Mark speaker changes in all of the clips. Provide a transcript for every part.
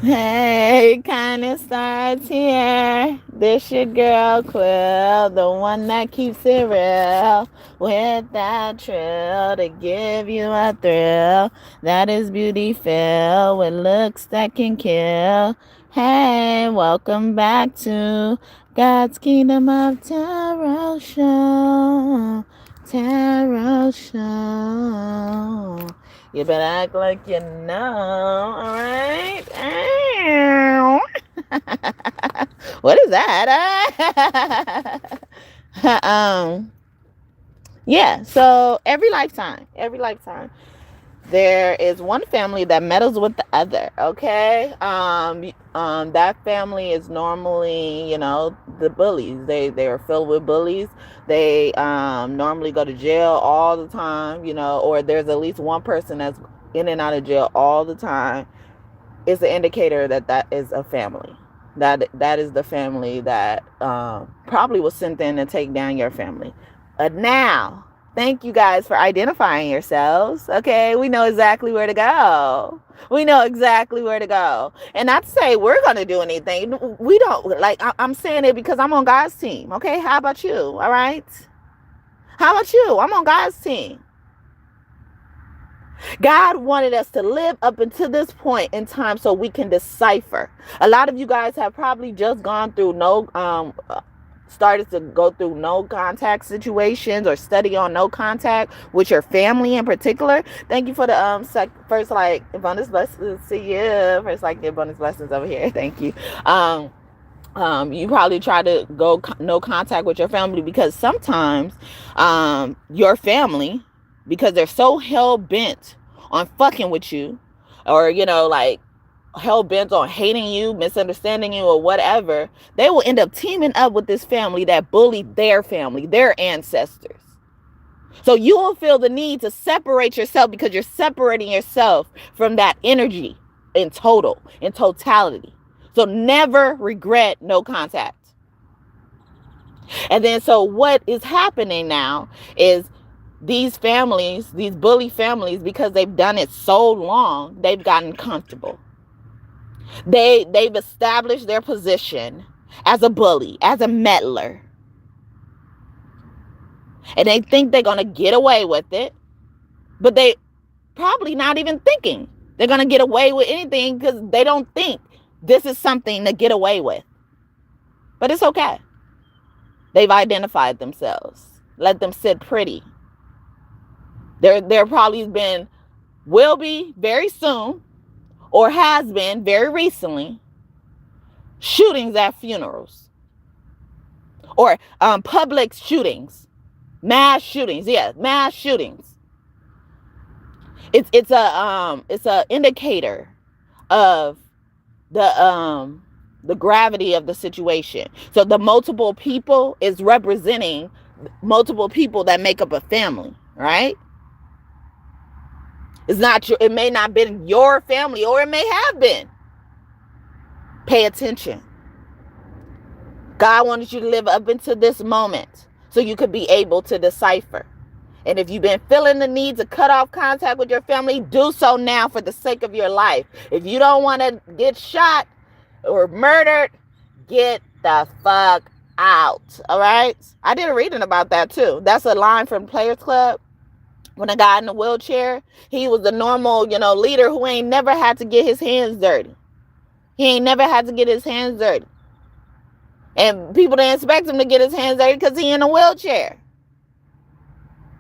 Speaker 1: Hey, kindness starts here. This your girl Quill, the one that keeps it real with that trill to give you a thrill that is beauty filled with looks that can kill. Hey, welcome back to God's Kingdom of Tarot Show. Tarot Show. You better act like you know, alright? What is that? Yeah, so every lifetime, there is one family that meddles with the other, okay? That family is normally, the bullies. They are filled with bullies. They normally go to jail all the time, or there's at least one person that's in and out of jail all the time. It's an indicator that is a family. That is the family that probably was sent in to take down your family. Now, thank you guys for identifying yourselves. Okay, we know exactly where to go. We know exactly where to go. And not to say we're going to do anything. We don't. I'm saying it because I'm on God's team. Okay, how about you? All right? How about you? I'm on God's team. God wanted us to live up until this point in time so we can decipher. A lot of you guys have probably just gone through started to go through no contact situations or study on no contact with your family in particular. Thank you for the first bonus blessings. See you first the bonus blessings over here. Thank you. You probably try to go no contact with your family because sometimes your family, because they're so hell bent on fucking with you, or hell bent on hating you, misunderstanding you, or whatever, they will end up teaming up with this family that bullied their family, their ancestors. So you will feel the need to separate yourself because you're separating yourself from that energy in totality. So never regret no contact. And then so what is happening now is these families, these bully families, because they've done it so long, they've gotten comfortable. They've established their position as a bully, as a meddler. And they think they're going to get away with it, but they probably not even thinking they're going to get away with anything because they don't think this is something to get away with. But it's okay. They've identified themselves. Let them sit pretty. There probably will be very soon, or has been very recently, shootings at funerals. Or public shootings. Mass shootings. Yeah, mass shootings. It's a indicator of the gravity of the situation. So the multiple people is representing multiple people that make up a family, right? It may not have been your family, or it may have been. Pay attention. God wanted you to live up into this moment so you could be able to decipher. And if you've been feeling the need to cut off contact with your family, do so now for the sake of your life. If you don't want to get shot or murdered, get the fuck out. All right? I did a reading about that too. That's a line from Players Club. When a guy in a wheelchair, he was the normal, leader who ain't never had to get his hands dirty. He ain't never had to get his hands dirty. And people didn't expect him to get his hands dirty because he in a wheelchair.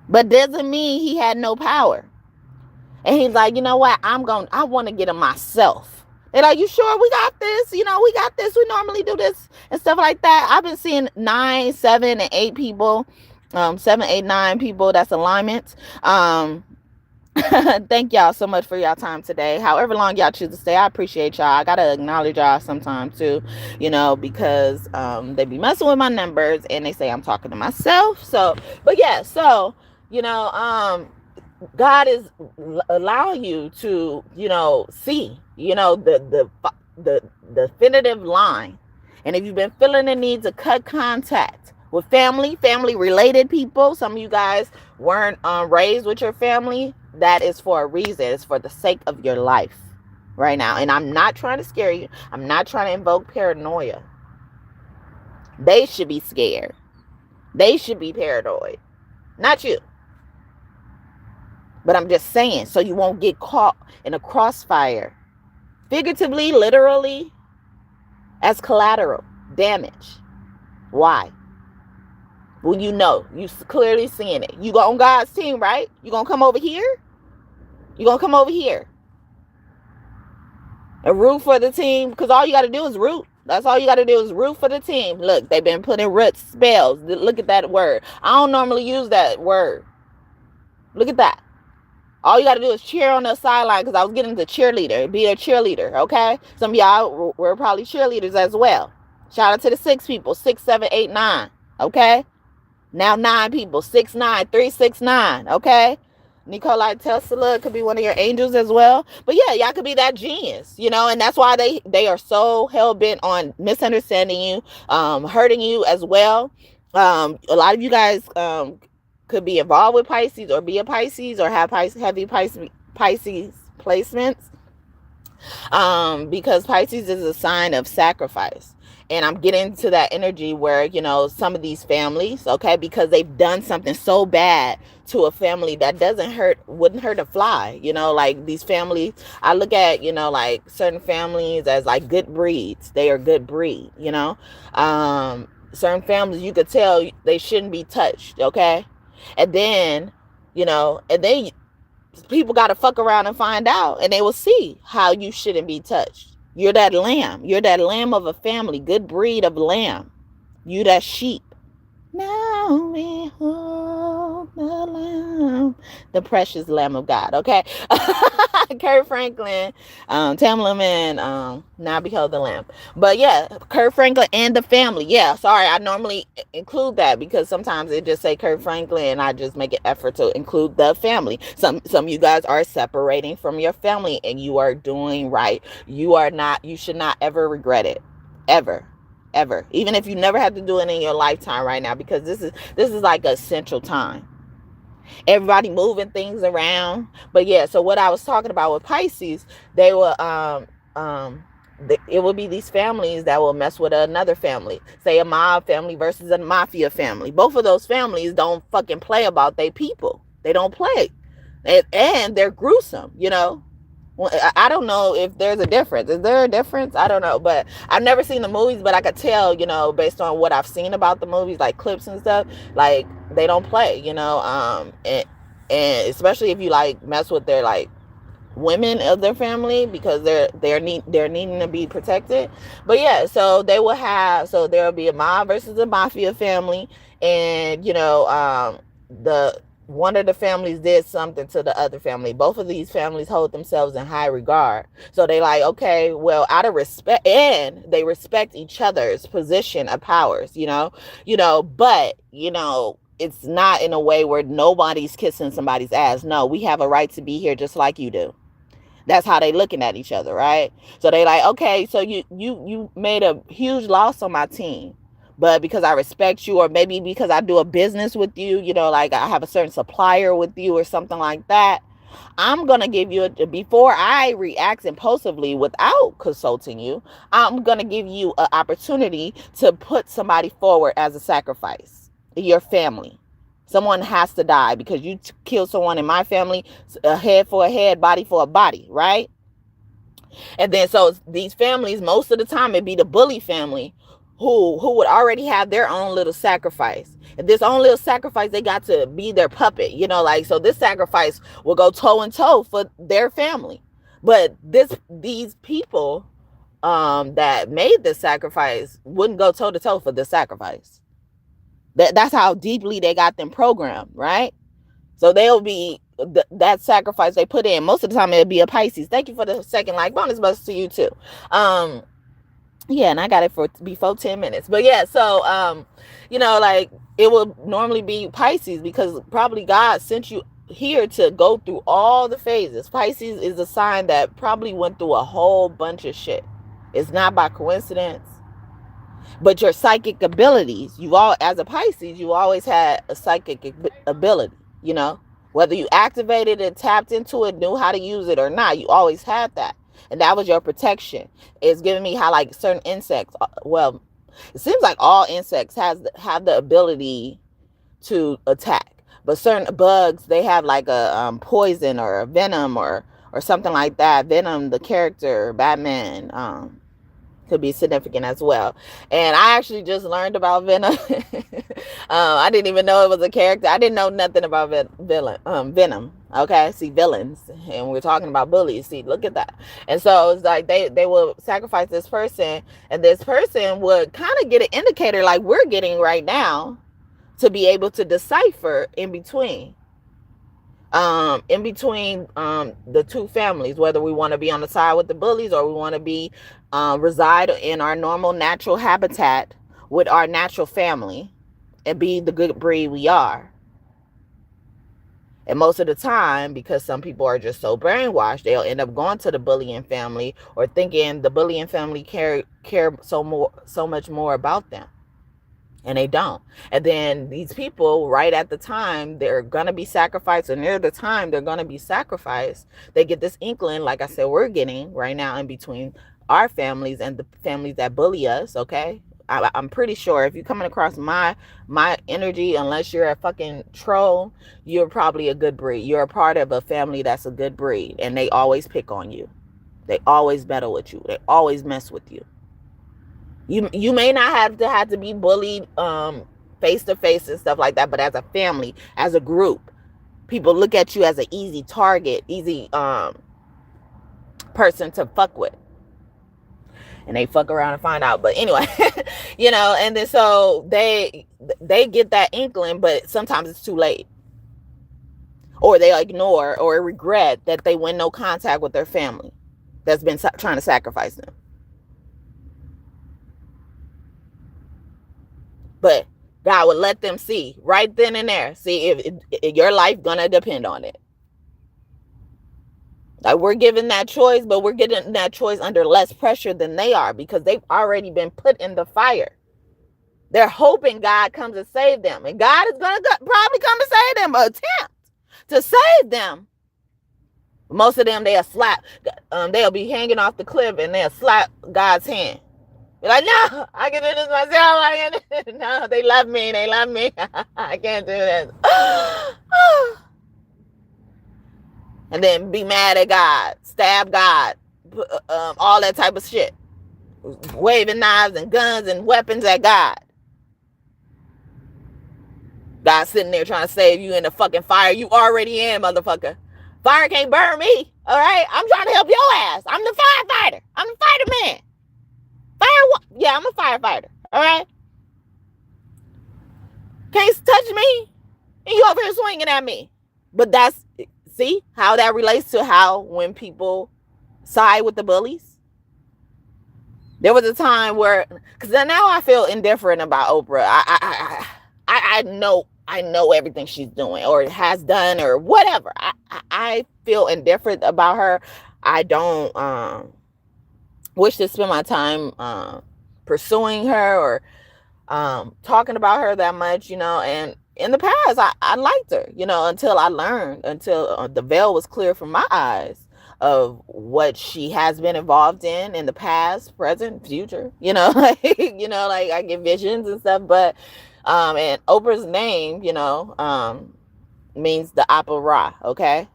Speaker 1: But doesn't mean he had no power. And he's like, you know what? I want to get him myself. They're like, you sure we got this? We got this. We normally do this and stuff like that. I've been seeing 9, 7, and 8 people. 7, 8, 9 people. That's alignment. Thank y'all so much for y'all time today. However long y'all choose to stay, I appreciate y'all. I gotta acknowledge y'all sometimes too, because they be messing with my numbers and they say I'm talking to myself. So, but yeah, so God is allowing you to, see, the definitive line. And if you've been feeling the need to cut contact with family related people, some of you guys weren't raised with your family, that is for a reason. It's for the sake of your life. right now. And I'm not trying to scare you. I'm not trying to invoke paranoia. They should be scared. They should be paranoid. Not you. But I'm just saying, so you won't get caught in a crossfire. Figuratively, literally, as collateral damage. Why? Well, you know, you clearly seeing it. You go on God's team, right? You gonna come over here? You gonna come over here and root for the team? Because all you got to do is root. That's all you got to do is root for the team. Look, they've been putting root spells. Look at that word. I don't normally use that word. Look at that. All you got to do is cheer on the sideline, because I was getting the cheerleader. Be a cheerleader, okay? Some of y'all were probably cheerleaders as well. Shout out to the 6 people. 6, 7, 8, 9. Okay? Now 9 people. 6, 9, 3, 6, 9. Okay? Nikolai Tesla could be one of your angels as well. But yeah, y'all could be that genius, you know, and that's why they are so hell-bent on misunderstanding you, hurting you as well. A lot of you guys could be involved with Pisces, or be a Pisces, or have heavy Pisces placements, because Pisces is a sign of sacrifice. And I'm getting to that energy where, you know, some of these families, okay, because they've done something so bad to a family that wouldn't hurt a fly, you know, like these families, I look at, you know, like certain families as like good breeds. They are good breed, you know. Certain families, you could tell they shouldn't be touched, okay. And then, you know, people got to fuck around and find out, and they will see how you shouldn't be touched. You're that lamb. You're that lamb of a family. Good breed of lamb. You that sheep. Now we hold the lamb. The precious lamb of God. Okay. Kurt Franklin, Tamla Man, now behold the lamb. But yeah, Kurt Franklin and the family. Yeah, sorry, I normally include that because sometimes it just say Kurt Franklin and I just make an effort to include the family. Some of you guys are separating from your family and you are doing right. You should not ever regret it. Ever. Even if you never have to do it in your lifetime right now, because this is like a essential time. Everybody moving things around. But yeah, so what I was talking about with Pisces, they will it will be these families that will mess with another family. Say a mob family versus a mafia family. Both of those families don't fucking play about their people. They don't play. And they're gruesome, you know. I don't know if there's a difference. Is there a difference? I don't know. But I've never seen the movies, but I could tell, you know, based on what I've seen about the movies, like clips and stuff, like they don't play, you know, and especially if you like mess with their like women of their family, because they're needing to be protected. But yeah, so there will be a mob versus a mafia family, and you know, one of the families did something to the other family. Both of these families hold themselves in high regard. So they like, okay, well, out of respect, and they respect each other's position of powers, you know, but, you know, it's not in a way where nobody's kissing somebody's ass. No, we have a right to be here just like you do. That's how they looking at each other, right? So they like, okay, so you made a huge loss on my team. But because I respect you, or maybe because I do a business with you, you know, like I have a certain supplier with you or something like that, I'm going to give you, before I react impulsively without consulting you, I'm going to give you an opportunity to put somebody forward as a sacrifice in your family. Someone has to die because you killed someone in my family, a head for a head, body for a body, right? And then so these families, most of the time it'd be the bully family, who would already have their own little sacrifice. And this own little sacrifice, they got to be their puppet, you know, like, so this sacrifice will go toe and toe for their family. But these people that made this sacrifice wouldn't go toe to toe for this sacrifice. That's how deeply they got them programmed, right? So they'll be that sacrifice they put in. Most of the time it'll be a Pisces. Thank you for the second like. Bonus bus to you too. Yeah, and I got it for before 10 minutes. But yeah, so you know, like it will normally be Pisces, because probably God sent you here to go through all the phases. Pisces is a sign that probably went through a whole bunch of shit. It's not by coincidence. But your psychic abilities, as a Pisces, you always had a psychic ability, you know, whether you activated and tapped into it, knew how to use it or not, you always had that. and that was your protection. It's giving me how like certain insects, well, it seems like all insects have the ability to attack, but certain bugs, they have like a poison or a venom or something like that. Venom, the character Batman, could be significant as well. And I actually just learned about Venom. I didn't even know it was a character. I didn't know nothing about Venom. Okay, see, villains, and we're talking about bullies. See, look at that. And so it's like they will sacrifice this person, and this person would kind of get an indicator like we're getting right now to be able to decipher in between the two families, whether we want to be on the side with the bullies or we want to be reside in our normal natural habitat with our natural family and be the good breed we are. And most of the time, because some people are just so brainwashed, they'll end up going to the bullying family or thinking the bullying family care so much more about them. And they don't. And then these people, right at the time they're going to be sacrificed, or near the time they're going to be sacrificed, they get this inkling, like I said, we're getting right now in between our families and the families that bully us, okay? I'm pretty sure if you're coming across my energy, unless you're a fucking troll, you're probably a good breed. You're a part of a family that's a good breed, and they always pick on you. They always meddle with you. They always mess with you. You may not have to be bullied face to face and stuff like that, but as a family, as a group, people look at you as an easy target, easy person to fuck with. And they fuck around and find out. But anyway, and then so they get that inkling, but sometimes it's too late. Or they ignore or regret that they went no contact with their family that's been trying to sacrifice them. But God would let them see right then and there. See if your life gonna depend on it. Like, we're given that choice, but we're getting that choice under less pressure than they are, because they've already been put in the fire. They're hoping God comes to save them, and God is gonna probably come to save them, attempt to save them. Most of them, they'll be hanging off the cliff, and they'll slap God's hand. Be like, no, I can do this myself. No, they love me. I can't do this. And then be mad at God, stab God, all that type of shit. Waving knives and guns and weapons at God. God sitting there trying to save you in the fucking fire you already in, motherfucker. Fire can't burn me, all right? I'm trying to help your ass. I'm the firefighter. I'm the fireman. Yeah, I'm a firefighter, all right? Can't touch me, and you over here swinging at me. But see how that relates to how when people side with the bullies? There was a time where, because now I feel indifferent about Oprah. I know everything she's doing or has done or whatever. I feel indifferent about her. I don't wish to spend my time pursuing her or talking about her that much, and in the past I liked her, until I learned, until the veil was clear from my eyes of what she has been involved in the past, present, future, like I get visions and stuff. But and Oprah's name, means the Appa Ra, okay?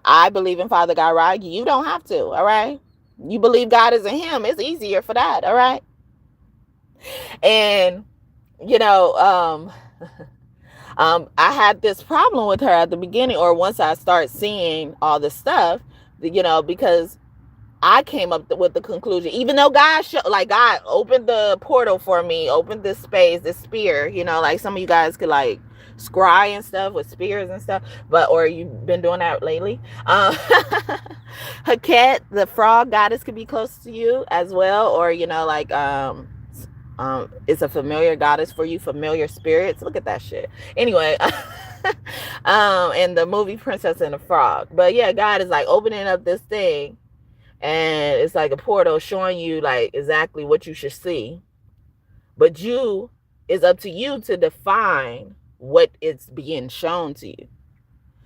Speaker 1: I believe in Father God Ra. You don't have to, all right? You believe God is in him, it's easier for that, all right? And I had this problem with her at the beginning, or once I start seeing all this stuff, because I came up with the conclusion, even though God opened the portal for me, opened this space, this spear, like some of you guys could like scry and stuff with spears and stuff, or you've been doing that lately. Haket, the frog goddess, could be close to you as well, or it's a familiar goddess for you, familiar spirits. Look at that shit. Anyway, in the movie Princess and the Frog. But yeah, God is like opening up this thing, and it's like a portal showing you like exactly what you should see. But it's up to you to define what it's being shown to you.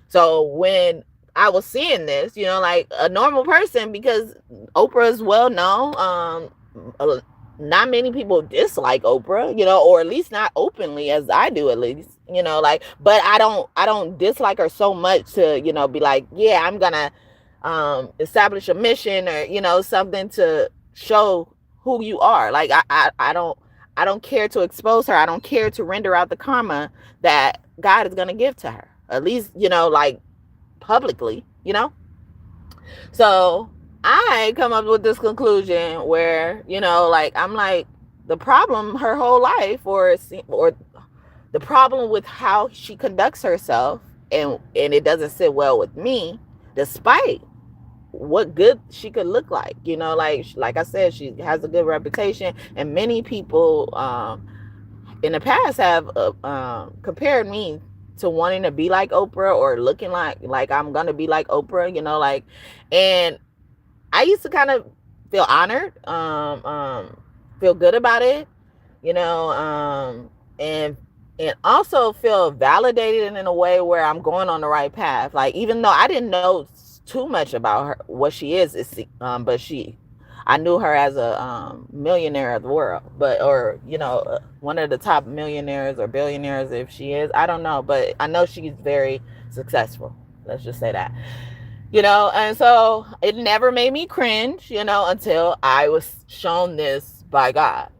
Speaker 1: So when I was seeing this, like a normal person, because Oprah is well known. Not many people dislike Oprah, or at least not openly as I do, at least, but I don't dislike her so much to, be like, yeah, I'm gonna establish a mission, or, something to show who you are. Like, I don't care to expose her. I don't care to render out the karma that God is gonna give to her. At least, like publicly, So I come up with this conclusion where, like, I'm like, the problem her whole life, or the problem with how she conducts herself, and it doesn't sit well with me, despite what good she could look like, like I said, she has a good reputation, and many people in the past have compared me to wanting to be like Oprah, or looking like I'm gonna be like Oprah, like, and I used to kind of feel honored, feel good about it, and also feel validated in a way where I'm going on the right path. Like, even though I didn't know too much about her, what she is, but I knew her as a millionaire of the world, or one of the top millionaires or billionaires, if she is, I don't know, but I know she's very successful. Let's just say that, and so it never made me cringe, until I was shown this by God,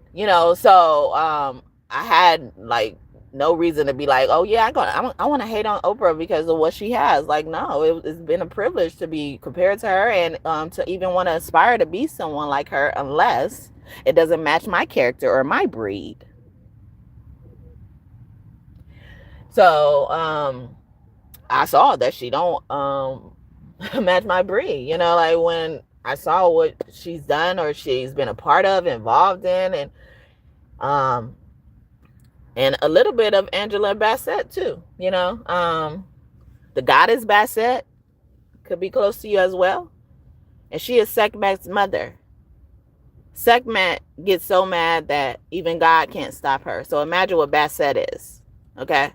Speaker 1: so I had like no reason to be like, oh yeah, I want to hate on Oprah because of what she has. Like, no, it's been a privilege to be compared to her, and to even want to aspire to be someone like her, unless it doesn't match my character or my breed. So I saw that she don't match my breed, like when I saw what she's done, or she's been a part of, involved in, and a little bit of Angela Bassett too, the goddess Bassett could be close to you as well. And she is Sekhmet's mother. Sekhmet gets so mad that even God can't stop her. So imagine what Bassett is, okay?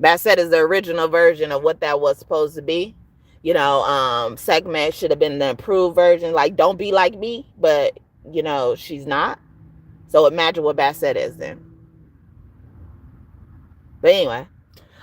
Speaker 1: Bassett is the original version of what that was supposed to be. Sekhmet should have been the improved version, like, don't be like me, but, she's not. So imagine what Bassett is then. But anyway,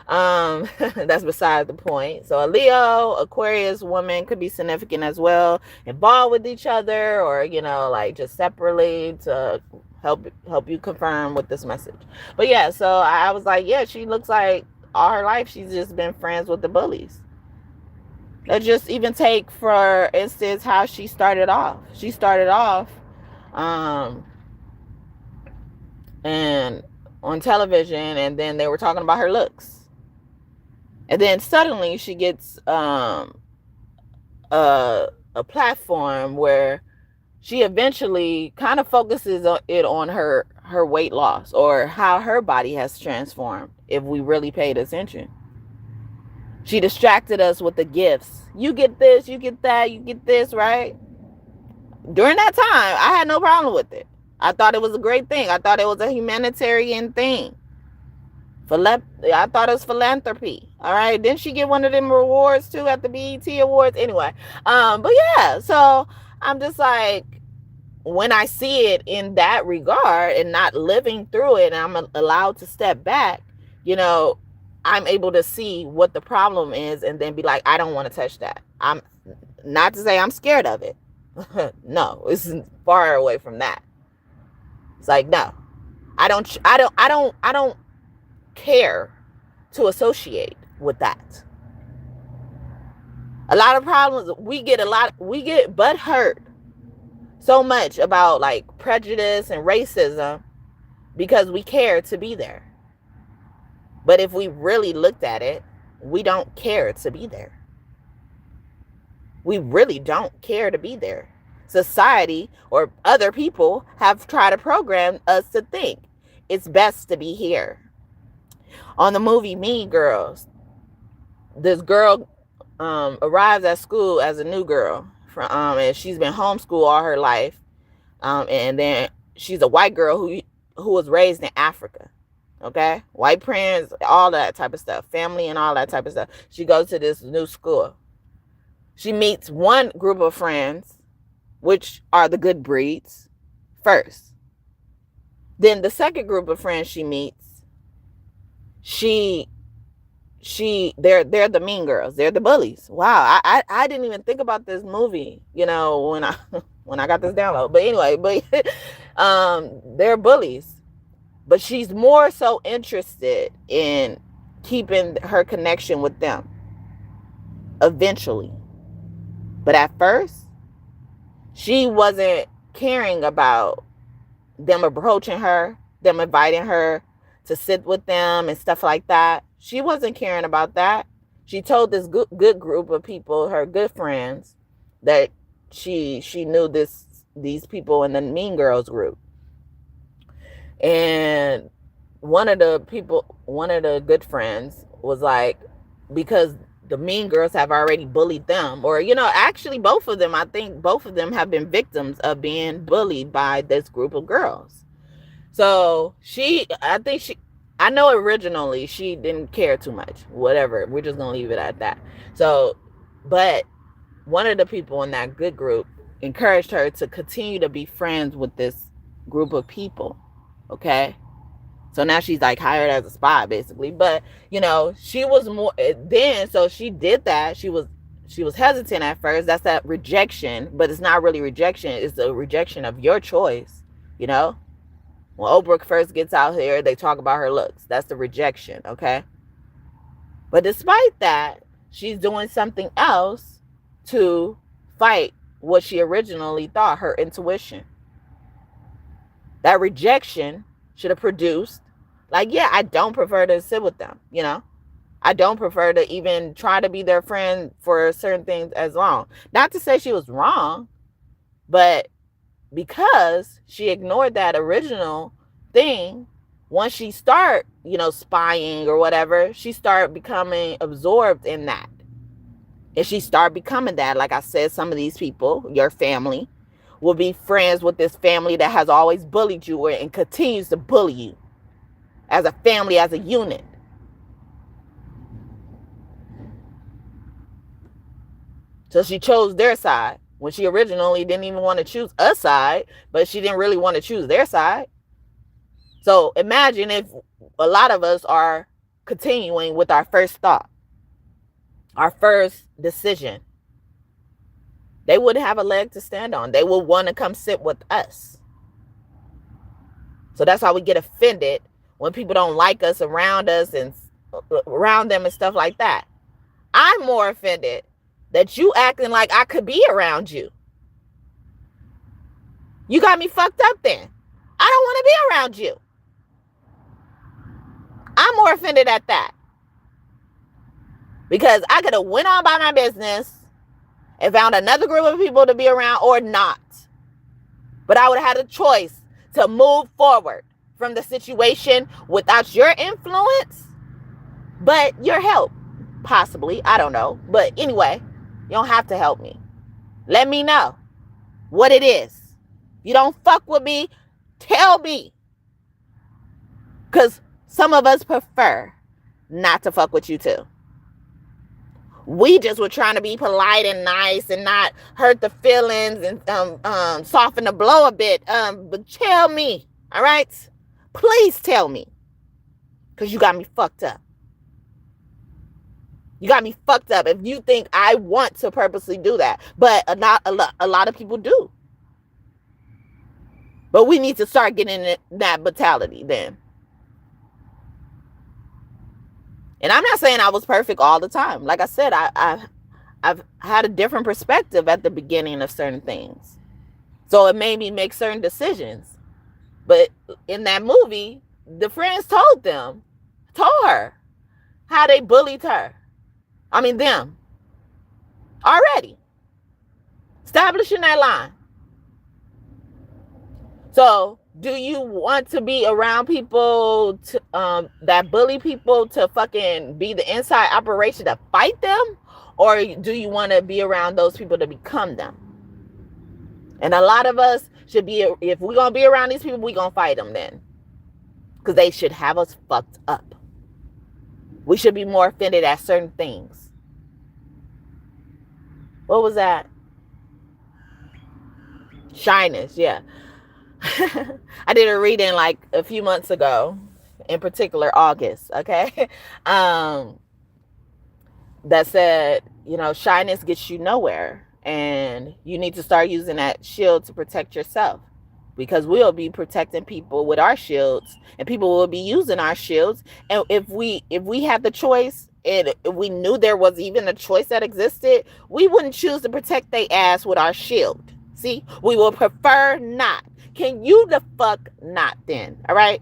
Speaker 1: that's beside the point. So a Leo, Aquarius woman could be significant as well, involved with each other, or, like just separately to help you confirm with this message. But yeah, so I was like, yeah, she looks like all her life she's just been friends with the bullies. Let's just even take, for instance, how she started off. She started off and on television, and then they were talking about her looks, and then suddenly she gets a platform where she eventually kind of focuses on her weight loss, or how her body has transformed, if we really paid attention. She distracted us with the gifts. You get this, you get that, you get this, right? During that time, I had no problem with it. I thought it was a great thing. I thought it was a humanitarian thing. I thought it was philanthropy. All right. Didn't she get one of them rewards too at the BET Awards? Anyway, but yeah, so I'm just like, when I see it in that regard and not living through it, and I'm allowed to step back, I'm able to see what the problem is, and then be like, I don't want to touch that. I'm not to say I'm scared of it. No, it's far away from that. It's like, no, I don't care to associate with that. A lot of problems, we get butt hurt so much about like prejudice and racism because we care to be there. But if we really looked at it, we don't care to be there. We really don't care to be there. Society or other people have tried to program us to think it's best to be here. On the movie Mean Girls, this girl arrives at school as a new girl, and she's been homeschooled all her life, and then she's a white girl who was raised in Africa. Okay? White parents, all that type of stuff. Family and all that type of stuff. She goes to this new school. She meets one group of friends, which are the good breeds, first. Then the second group of friends she meets, they're the mean girls. They're the bullies. Wow, I didn't even think about this movie, when I when I got this download. But anyway, they're bullies. But she's more so interested in keeping her connection with them eventually. But at first, she wasn't caring about them approaching her, them inviting her to sit with them and stuff like that. She wasn't caring about that. She told this good group of people, her good friends, that she knew these people in the Mean Girls group. And one of the good friends was like, because the Mean Girls have already bullied them, or actually both of them, I think both of them have been victims of being bullied by this group of girls. So I know originally she didn't care too much, whatever, we're just gonna leave it at that. So, but one of the people in that good group encouraged her to continue to be friends with this group of people. Okay, so now she's like hired as a spy basically. But she was more then, so she did that. She was hesitant at first. That's that rejection, but it's not really rejection. It's a rejection of your choice. When Oprah first gets out here, they talk about her looks. That's the rejection. Okay, but despite that, she's doing something else to fight what she originally thought, her intuition. That rejection should have produced, like, yeah, I don't prefer to sit with them, I don't prefer to even try to be their friend for certain things as long. Not to say she was wrong, but because she ignored that original thing, once she start, spying or whatever, she started becoming absorbed in that. And she started becoming that. Like I said, some of these people, your family, will be friends with this family that has always bullied you and continues to bully you as a family, as a unit. So she chose their side when she originally didn't even want to choose a side, but she didn't really want to choose their side. So imagine if a lot of us are continuing with our first thought, our first decision. They wouldn't have a leg to stand on. They would want to come sit with us. So that's why we get offended when people don't like us around us and around them and stuff like that. I'm more offended that you acting like I could be around you. You got me fucked up then. I don't want to be around you. I'm more offended at that. Because I could have went on by my business and found another group of people to be around or not. But I would have had a choice to move forward from the situation without your influence, but your help. Possibly. I don't know. But anyway, you don't have to help me. Let me know what it is. If you don't fuck with me, tell me. Because some of us prefer not to fuck with you too. We just were trying to be polite and nice and not hurt the feelings and soften the blow a bit. But tell me, all right? Please tell me. Because you got me fucked up. You got me fucked up if you think I want to purposely do that. But a lot of people do. But we need to start getting in that mentality then. And I'm not saying I was perfect all the time. Like I said, I've had a different perspective at the beginning of certain things. So it made me make certain decisions. But in that movie, the friends told her how they bullied her. I mean, them. Already. Establishing that line. So, do you want to be around people that bully people to fucking be the inside operation to fight them? Or do you want to be around those people to become them? And a lot of us should be, if we're going to be around these people, we're going to fight them then. because they should have us fucked up. We should be more offended at certain things. What was that? Shyness, yeah. I did a reading like a few months ago, in particular August, okay? That said, shyness gets you nowhere, and you need to start using that shield to protect yourself, because we'll be protecting people with our shields, and people will be using our shields. And if we had the choice, and we knew there was even a choice that existed, we wouldn't choose to protect their ass with our shield. See, we will prefer not. Can you the fuck not then? All right?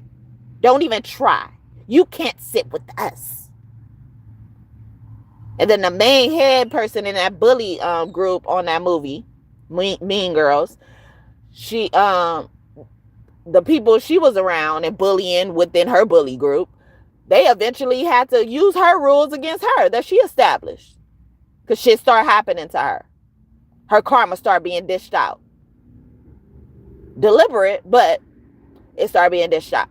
Speaker 1: Don't even try. You can't sit with us. And then the main head person in that bully group on that movie, Mean Girls, she the people she was around and bullying within her bully group, they eventually had to use her rules against her that she established, because shit started happening to her. Her karma started being dished out. Deliberate, but it started being dished out.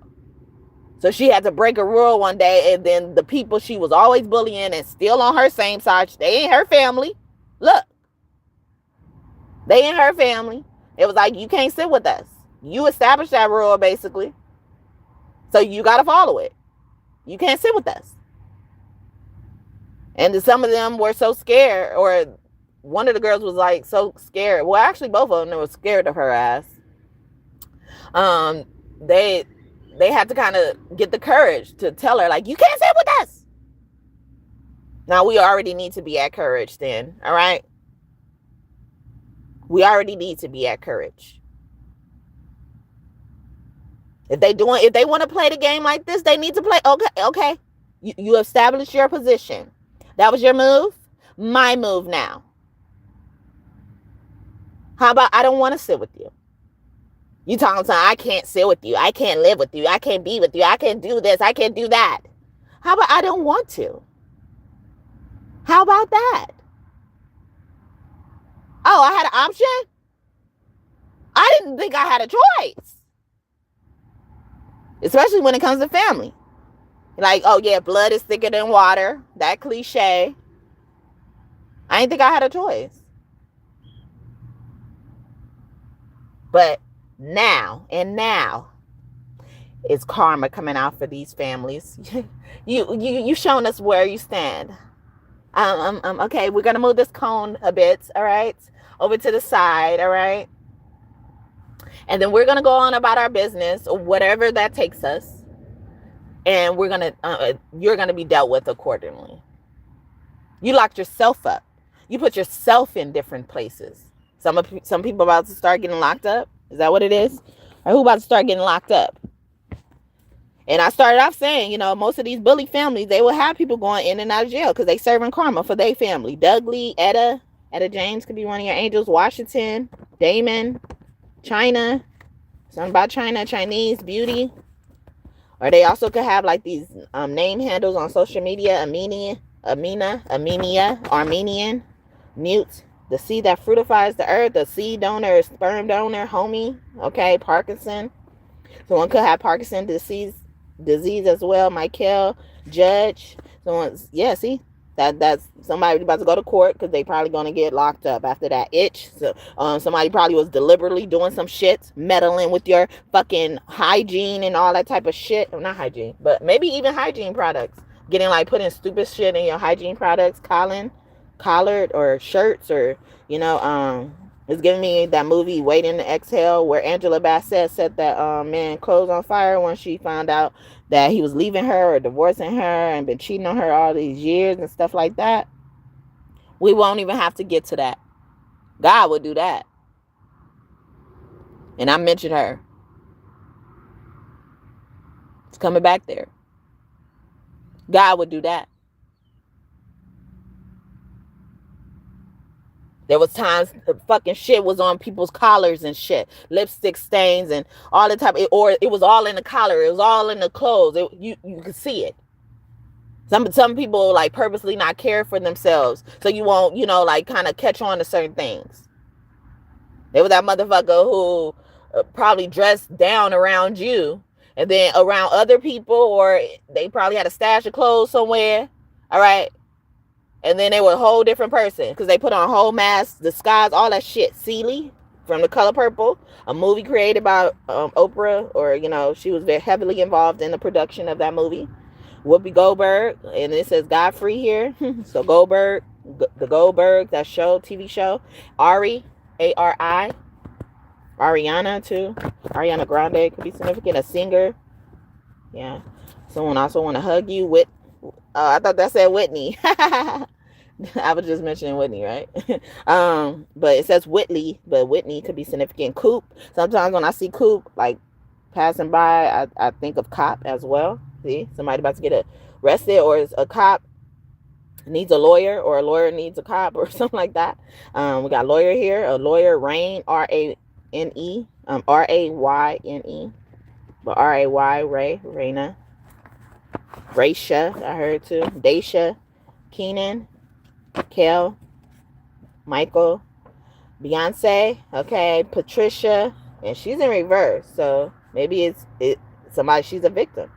Speaker 1: So she had to break a rule one day, and then the people she was always bullying and still on her same side, they ain't her family. Look, they ain't her family. It was like, you can't sit with us. You established that rule, basically. So you got to follow it. You can't sit with us. And some of them were so scared, or one of the girls was like so scared. Well, actually, both of them were scared of her ass. They had to kind of get the courage to tell her, like, you can't sit with us. Now, we already need to be at courage then, all right? We already need to be at courage. If they want to play the game like this, they need to play. Okay. You established your position. That was your move. My move now. How about I don't want to sit with you? You talking about I can't sit with you. I can't live with you. I can't be with you. I can't do this. I can't do that. How about I don't want to? How about that? Oh, I had an option? I didn't think I had a choice. Especially when it comes to family. Like, oh yeah, blood is thicker than water. That cliche. I didn't think I had a choice. But now is karma coming out for these families. you showing us where you stand. Okay, we're gonna move this cone a bit, all right, over to the side, all right, and then we're gonna go on about our business, or whatever that takes us, and you're gonna be dealt with accordingly. You locked yourself up. You put yourself in different places. Some people about to start getting locked up. Is that what it is? Or who about to start getting locked up? And I started off saying, most of these bully families, they will have people going in and out of jail because they serving karma for their family. Dudley, Etta James could be one of your angels. Washington, Damon, China, something about China, Chinese, beauty. Or they also could have like these name handles on social media. Armenia, Mute, the seed that fruitifies the earth, the seed donor, sperm donor, homie. Okay, Parkinson. Someone could have Parkinson's disease as well. Michael, Judge. See, that's somebody about to go to court because they probably going to get locked up after that. Itch. So somebody probably was deliberately doing some shit, meddling with your fucking hygiene and all that type of shit. Well, not hygiene, but maybe even hygiene products. Getting like putting stupid shit in your hygiene products, collared or shirts, or it's giving me that movie Waiting to Exhale, where Angela Bassett set that man clothes on fire when she found out that he was leaving her or divorcing her and been cheating on her all these years and stuff like that. We won't even have to get to that. God would do that. And I mentioned her. It's coming back there. God would do that. There was times the fucking shit was on people's collars and shit. Lipstick stains and all the type. Or it was all in the collar. It was all in the clothes. You could see it. Some people like purposely not care for themselves. So you won't, like kind of catch on to certain things. There was that motherfucker who probably dressed down around you. and then around other people, or they probably had a stash of clothes somewhere. All right. And then they were a whole different person because they put on a whole mask, disguise, all that shit. Celie from The Color Purple, a movie created by Oprah, or, you know, she was very heavily involved in the production of that movie. Whoopi Goldberg, and it says Godfrey here. So Goldberg, the Goldberg, that show, TV show. Ari, A-R-I. Ariana, too. Ariana Grande could be significant. A singer. Yeah. Someone also want to hug you. I thought that said Whitney. I was just mentioning Whitney, right? But it says Whitley, but Whitney could be significant. Coop. Sometimes when I see Coop, like, passing by, I think of cop as well. See, somebody about to get arrested, or is a cop needs a lawyer, or a lawyer needs a cop, or something like that. We got lawyer here, a lawyer, Rain, R-A-N-E, R-A-Y-N-E, but R-A-Y, Ray, Raina, Raisha, I heard too, Daisha, Keenan, Kel, Michael, Beyonce, okay, Patricia, and she's in reverse, so maybe it's somebody, she's a victim.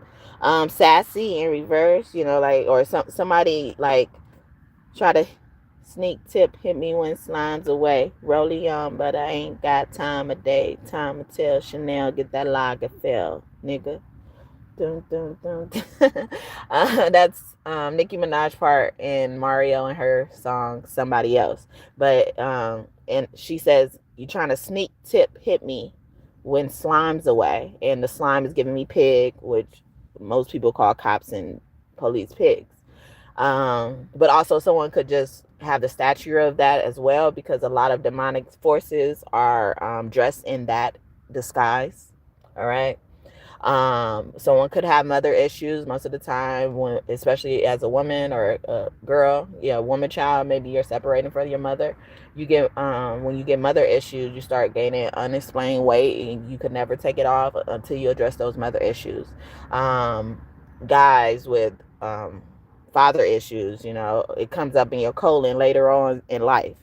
Speaker 1: Sassy in reverse, you know, like, or somebody like try to sneak tip, hit me when slime's away. Rollie on, but I ain't got time of day. Time to tell Chanel, get that Lagerfeld, nigga. Dun, dun, dun. That's Nicki Minaj part in Mario and her song Somebody Else. But and she says, you trying to sneak tip, hit me when slime's away, and the slime is giving me pig, which most people call cops and police pigs. But also someone could just have the stature of that as well, because a lot of demonic forces are dressed in that disguise. All right. Someone could have mother issues most of the time, when, especially as a woman or a girl, woman, child, maybe you're separating from your mother. You get when you get mother issues, you start gaining unexplained weight, and you could never take it off until you address those mother issues. Guys with father issues, it comes up in your colon later on in life,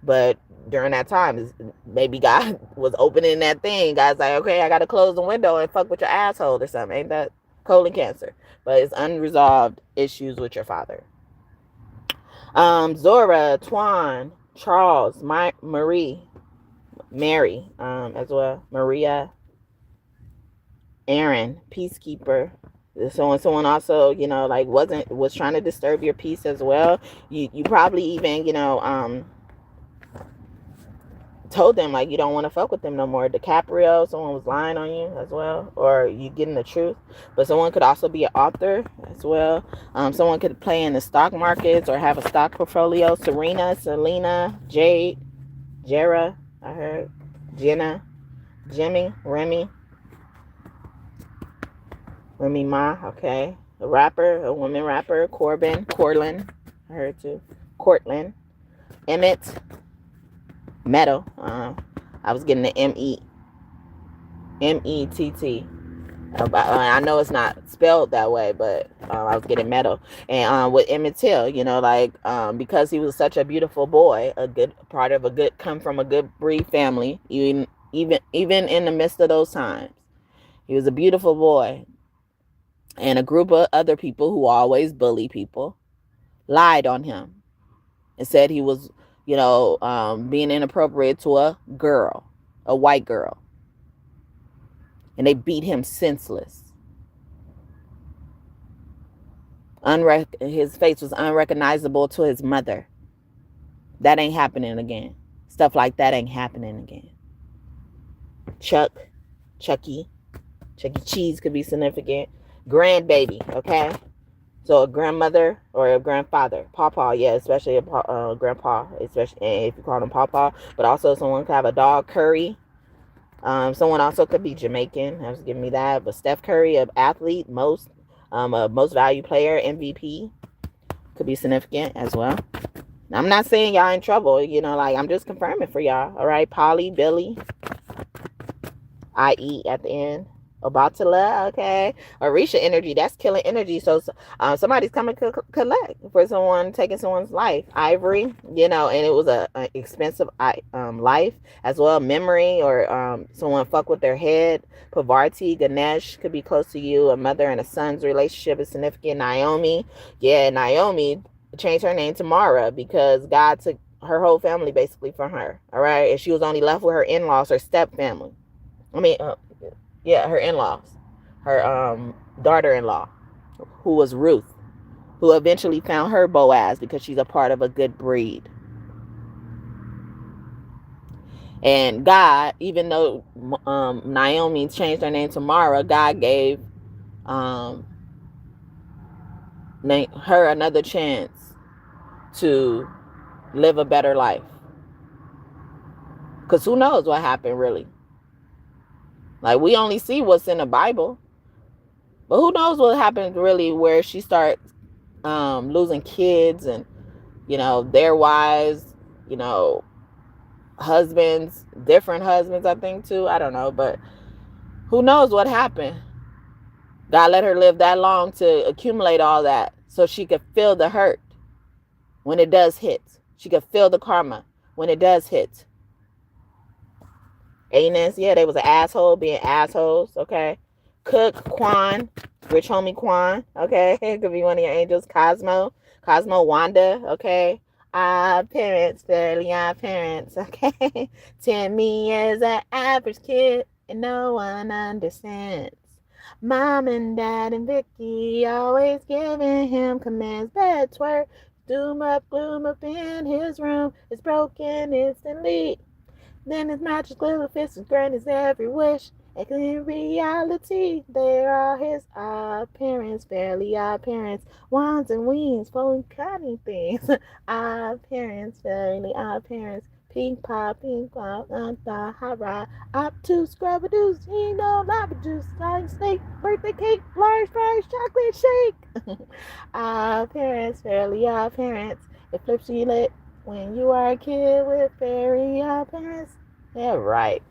Speaker 1: but during that time, maybe God was opening that thing. God's like, okay, I got to close the window and fuck with your asshole or something. Ain't that colon cancer? But it's unresolved issues with your father. Zora, Twan, Charles, Marie, Mary, as well. Maria, Aaron, Peacekeeper. Someone also, was trying to disturb your peace as well. You probably even, told them like you don't want to fuck with them no more. DiCaprio, someone was lying on you as well, or you getting the truth. But someone could also be an author as well. Someone could play in the stock markets or have a stock portfolio. Serena, Selena, Jade, Jera, I heard, Jenna, Jimmy, Remy Ma, okay. A rapper, a woman rapper, Corlin, I heard too. Cortland, Emmett, Metal. I was getting the M-E-T-T. I know it's not spelled that way, but I was getting Metal. And with Emmett Till, because he was such a beautiful boy, a good part of come from a good breed family, even in the midst of those times, he was a beautiful boy. And a group of other people who always bully people lied on him and said he was, being inappropriate to a girl, a white girl. And they beat him senseless. His face was unrecognizable to his mother. That ain't happening again. Stuff like that ain't happening again. Chucky E. Cheese could be significant. Grandbaby, okay? So a grandmother or a grandfather, pawpaw, yeah, especially a grandpa, especially if you call him pawpaw. But also someone could have a dog, Curry. Someone also could be Jamaican. I was giving me that. But Steph Curry, an athlete, a most valued player, MVP, could be significant as well. I'm not saying y'all in trouble, I'm just confirming for y'all. All right, Polly, Billy, I-E at the end. About to love, okay. Orisha energy, that's killing energy. So somebody's coming to collect for someone taking someone's life. Ivory, and it was a expensive life as well. Memory, or someone fuck with their head. Pavarti, Ganesh could be close to you. A mother and a son's relationship is significant. Naomi, yeah, Naomi changed her name to Mara because God took her whole family basically from her. All right, and she was only left with her in-laws, her step family. I mean, yeah, her in-laws, her daughter-in-law, who was Ruth, who eventually found her Boaz because she's a part of a good breed. And God, even though Naomi changed her name to Mara, God gave her another chance to live a better life. Because who knows what happened really? Like, we only see what's in the Bible. But who knows what happened really, where she starts losing kids and, their wives, husbands, different husbands, I think, too. I don't know. But who knows what happened? God let her live that long to accumulate all that so she could feel the hurt when it does hit. She could feel the karma when it does hit. Anus, yeah, they was an asshole being assholes, okay? Cook, Quan, rich homie Quan, okay? It could be one of your angels. Cosmo, Wanda, okay? Our parents, fairly our parents, okay? Timmy is an average kid and no one understands. Mom and Dad and Vicky always giving him commands. Bed twerk, doom up, gloom up in his room. It's broken instantly. Then his mattress glue fits and grant his every wish. And in reality, they are his odd parents, fairly odd parents. Wands and wings, folding cunning things. Odd parents, fairly odd parents. Pink pop, hot rod, obtuse, scrub-a-deuce, lava juice, flying snake, birthday cake, large fries, chocolate shake. Odd parents, fairly odd parents. It flips you lit when you are a kid with very odd parents. Yeah, right.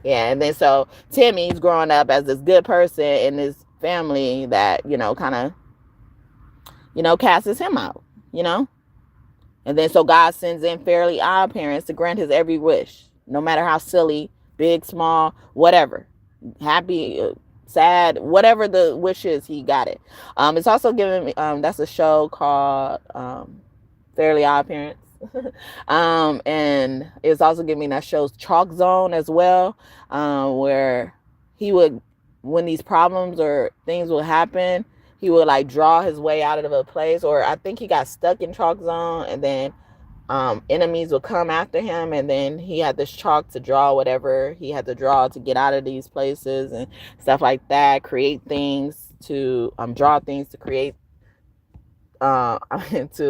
Speaker 1: Yeah, and then so Timmy's growing up as this good person in this family that, kind of, casts him out, And then so God sends in fairly odd parents to grant his every wish, no matter how silly, big, small, whatever. Happy, sad, whatever the wish is, he got it. It's also giving me, that's a show called Fairly Odd Parents. And it's also giving me that show's Chalk Zone as well, where he would, when these problems or things will happen, he would like draw his way out of a place, or I think he got stuck in Chalk Zone, and then enemies would come after him, and then he had this chalk to draw whatever he had to draw to get out of these places and stuff like that. Create things to draw things to create to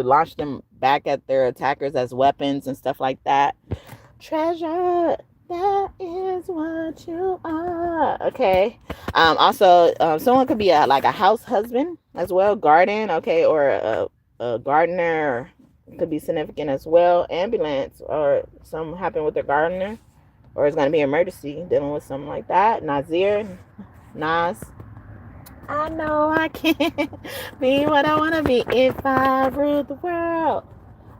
Speaker 1: launch them back at their attackers as weapons and stuff like that. Treasure, that is what you are. Okay. Also, someone could be like a house husband as well. Garden, okay, or a gardener could be significant as well. Ambulance, or something happened with their gardener, or it's gonna be an emergency dealing with something like that. Nas. I know I can't be what I want to be if I rule the world.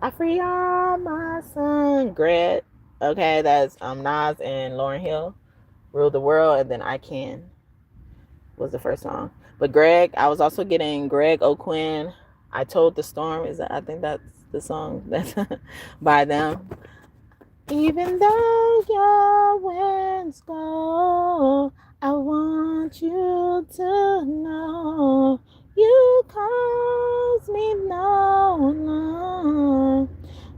Speaker 1: I free all my son. Gret. Okay, that's Nas and Lauryn Hill. Rule the World, and then I Can was the first song. But Greg, I was also getting Greg O'Quinn. I Told the Storm. I think that's the song that's by them. Even though your winds go, I want you to know you cause me no harm,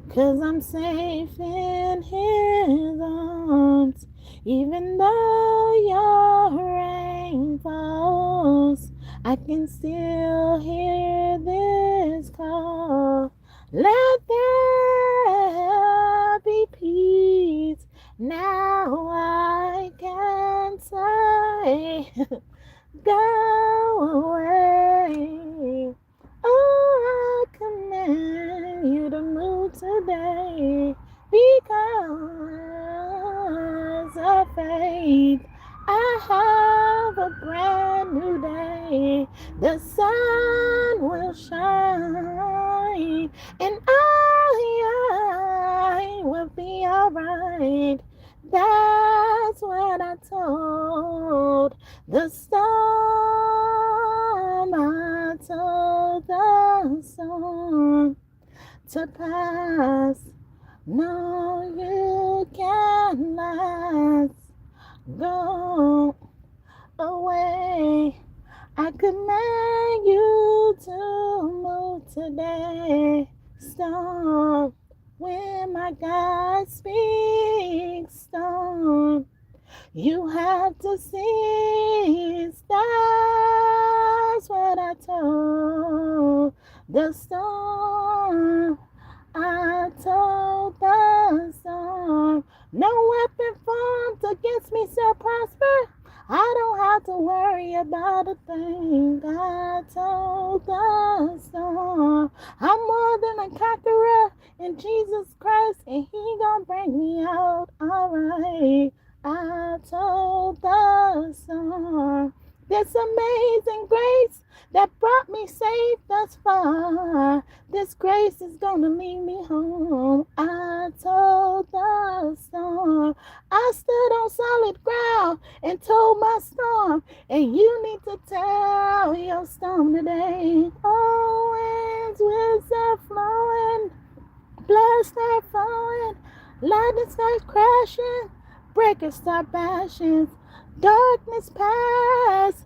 Speaker 1: 'cause I'm safe in his arms. Even though your rain falls, I can still hear this call. Let there be peace. Now I can say, go away. Oh, I command you to move today, because of faith I a brand new day. The sun will shine, and I will be alright. That's what I told the storm. I told the storm to pass. No, you cannot go away. I command you to move today. Storm, when my God speaks, storm, you have to cease. That's what I told the storm. I told the storm, no weapon formed against me shall prosper. I don't have to worry about a thing. I told the storm, I'm more than a conqueror in Jesus Christ, and He gonna bring me out alright. I told the storm, this amazing grace that brought me safe thus far, this grace is gonna lead me home. I told the storm, I stood on solid ground and told my storm, and you need to tell your storm today. Oh, winds will start flowing, blood start flowing, lightning starts crashing, breakers start bashing, darkness pass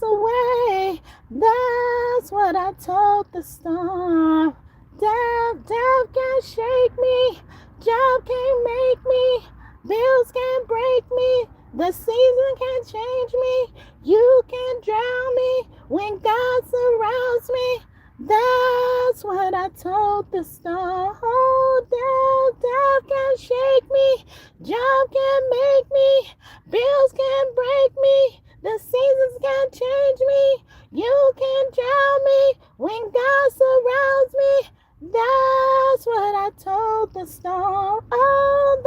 Speaker 1: away. That's what I told the storm. Doubt can't shake me, job can't make me, bills can't break me, the season can't change me, you can't drown me when God surrounds me. That's what I told the storm. Oh, doubt can't shake me, job can't make me, bills can't break me, the seasons can't change me, you can't drown me when God surrounds me. That's what I told the storm. Oh,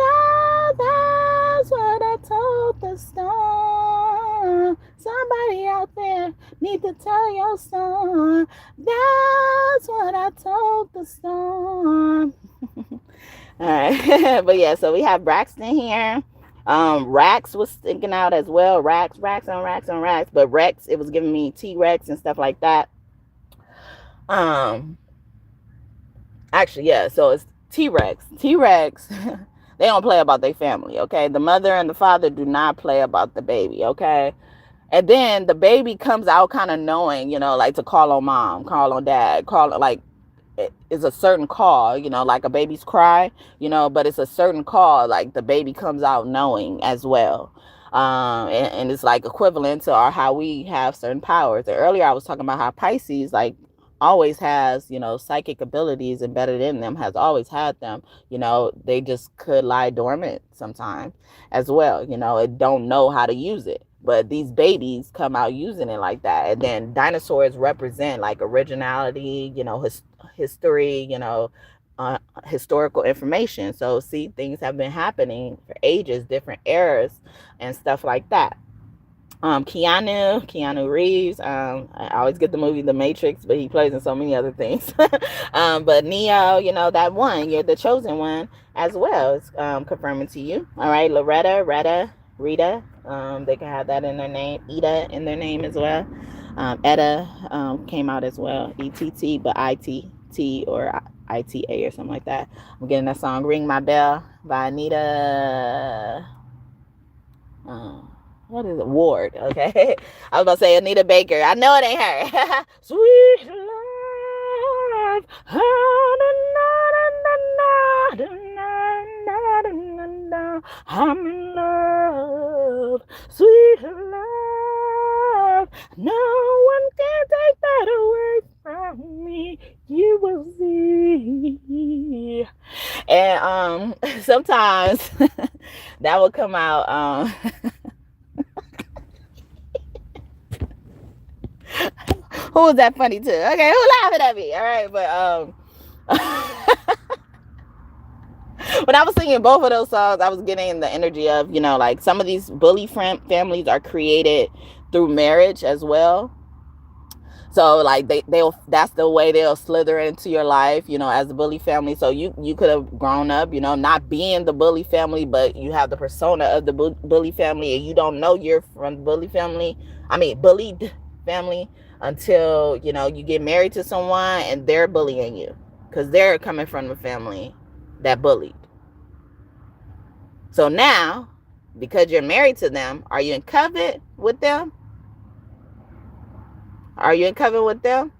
Speaker 1: that's what I told the storm. Somebody out there need to tell your storm. That's what I told the storm. All right. But yeah, so we have Braxton here. Rax was sticking out as well. Rax on Rax. But Rex, it was giving me T-Rex and stuff like that. Actually, yeah, so it's T-Rex. T-Rex, they don't play about their family, okay? The mother and the father do not play about the baby, okay? And then the baby comes out kind of knowing, like to call on mom, call on dad, like it's a certain call, like a baby's cry, but it's a certain call, like the baby comes out knowing as well. And it's like equivalent to how we have certain powers. And earlier I was talking about how Pisces, like, always has, psychic abilities embedded in them, has always had them. They just could lie dormant sometimes as well, and don't know how to use it. But these babies come out using it like that. And then dinosaurs represent like originality, history, historical information. So see, things have been happening for ages, different eras and stuff like that. Keanu Reeves. I always get the movie The Matrix, but he plays in so many other things. But Neo, that one, you're the chosen one as well. It's confirming to you. All right, Rita. They can have that in their name. Ida in their name as well. Etta came out as well. ETT, but ITT or ITA or something like that. I'm getting that song "Ring My Bell" by Anita. What is it? Ward, okay? I was about to say Anita Baker. I know it ain't her. Sweet love. I'm in love. Sweet love. No one can take that away from me. You will see. And sometimes that will come out. Who was that funny to? Okay, who laughing at me? All right, but When I was singing both of those songs, I was getting the energy of, like some of these bully families are created through marriage as well. So like they'll that's the way they'll slither into your life, as a bully family. So you could have grown up, not being the bully family, but you have the persona of the bully family, and you don't know you're from the bullied family until you get married to someone and they're bullying you because they're coming from a family that bullied. So now, because you're married to them, are you in covenant with them? Are you in covenant with them?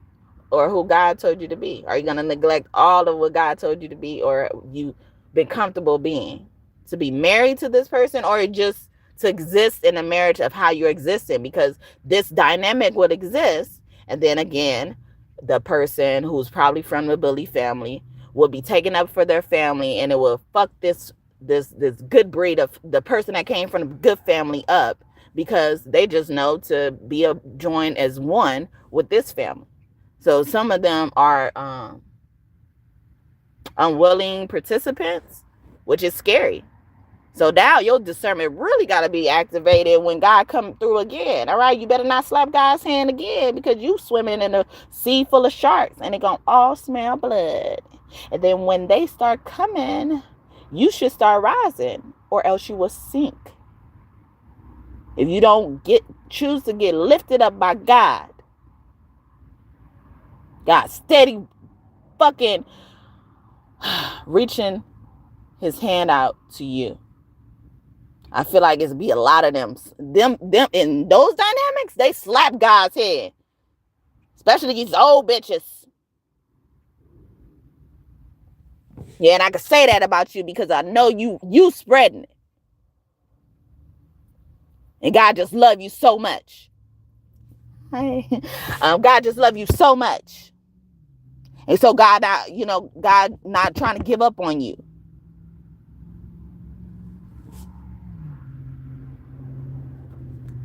Speaker 1: Or who God told you to be? Are you going to neglect all of what God told you to be, or you been comfortable being? To be married to this person, or just to exist in a marriage of how you're existing? Because this dynamic would exist, and then again, the person who's probably from the bully family will be taken up for their family, and it will fuck this good breed of the person that came from the good family up, because they just know to be joined as one with this family. So some of them are unwilling participants, which is scary. So now your discernment really got to be activated when God come through again. All right, you better not slap God's hand again, because you swimming in a sea full of sharks and it gonna all smell blood. And then when they start coming, you should start rising, or else you will sink. If you don't choose to get lifted up by God steady fucking reaching his hand out to you. I feel like it's be a lot of them in those dynamics. They slap God's head, especially these old bitches. Yeah, and I can say that about you because I know you spreading it, and God just love you so much. God just love you so much. And so God not trying to give up on you.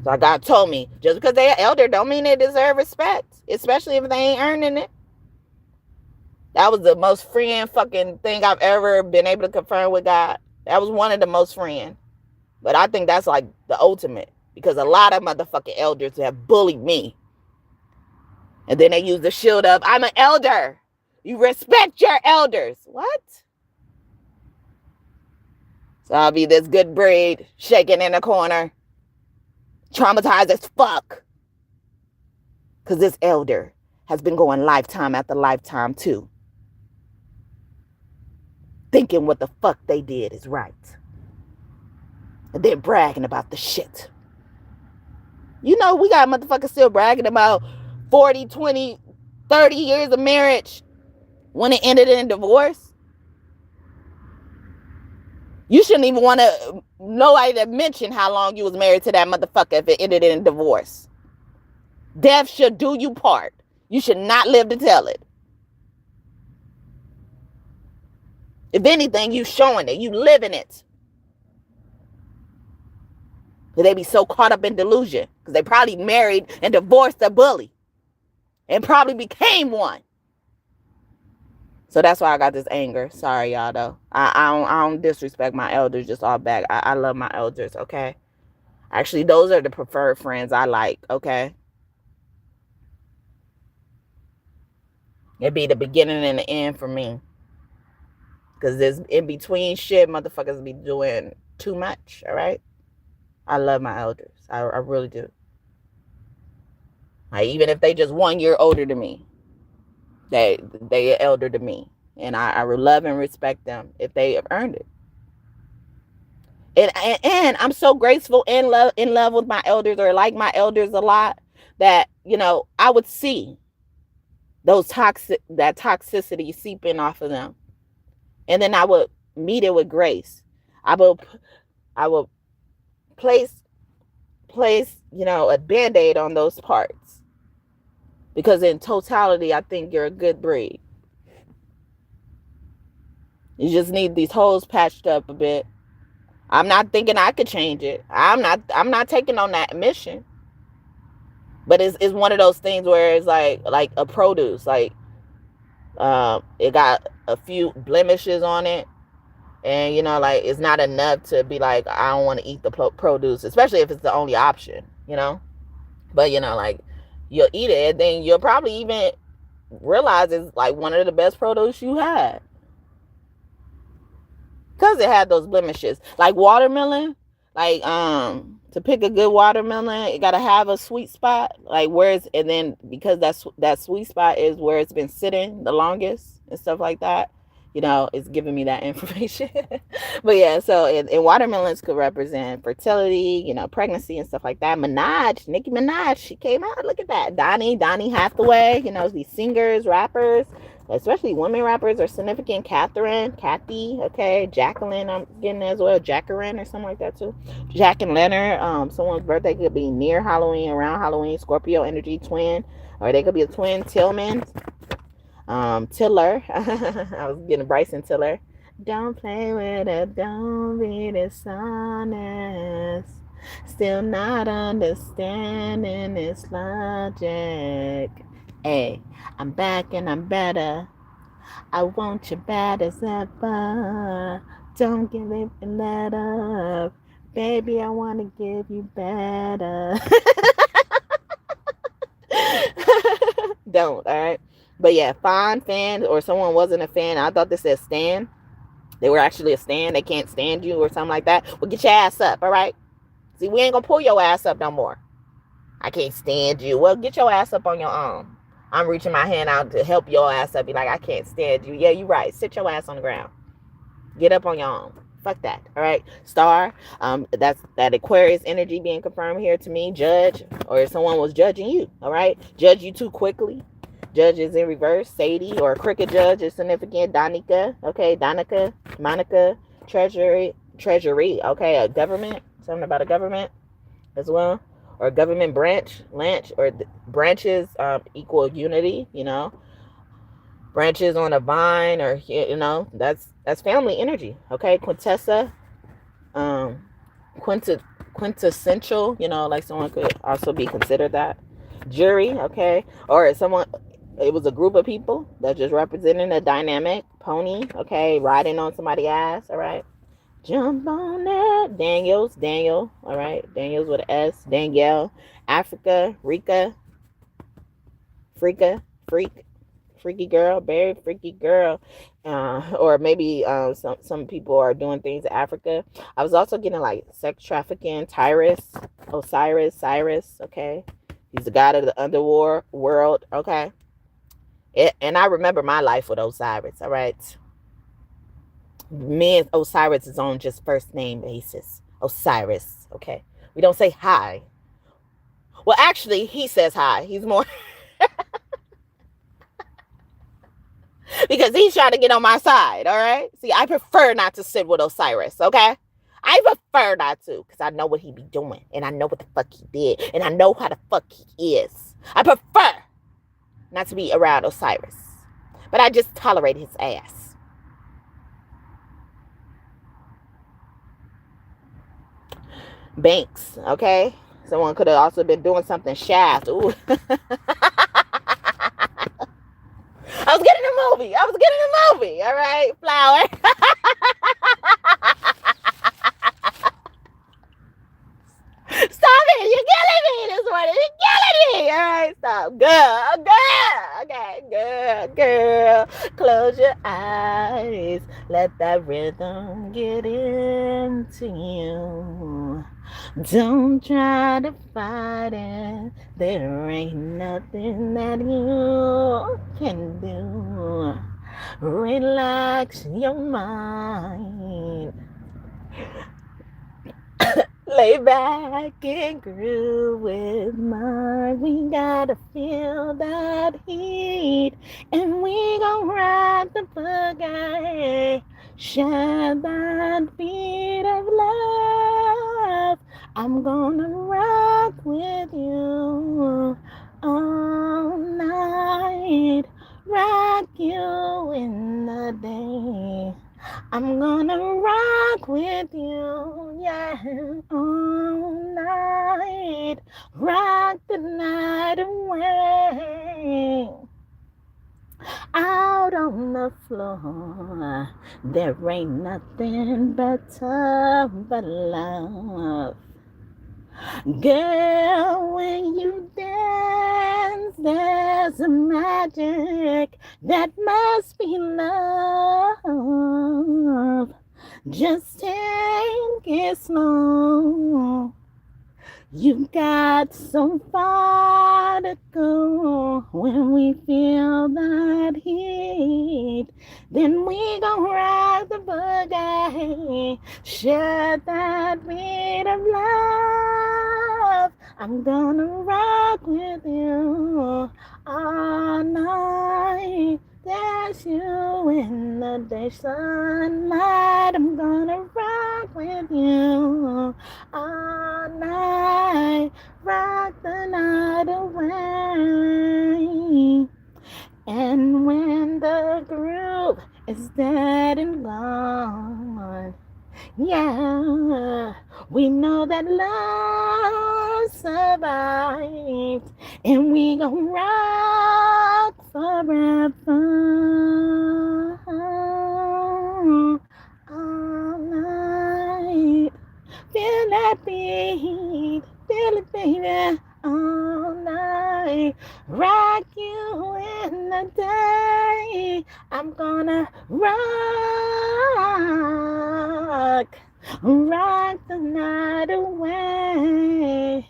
Speaker 1: So God told me, just because they're elder don't mean they deserve respect, especially if they ain't earning it. That was the most freeing fucking thing I've ever been able to confirm with God. That was one of the most freeing. But I think that's like the ultimate, because a lot of motherfucking elders have bullied me. And then they use the shield of, I'm an elder. You respect your elders. What? So I'll be this good breed shaking in the corner, traumatized as fuck, because this elder has been going lifetime after lifetime too, thinking what the fuck they did is right, and they're bragging about the shit. We got motherfuckers still bragging about 40, 20, 30 years of marriage when it ended in divorce. You shouldn't even want nobody to mention how long you was married to that motherfucker if it ended in divorce. Death should do you part. You should not live to tell it. If anything, you showing it. You living it. Because they be so caught up in delusion. Because they probably married and divorced a bully. And probably became one. So that's why I got this anger. Sorry, y'all, though. I don't disrespect my elders just all back. I love my elders, okay? Actually, those are the preferred friends I like, okay? It'd be the beginning and the end for me. Because this in between shit, motherfuckers be doing too much, all right? I love my elders. I really do. Like, even if they just 1 year older than me, they are elder to me. And I love and respect them if they have earned it. And I'm so graceful in love with my elders, or like my elders a lot, that, I would see that toxicity seeping off of them. And then I would meet it with grace. I will place a Band-Aid on those parts. Because in totality, I think you're a good breed. You just need these holes patched up a bit. I'm not thinking I could change it. I'm not taking on that mission. But it's one of those things where it's like a produce. Like, it got a few blemishes on it. And, like, it's not enough to be like, I don't want to eat the produce, especially if it's the only option, But, like, you'll eat it, and then you'll probably even realize it's like one of the best produce you had. Because it had those blemishes. Like watermelon, like, to pick a good watermelon, it got to have a sweet spot. Like, and then because that sweet spot is where it's been sitting the longest and stuff like that. It's giving me that information. But yeah, so and watermelons could represent fertility, pregnancy and stuff like that. Nicki Minaj, she came out. Look at that. Donny Hathaway, these singers, rappers, especially women rappers are significant. Kathy, okay. Jacqueline, I'm getting as well. Jacqueline or something like that too. Jack and Leonard, someone's birthday could be near Halloween, around Halloween. Scorpio energy twin, or they could be a twin. Tillman. Tiller. I was getting Bryson Tiller. Don't play with it, don't be dishonest. Still not understanding its logic. Hey, I'm back and I'm better. I want you bad as ever. Don't give it and let up. Baby, I want to give you better. Don't, all right? But yeah, fan, or someone wasn't a fan. I thought this said stan. They were actually a stan. They can't stand you or something like that. Well, get your ass up, all right? See, we ain't going to pull your ass up no more. I can't stand you. Well, get your ass up on your own. I'm reaching my hand out to help your ass up. Be like, I can't stand you. Yeah, you're right. Sit your ass on the ground. Get up on your own. Fuck that. All right. Star. That's that Aquarius energy being confirmed here to me. Judge, or if someone was judging you. All right. Judge you too quickly. Judge is in reverse. Sadie, or crooked judge, is significant. Donica. Okay. Monica. Treasury. Okay. A government. Something about a government as well. Or government branch. Or branches equal unity. Branches on a vine, or that's family energy. Okay. Quintessa. Quintessential. Like someone could also be considered that. Jury. Okay. Or it was a group of people that just representing a dynamic. Pony. Okay. Riding on somebody's ass. All right. Jump on that. Daniel. All right. Daniel's with an S. Danielle. Africa. Rika. Freaky girl. Very freaky girl. Or maybe some people are doing things in Africa. I was also getting like sex trafficking. Cyrus. Okay. He's the god of the underworld. Okay. And I remember my life with Osiris. All right. Me and Osiris is on just first name basis. Osiris. Okay. We don't say hi. Well, actually, he says hi. He's more because he's trying to get on my side. All right. See, I prefer not to sit with Osiris. Okay. I prefer not to, because I know what he be doing, and I know what the fuck he did, and I know how the fuck he is. I prefer not to be around Osiris, but I just tolerate his ass. Banks, okay? Someone could have also been doing something shaft. Ooh. I was getting a movie. All right, Flower. Stop it. You're killing me this morning. You're killing me. All right, stop. Girl. Okay, girl. Close your eyes. Let that rhythm get into you. Don't try to fight it. There ain't nothing that you can do. Relax your mind. Lay back and groove with mine. We gotta feel that heat, and we gon' ride the boogie. Share that beat of love. I'm gonna rock with you all night. Rock you in the day. I'm gonna rock with you, yeah, all night. Rock the night away. out on the floor. There ain't nothing better but love. Girl, when you dance, there's a magic that must be love. Just take it slow. You've got so far to go. When we feel that heat, then we gon' rock the boogie. Share that beat of love. I'm gonna rock with you all night. There's you in the day sunlight. I'm gonna rock with you all night. Rock the night away. And when the groove is dead and gone, yeah, we know that love survived, and we gon' rock forever. All night, feel that beat, feel it, baby. All night, rock you in the day. I'm gonna rock the night away.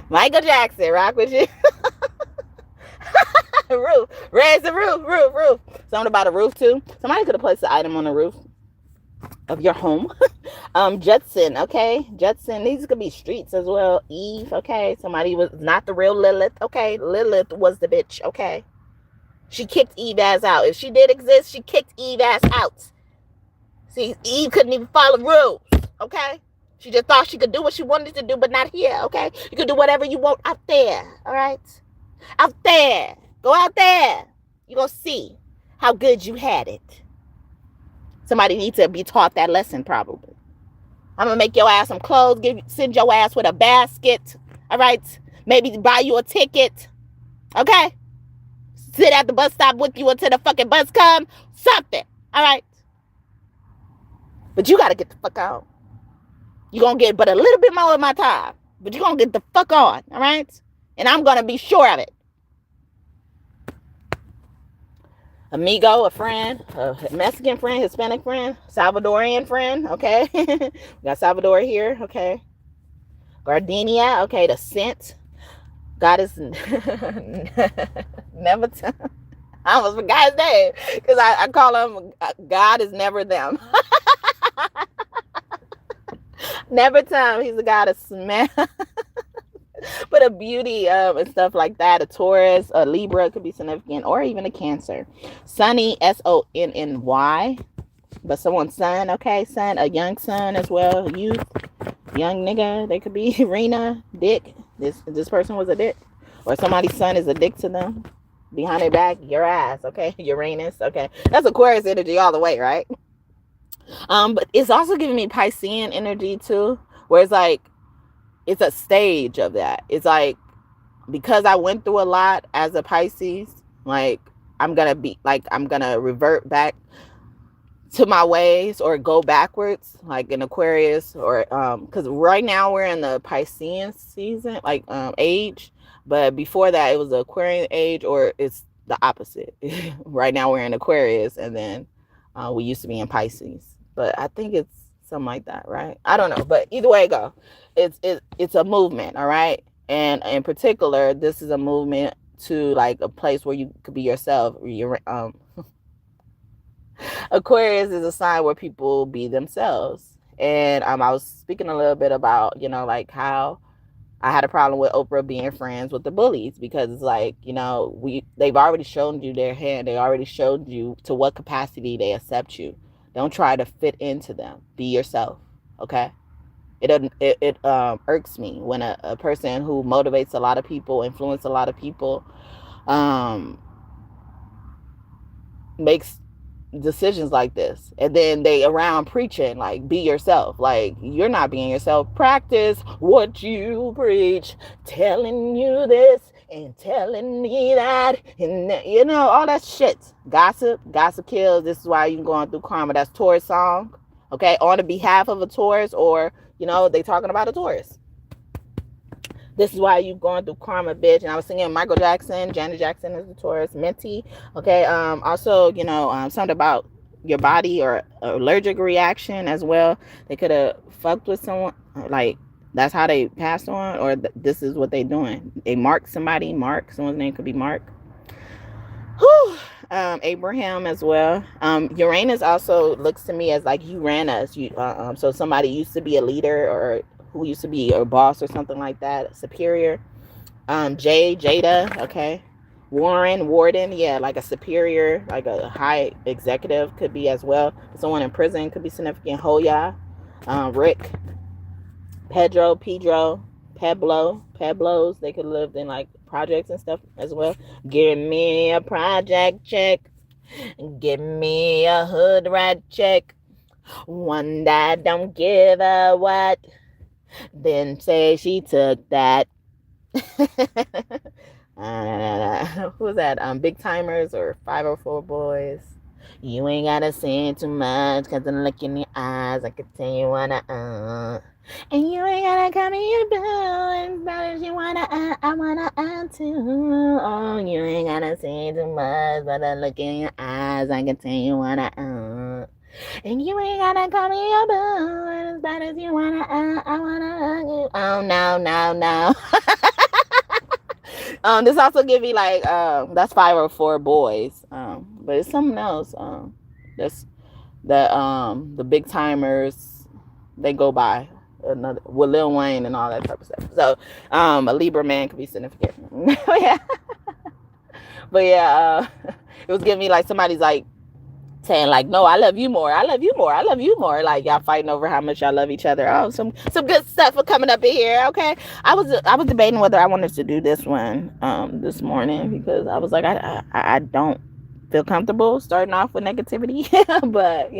Speaker 1: Michael Jackson, rock with you. Roof, raise the roof. Something about a roof too. Somebody could have placed the item on the roof of your home. Judson, okay. Judson, these could be streets as well. Eve, okay. Somebody was not the real Lilith, okay. Lilith was the bitch, okay. She kicked Eve ass out. If she did exist, she kicked Eve ass out. See, Eve couldn't even follow rules, okay. She just thought she could do what she wanted to do, but not here, okay. You can do whatever you want out there, all right. Out there, go out there. You're gonna see how good you had it. Somebody needs to be taught that lesson, probably. I'm going to make your ass some clothes, send your ass with a basket, all right? Maybe buy you a ticket, okay? Sit at the bus stop with you until the fucking bus come, something, all right? But you got to get the fuck out. You're going to get but a little bit more of my time, but you're going to get the fuck on, all right? And I'm going to be sure of it. Amigo, a friend, a Mexican friend, Hispanic friend, Salvadorian friend, okay? We got Salvador here, okay? Gardenia, okay, the scent. God is never I almost forgot his name because I call him God is never them. Never time. He's a God of smell. But a beauty and stuff like that. A Taurus, a Libra could be significant, or even a Cancer. Sunny, Sonny, but someone's son, okay, son, a young son as well, youth, young nigga. They could be Rena, dick. This person was a dick, or somebody's son is a dick to them. Behind their back, your ass, okay, Uranus, okay. That's Aquarius energy all the way, right? But it's also giving me Piscean energy too, where it's like, it's a stage of that. It's like, because I went through a lot as a Pisces, like, I'm going to revert back to my ways or go backwards, like in Aquarius, or, because right now we're in the Piscean season, like, age, but before that it was the Aquarian age, or it's the opposite. Right now we're in Aquarius, and then, we used to be in Pisces, but I think it's something like that, right? I don't know, but either way it go, it's a movement, all right? And in particular, this is a movement to like a place where you could be yourself. Aquarius is a sign where people be themselves. And I was speaking a little bit about, like how I had a problem with Oprah being friends with the bullies, because it's like, they've already shown you their hand. They already showed you to what capacity they accept you. Don't try to fit into them. Be yourself, okay? It irks me when a person who motivates a lot of people, influences a lot of people, makes decisions like this, and then they around preaching like be yourself. Like, you're not being yourself. Practice what you preach, telling you this and telling me that, and all that shit. Gossip kills. This is why you're going through karma. That's Taurus song, okay, on the behalf of a Taurus, or they talking about a Taurus. This is why you going through karma, bitch. And I was singing Michael Jackson. Janet Jackson is the Taurus. Minty. Okay. Also, something about your body or allergic reaction as well. They could have fucked with someone. Like, that's how they passed on, or this is what they doing. They marked somebody. Someone's name could be Mark. Whew. Abraham as well. Uranus also looks to me as like Uranus. So somebody used to be a leader, or who used to be a boss or something like that, superior. Jada, okay. Warden, yeah, like a superior, like a high executive could be as well. Someone in prison could be significant. Hoya, Rick, Pedros, Peblos, they could live in like projects and stuff as well. Give me a project check, give me a hood rat check, one that don't give a what, then say she took that. Who was that? Big Timers or 504 Boys. You ain't gotta say too much, cause I'm looking in your eyes, I can tell you what and you ain't gotta call me your boo, as bad as you wanna I wanna too. Oh, you ain't gotta say too much, but I look in your eyes, I can tell you what and you ain't gotta call me your boo, as bad as you wanna I wanna hug you. Oh, no. This also give me like that's 504 Boys, but it's something else. That's the Big Timers, they go by another with Lil Wayne and all that type of stuff. So a Libra man could be significant. Yeah. But yeah, it was giving me like somebody's like saying like, no, I love you more. Like, y'all fighting over how much y'all love each other. Oh, some good stuff for coming up in here. Okay. I was debating whether I wanted to do this one this morning, because I was like, I don't feel comfortable starting off with negativity. But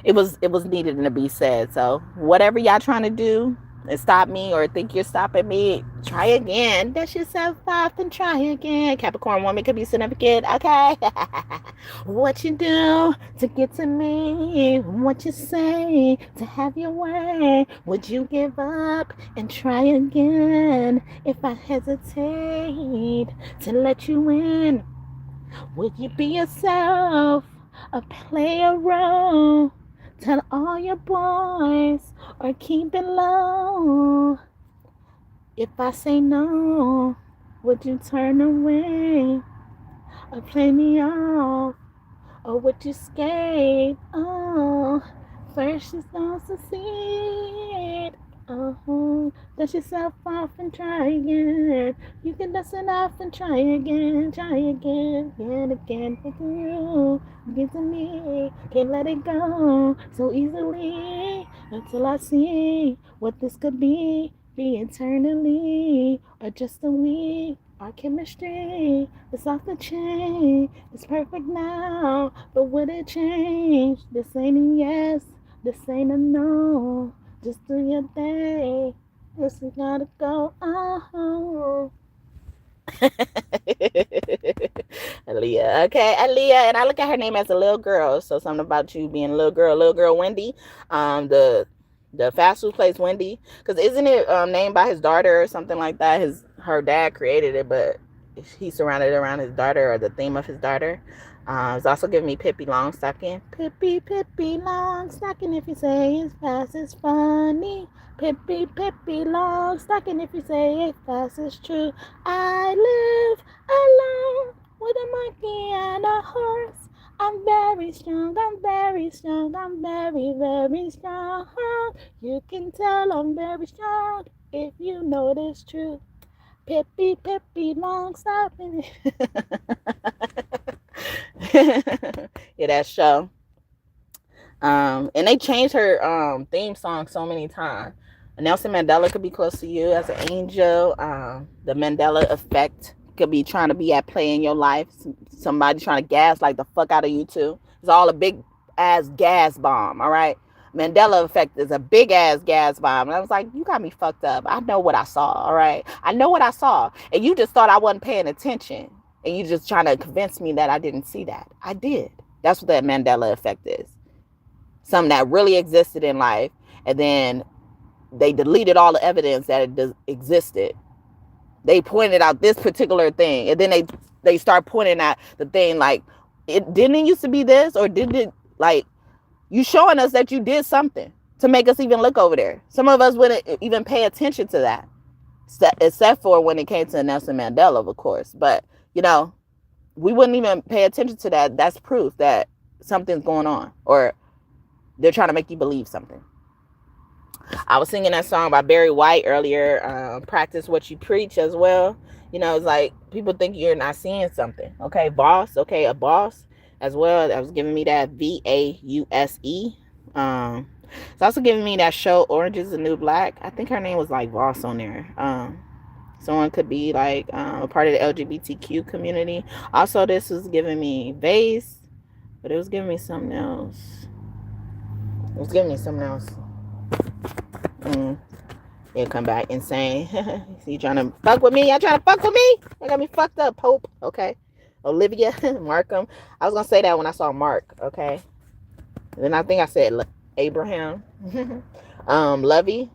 Speaker 1: it was needed to be said. So whatever y'all trying to do and stop me or think you're stopping me, try again. Dust yourself off and try again. Capricorn woman could be significant. Okay. What you do to get to me, what you say to have your way. Would you give up and try again if I hesitate to let you in? Would you be yourself or play a role? Tell all your boys or keep it low. If I say no, would you turn away or play me off? Or would you skate? Oh, first you don't succeed. Oh, dust yourself off and try again. You can dust it off and try again. Again. It's you, get to me. Can't let it go so easily until I see what this could be eternally or just a week. Our chemistry is off the chain. It's perfect now, but would it change? This ain't a yes, this ain't a no. Just do your thing. This is gotta go on. Aaliyah, okay, Aaliyah, and I look at her name as a little girl. So something about you being a little girl Wendy. The fast food place Wendy, because isn't it named by his daughter or something like that? Her dad created it, but he surrounded it around his daughter, or the theme of his daughter. It's also giving me Pippi Longstocking. Pippi Longstocking. If you say it's fast, it's funny. Pippi Longstocking. If you say it's fast, it's true. I live alone with a monkey and a horse. I'm very strong, I'm very, very strong. You can tell I'm very strong if you know this truth. Pippi Longstocking. Yeah, that show. And they changed her theme song so many times. Nelson Mandela could be close to you as an angel. The Mandela effect could be trying to be at play in your life. Somebody trying to gaslight the fuck out of you too. It's all a big ass gas bomb, all right? Mandela effect is a big ass gas bomb. And I was like, you got me fucked up. I know what I saw, all right? I know what I saw. And you just thought I wasn't paying attention. And you just trying to convince me that I didn't see that. I did. That's what that Mandela effect is. Something that really existed in life. And then they deleted all the evidence that it existed. They pointed out this particular thing. And then they start pointing out the thing like, it didn't used to be this, or did it, like, you showing us that you did something to make us even look over there. Some of us wouldn't even pay attention to that, except for when it came to Nelson Mandela, of course. But, you know, we wouldn't even pay attention to that. That's proof that something's going on, or they're trying to make you believe something. I was singing that song by Barry White earlier, Practice What You Preach, as well. You know, it's like people think you're not seeing something. Okay, boss. Okay, a boss as well. That was giving me that VAUSE. It's also giving me that show Orange is the New Black. I think her name was like Voss on there. Someone could be like a part of the LGBTQ community. Also, this was giving me vase, but it was giving me something else. It was giving me something else. He'll come back insane. You trying to fuck with me? Y'all trying to fuck with me? You got me fucked up, Pope. Okay. Olivia, Markham. I was going to say that when I saw Mark. Okay. Then I think I said Abraham. Lovey.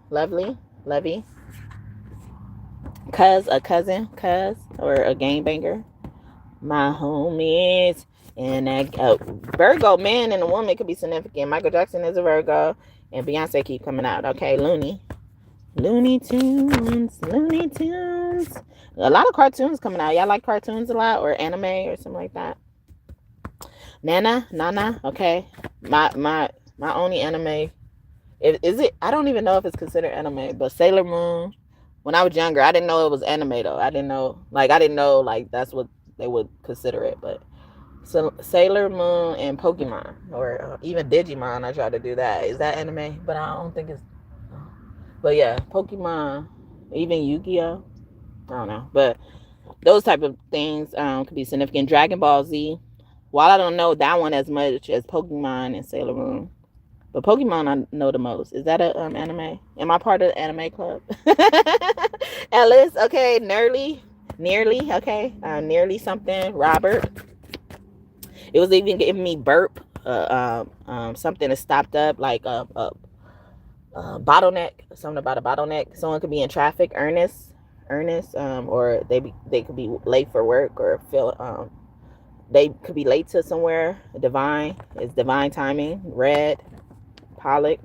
Speaker 1: A cousin, or a gangbanger. My homies. And that Virgo, man and a woman could be significant. Michael Jackson is a Virgo. And Beyonce keep coming out. Okay, Looney Tunes. A lot of cartoons coming out. Y'all like cartoons a lot, or anime or something like that? Nana. Okay, my only anime. Is it? I don't even know if it's considered anime, but Sailor Moon. When I was younger, I didn't know it was anime though. I didn't know like that's what they would consider it, but. So Sailor Moon and Pokemon, or even Digimon, I tried to do that. Is that anime? But I don't think it's. But yeah, Pokemon, even Yu-Gi-Oh. I don't know, but those type of things could be significant. Dragon Ball Z. While I don't know that one as much as Pokemon and Sailor Moon, but Pokemon I know the most. Is that a anime? Am I part of the anime club? Ellis, okay. Nearly, okay. Nearly something. Robert. It was even giving me burp, something that stopped up, like a bottleneck, something about a bottleneck. Someone could be in traffic. Ernest, or they could be late for work, or they could be late to somewhere. Divine is divine timing. Red, Pollock.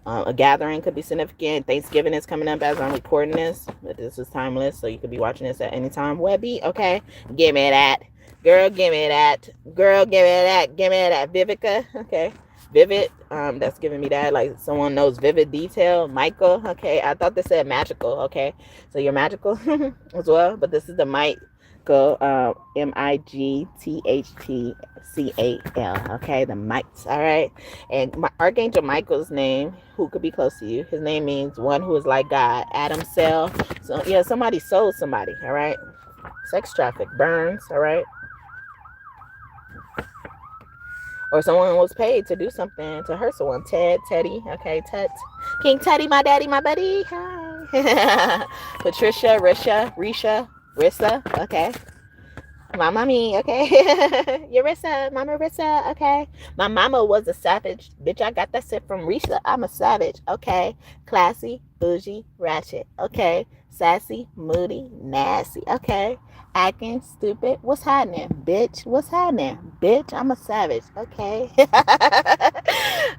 Speaker 1: A gathering could be significant. Thanksgiving is coming up as I'm recording this, but this is timeless, so you could be watching this at any time. Webby, okay, give me that. Girl, give me that. Vivica, okay. Vivid, that's giving me that. Like someone knows vivid detail. Michael, okay. I thought they said magical, okay. So you're magical as well, but this is the Michael, Migthtcal, okay. The mites, all right. And Archangel Michael's name, who could be close to you, his name means one who is like God. Adam Cell. So yeah, somebody sold somebody, all right. Sex traffic. Burns, all right. Or someone was paid to do something to hurt someone. Teddy, okay, King Teddy, my daddy, my buddy. Hi. Patricia, Rissa, okay. My mommy, okay. Yarissa, Mama Rissa, okay. My mama was a savage. Bitch, I got that shit from Rissa. I'm a savage, okay. Classy, bougie, ratchet, okay. Sassy, moody, nasty, okay. Acting stupid. What's happening, bitch? Bitch, I'm a savage, okay.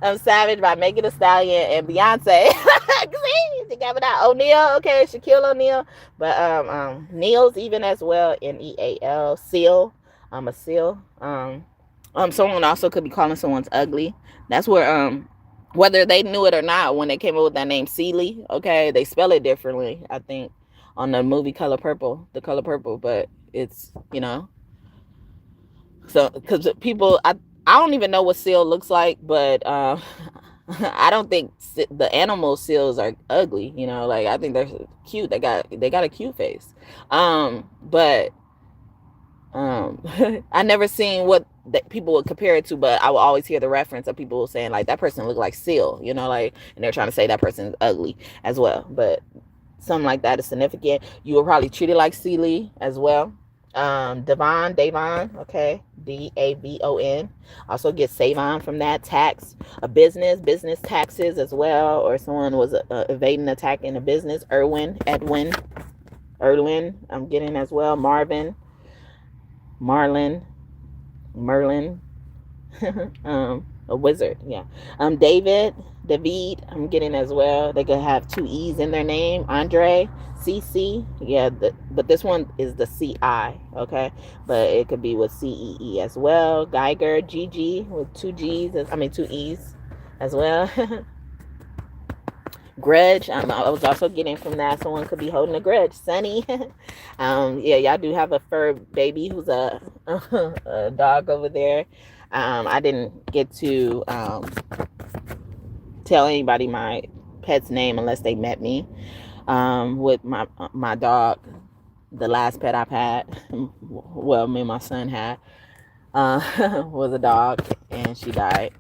Speaker 1: I'm savage by Megan Thee Stallion and Beyonce. See, together that O'Neal, okay, Shaquille O'Neal. But Neil's even as well, Neal. Seal. I'm a seal. Someone also could be calling someone's ugly. That's where whether they knew it or not, when they came up with that name Celie, okay, they spell it differently, I think, on the movie The Color Purple, but it's, you know, so, because people, I don't even know what seal looks like, but I don't think the animal seals are ugly, you know, like, I think they're cute, they got a cute face, but I never seen what people would compare it to, but I will always hear the reference of people saying like that person looked like Seal, you know, like, and they're trying to say that person is ugly as well. But something like that is significant. You will probably treat it like Sealy as well. Davon, okay, Davon. Also get Savon from that. Tax, a business taxes as well, or someone was evading attack in a business. Erwin, I'm getting as well. Marvin, Merlin, a wizard, yeah. David, I'm getting as well. They could have two E's in their name. Andre, CC, yeah, but this one is the CI, okay, but it could be with CEE as well. Geiger, GG with two E's as well. Grudge, I was also getting from that someone could be holding a grudge. Sunny, yeah, y'all do have a fur baby who's a dog over there. I didn't get to tell anybody my pet's name unless they met me. With my dog, the last pet I've had, well, me and my son had, was a dog, and she died.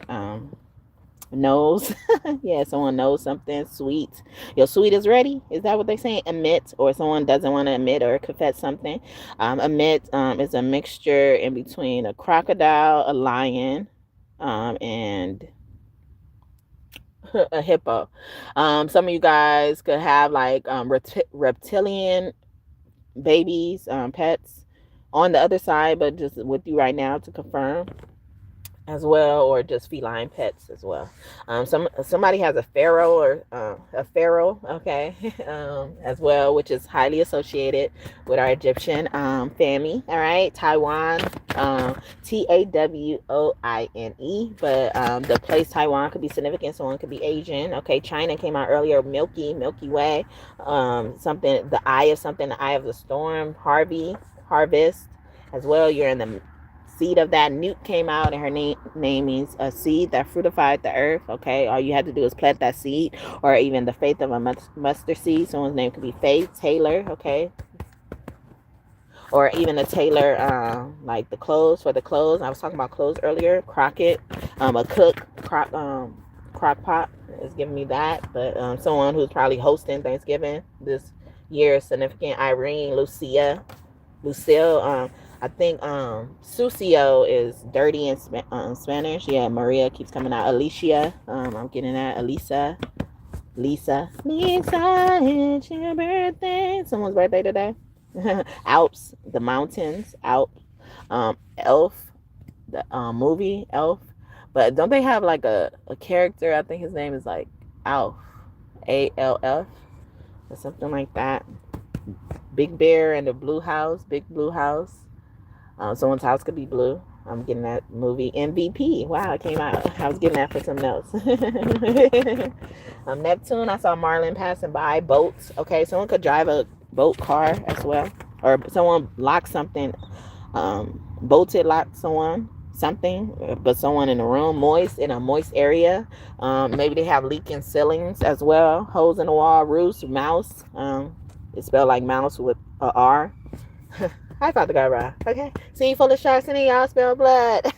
Speaker 1: Knows, yeah, someone knows something. Sweet, your sweet is ready, is that what they saying? Admit, or someone doesn't want to admit or confess something. Admit is a mixture in between a crocodile, a lion, and a hippo. Some of you guys could have like reptilian babies, pets on the other side, but just with you right now to confirm as well, or just feline pets as well. Somebody has a pharaoh, or a pharaoh, okay, as well, which is highly associated with our Egyptian family. All right, Taiwan, TAWOINE, but the place Taiwan could be significant. Someone could be Asian. Okay, China came out earlier. Milky Way, something, the eye of something, the eye of the storm. Harvest as well. You're in the seed of that. Newt came out, and her name means a seed that fruitified the earth. Okay, all you had to do is plant that seed, or even the faith of a mustard seed. Someone's name could be Faith Taylor. Okay, or even a tailor, like the clothes, for the clothes. I was talking about clothes earlier. Crockett, a cook, crock pot is giving me that. But someone who's probably hosting Thanksgiving this year is significant. Irene, Lucille, I think sucio is dirty in Spanish. Yeah, Maria keeps coming out. Alicia, I'm getting that. Lisa, it's your birthday. Someone's birthday today. Alps, the mountains. Elf, the movie Elf. But don't they have like a character? I think his name is like Alf, ALF, or something like that. Big Bear and the Blue House, Big Blue House. Someone's house could be blue. I'm getting that movie. MVP. Wow, it came out. I was getting that for something else. Neptune, I saw Marlin passing by. Boats. Okay, someone could drive a boat car as well. Or someone locked something. Bolted locked someone. Something. But someone in the room. In a moist area. Maybe they have leaking ceilings as well. Holes in the wall. Roofs. Mouse. It's spelled like mouse with a R. I thought the guy right. Okay. Sea full of sharks and y'all spell blood.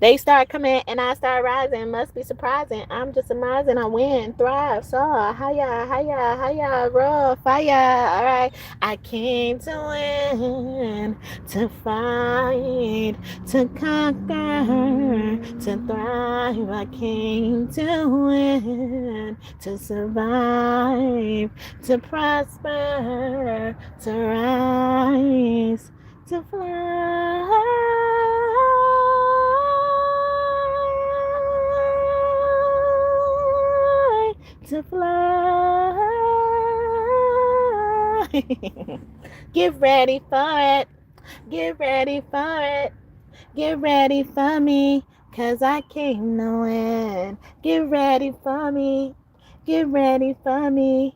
Speaker 1: They start coming and I start rising. Must be surprising. I'm just amazing. I win, thrive, saw, hiya, roll, fire. All right. I came to win, to fight, to conquer, to thrive. I came to win, to survive, to prosper, to rise, to fly. To fly. Get ready for it. Get ready for it. Get ready for me, 'cause I came to win. Get ready for me. Get ready for me.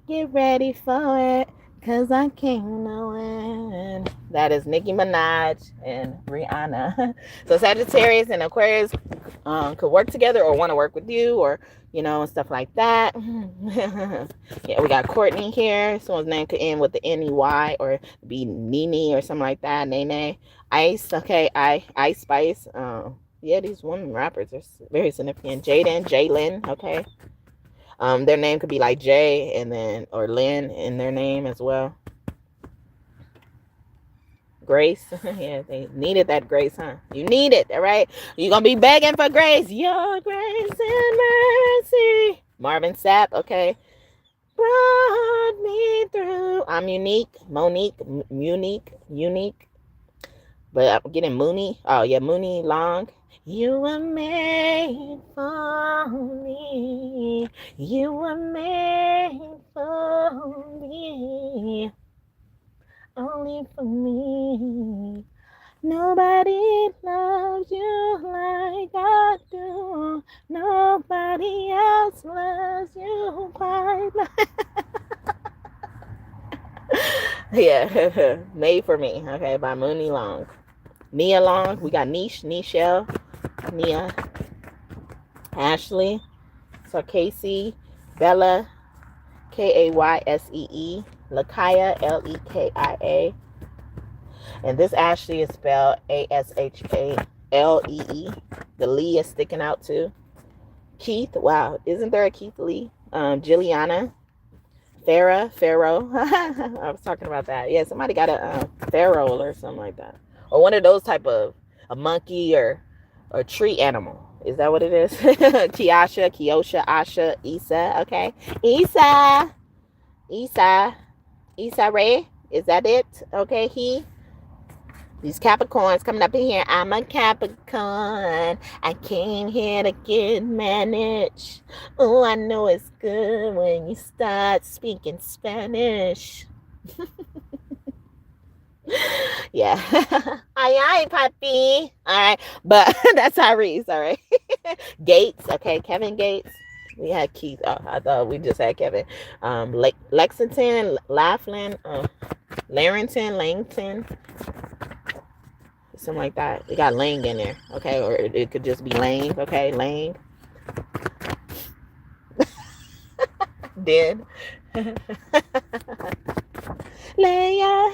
Speaker 1: Get ready for it, 'cause I came to win. That is Nicki Minaj and Rihanna. So Sagittarius and Aquarius could work together or want to work with you, or and stuff like that. Yeah, we got Courtney here. Someone's name could end with the N-E-Y or be Nene or something like that. Nene. Ice. Okay, Ice Spice. Yeah, these women rappers are very significant. Jaden, Jalen. Okay. Their name could be like Jay and then or Lynn in their name as well. Grace. Yeah, they needed that grace, huh? You need it, all right? You're going to be begging for grace. Your grace and mercy. Marvin Sapp, okay. Brought me through. I'm unique. Monique. Unique. But I'm getting Mooney. Oh, yeah, Mooney Long. You were made for me. You were made for me. Only for me. Nobody loves you like I do. Nobody else loves you quite like. Yeah, Made for Me, okay, by Mooney Long. Nia Long, we got Nichelle, Nia, Ashley, so Casey, Bella, Kaysee, Lakia, Lekia. And this Ashley is spelled Ashalee. The Lee is sticking out too. Keith, wow, isn't there a Keith Lee? Jilliana, Pharaoh. I was talking about that. Yeah, somebody got a Pharaoh or something like that, or one of those type of a monkey or tree animal. Is that what it is? Kiosha, Asha, Issa. Okay, Issa Ray. Is that it? Okay, these Capricorns coming up in here. I'm a Capricorn. I came here to get managed. Oh, I know it's good when you start speaking Spanish. Yeah. Aye, papi. All right. But that's Tyrese. All right. Gates. Okay. Kevin Gates. We had Keith. Oh, I thought we just had Kevin. Lexington, Laughlin, Langton. Something like that. We got Lang in there, okay? Or it could just be Lang, okay? Lang. Dead. Lay your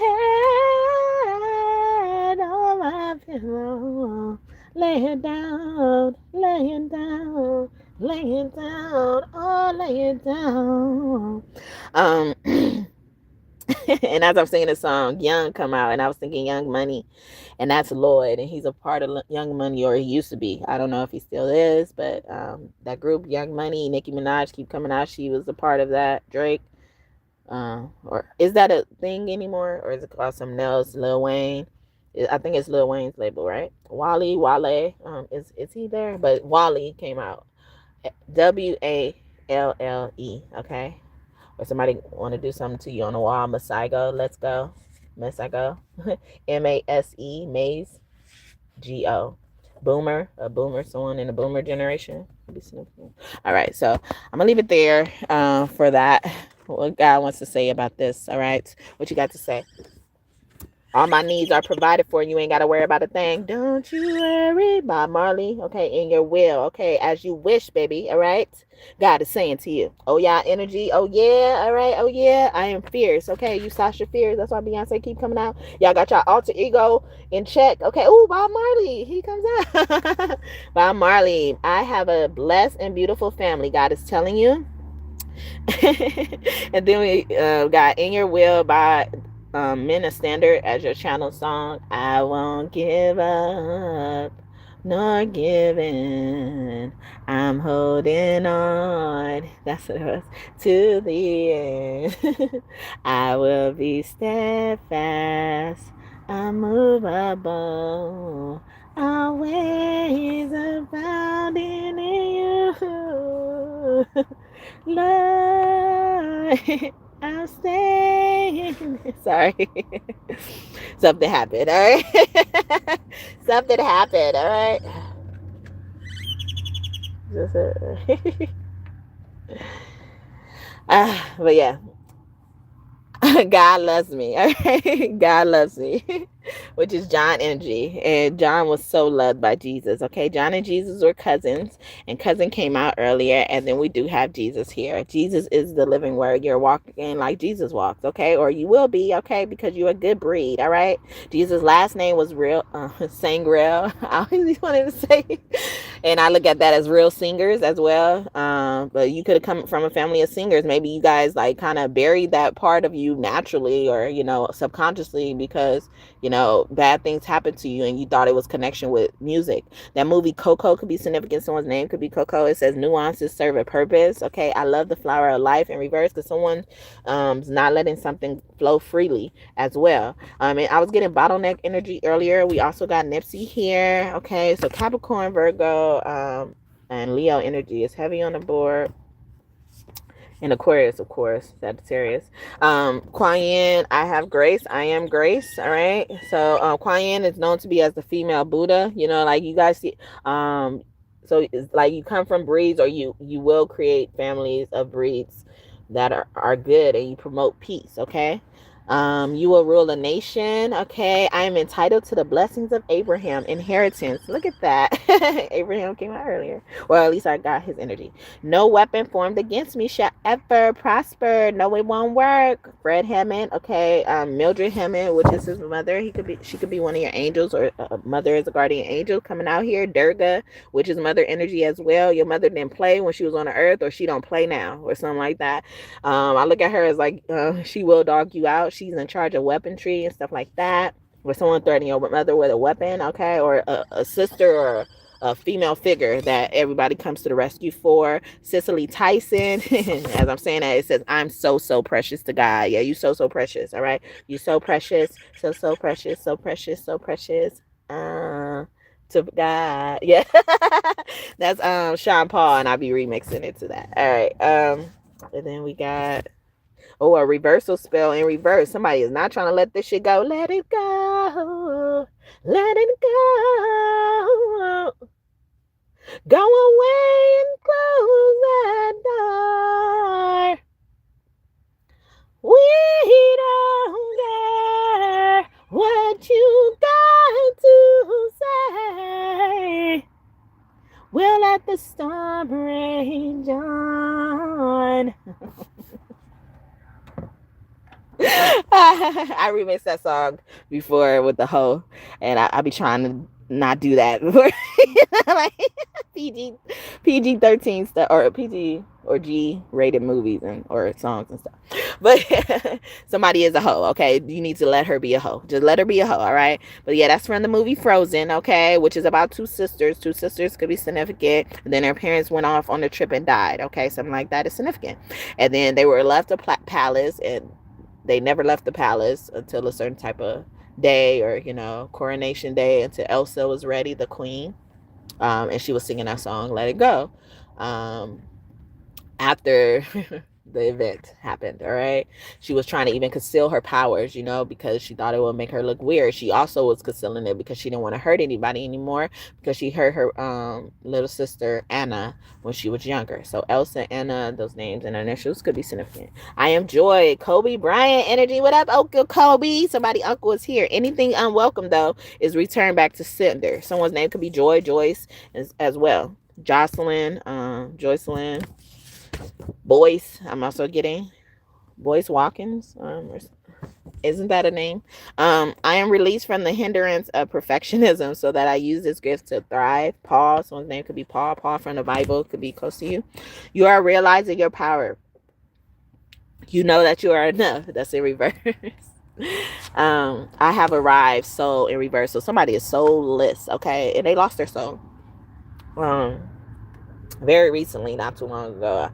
Speaker 1: head on my pillow. Lay it down, lay it down, lay it down, oh, lay it down. And as I'm singing the song, Young come out, and I was thinking Young Money, and that's Lloyd, and he's a part of Young Money, or he used to be. I don't know if he still is, but that group, Young Money, Nicki Minaj keep coming out. She was a part of that. Drake, or is that a thing anymore, or is it called something else? Lil Wayne, I think it's Lil Wayne's label, right? Wale, is he there? But Wally came out. WALLE, okay. Or somebody want to do something to you on the wall, Masaigo, let's go. Masaigo. MASE, Maze, GO. Boomer, a boomer, someone in the boomer generation. All right, so I'm going to leave it there for that. What God wants to say about this, all right? What you got to say? All my needs are provided for, and you ain't got to worry about a thing. Don't you worry, Bob Marley. Okay, in your will. Okay, as you wish, baby. All right? God is saying to you. Oh, yeah, energy. Oh, yeah. All right. Oh, yeah. I am fierce. Okay, you Sasha Fierce. That's why Beyonce keep coming out. Y'all got your alter ego in check. Okay. Oh, Bob Marley. He comes out. Bob Marley. I have a blessed and beautiful family. God is telling you. And then we got In Your Will by Men of Standard as your channel song. I won't give up, nor give in. I'm holding on. That's what it was. To the end. I will be steadfast, unmovable, always abounding in you. Lord, I'm staying. Sorry. Something happened, all right? Something happened, all right? But yeah. God loves me. Okay, God loves me, which is John energy, and John was so loved by Jesus. Okay, John and Jesus were cousins, and cousin came out earlier, and then we do have Jesus here. Jesus is the living word. You're walking like Jesus walks, okay, or you will be, okay, because you're a good breed. All right. Jesus' last name was real, Sangrel. I always wanted to say, and I look at that as real singers as well. But you could have come from a family of singers. Maybe you guys like kind of buried that part of you naturally, or subconsciously, because bad things happened to you and you thought it was connection with music. That movie Coco could be significant. Someone's name could be Coco. It says nuances serve a purpose. Okay, I love the flower of life in reverse, because someone is not letting something flow freely as well. And I was getting bottleneck energy earlier. We also got Nipsey here. Okay, so Capricorn, Virgo, and Leo energy is heavy on the board. And Aquarius, of course, Sagittarius. Kuan Yin, I have grace. I am grace. All right. So Kuan Yin is known to be as the female Buddha. Like you guys see. So it's like you come from breeds, or you will create families of breeds that are good, and you promote peace. Okay. You will rule a nation. Okay. I am entitled to the blessings of Abraham, inheritance. Look at that. Abraham came out earlier. Well, at least I got his energy. No weapon formed against me shall ever prosper. No, it won't work. Fred Hammond. Okay. Mildred Hammond, which is his mother. She could be one of your angels, or mother is a guardian angel coming out here. Durga, which is mother energy as well. Your mother didn't play when she was on the earth, or she don't play now, or something like that. I look at her as like she will dog you out. She's in charge of weaponry and stuff like that. With someone threatening your mother with a weapon, okay, or a sister, or a female figure that everybody comes to the rescue for. Cicely Tyson, as I'm saying that, it says, I'm so precious to God. Yeah, you so precious, all right? You so precious, so precious, so precious, so precious. To God. Yeah. That's Sean Paul, and I'll be remixing it to that. All right. And then we got a reversal spell in reverse. Somebody is not trying to let this shit go. Let it go. Let it go. Go away and close that door. We don't care what you got to say. We'll let the storm rage on. I remixed that song before with the hoe, and I be trying to not do that before. Like PG-13 stuff, or PG or G rated movies or songs and stuff. But somebody is a hoe, okay? You need to let her be a hoe. Just let her be a hoe, all right? But yeah, that's from the movie Frozen, okay? Which is about two sisters. Two sisters could be significant. And then their parents went off on a trip and died, okay? Something like that is significant. And then they were left a palace, and they never left the palace until a certain type of day, or coronation day, until Elsa was ready, the queen, and she was singing that song Let It Go after the event happened. All right, she was trying to even conceal her powers, because she thought it would make her look weird. She also was concealing it because she didn't want to hurt anybody anymore, because she hurt her little sister Anna when she was younger. So Elsa, Anna, those names and initials could be significant. I am Joy. Kobe Bryant energy. What up, Uncle Kobe? Somebody uncle is here. Anything unwelcome though is returned back to sender. Someone's name could be Joy, Joyce as well. Jocelyn, Joycelyn, Boyce. I'm also getting Boyce Watkins. Isn't that a name? I am released from the hindrance of perfectionism so that I use this gift to thrive. Paul. Someone's name could be Paul. Paul from the Bible could be close to you. You are realizing your power. You know that you are enough. That's in reverse. I have arrived. Soul in reverse. So somebody is soulless, okay? And they lost their soul. Very recently, not too long ago,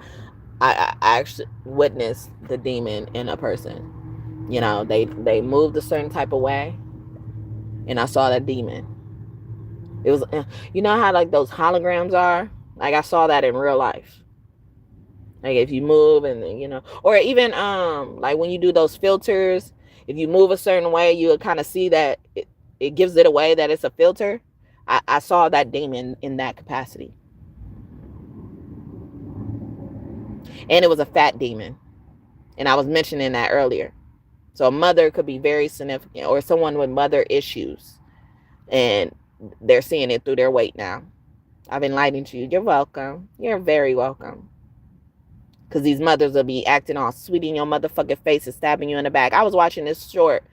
Speaker 1: I actually witnessed the demon in a person. They moved a certain type of way, and I saw that demon. It was, how like those holograms are? Like I saw that in real life. Like if you move and or even like when you do those filters, if you move a certain way, you'll kind of see that it gives it away that it's a filter. I saw that demon in that capacity. And it was a fat demon. And I was mentioning that earlier. So a mother could be very significant, or someone with mother issues, and they're seeing it through their weight now. I've enlightened you. You're welcome. You're very welcome. Because these mothers will be acting all sweet in your motherfucking face and stabbing you in the back. I was watching this short,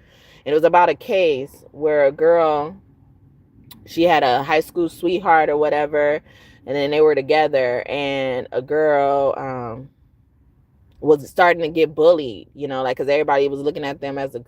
Speaker 1: and it was about a case where a girl, she had a high school sweetheart or whatever, and then they were together, and a girl was starting to get bullied, you know, like, because everybody was looking at them as a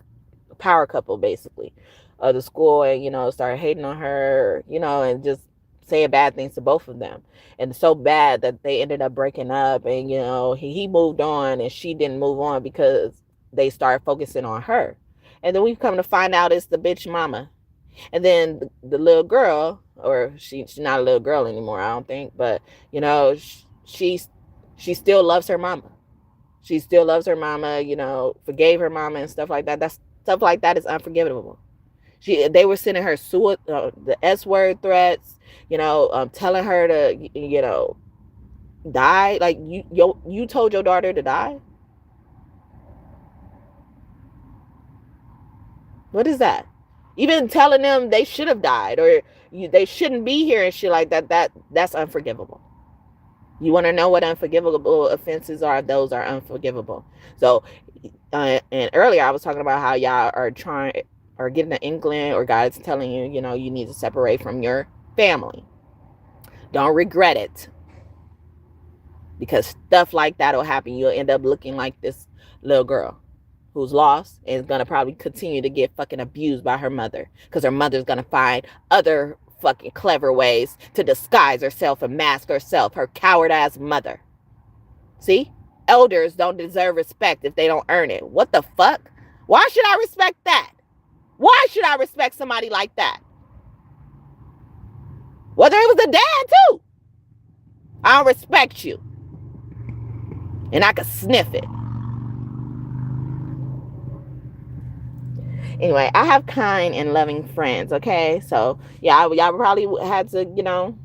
Speaker 1: power couple, basically, of the school, and, you know, started hating on her, you know, and just saying bad things to both of them. And so bad that they ended up breaking up, and, you know, he moved on and she didn't move on because they started focusing on her. And then we come to find out it's the bitch mama. And then the little girl, or she's not a little girl anymore, I don't think, but, you know, she still loves her mama. She still loves her mama, you know, forgave her mama and stuff like that. That's stuff like that is unforgivable. They were sending her the S word threats, you know, telling her to, you know, die. Like, you told your daughter to die. What is that? Even telling them they should have died, or they shouldn't be here and shit like that. That's unforgivable. You want to know what unforgivable offenses are? Those are unforgivable. So, and earlier I was talking about how y'all are trying, or getting an inkling, or God's telling you, you know, you need to separate from your family. Don't regret it, because stuff like that will happen. You'll end up looking like this little girl who's lost and is going to probably continue to get fucking abused by her mother, because her mother's going to find other fucking clever ways to disguise herself and mask herself, her coward ass mother. See? Elders don't deserve respect if they don't earn it. What the fuck? Why should I respect that? Why should I respect somebody like that? Whether it was a dad too. I don't respect you. And I can sniff it. Anyway, I have kind and loving friends, okay? So, yeah, y'all probably had to, you know,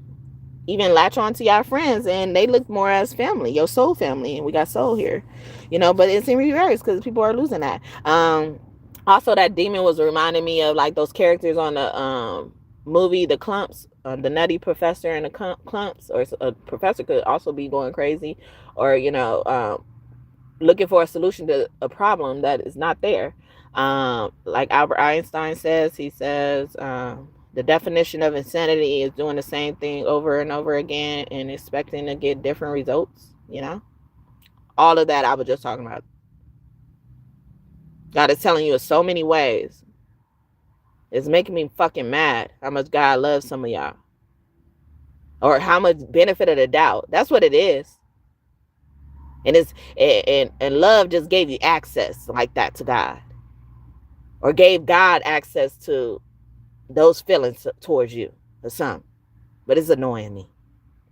Speaker 1: even latch on to y'all friends, and they look more as family, your soul family, and we got soul here, you know, but it's in reverse because people are losing that. Also, that demon was reminding me of, like, those characters on the movie The Clumps, the nutty professor and the Clumps, or a professor could also be going crazy, or, you know, looking for a solution to a problem that is not there. Like Albert Einstein says, he says, the definition of insanity is doing the same thing over and over again and expecting to get different results, you know? All of that I was just talking about. God is telling you in so many ways. It's making me fucking mad how much God loves some of y'all. Or how much benefit of the doubt. That's what it is. And love just gave you access like that to God. Or gave God access to those feelings towards you or something. But it's annoying me.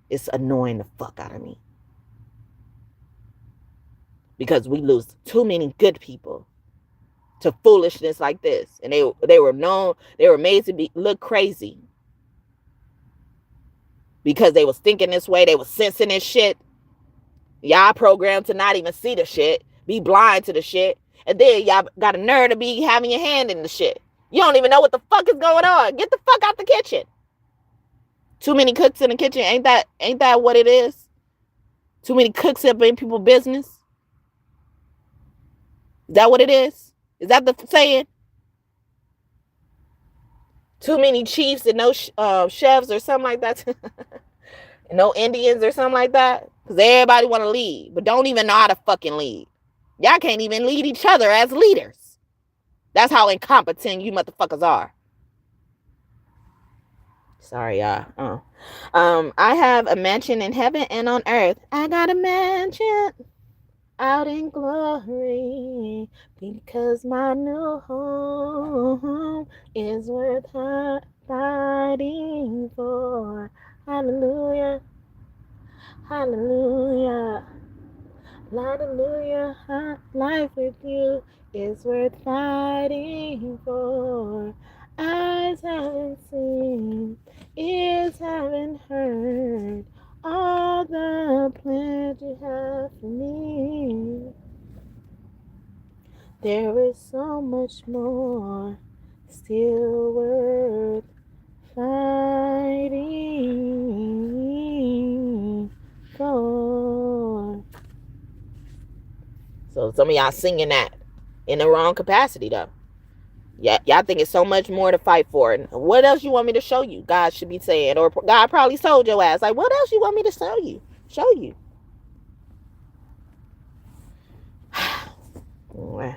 Speaker 1: It's annoying the fuck out of me. Because we lose too many good people to foolishness like this. And they were made to look crazy. Because they was thinking this way, they was sensing this shit. Y'all programmed to not even see the shit, be blind to the shit, and then y'all got a nerve to be having your hand in the shit. You don't even know what the fuck is going on. Get the fuck out the kitchen. Too many cooks in the kitchen. Ain't that what it is? Too many cooks up in people's business. Is that what it is? Is that the saying? Too many chiefs and no chefs or something like that. No Indians or something like that. Because everybody want to lead, but don't even know how to fucking lead. Y'all can't even lead each other as leaders. That's how incompetent you motherfuckers are. Sorry, y'all. I have a mansion in heaven and on earth. I got a mansion out in glory, because my new home is worth fighting for. Hallelujah. Hallelujah. Hallelujah. Life with you is worth fighting for. Eyes haven't seen, ears haven't heard all the plans you have for me. There is so much more still worth fighting for. So some of y'all singing that in the wrong capacity though. Yeah, y'all think it's so much more to fight for. And what else you want me to show you? God should be saying, or God probably told your ass, like, what else you want me to show you? Show you. Sorry,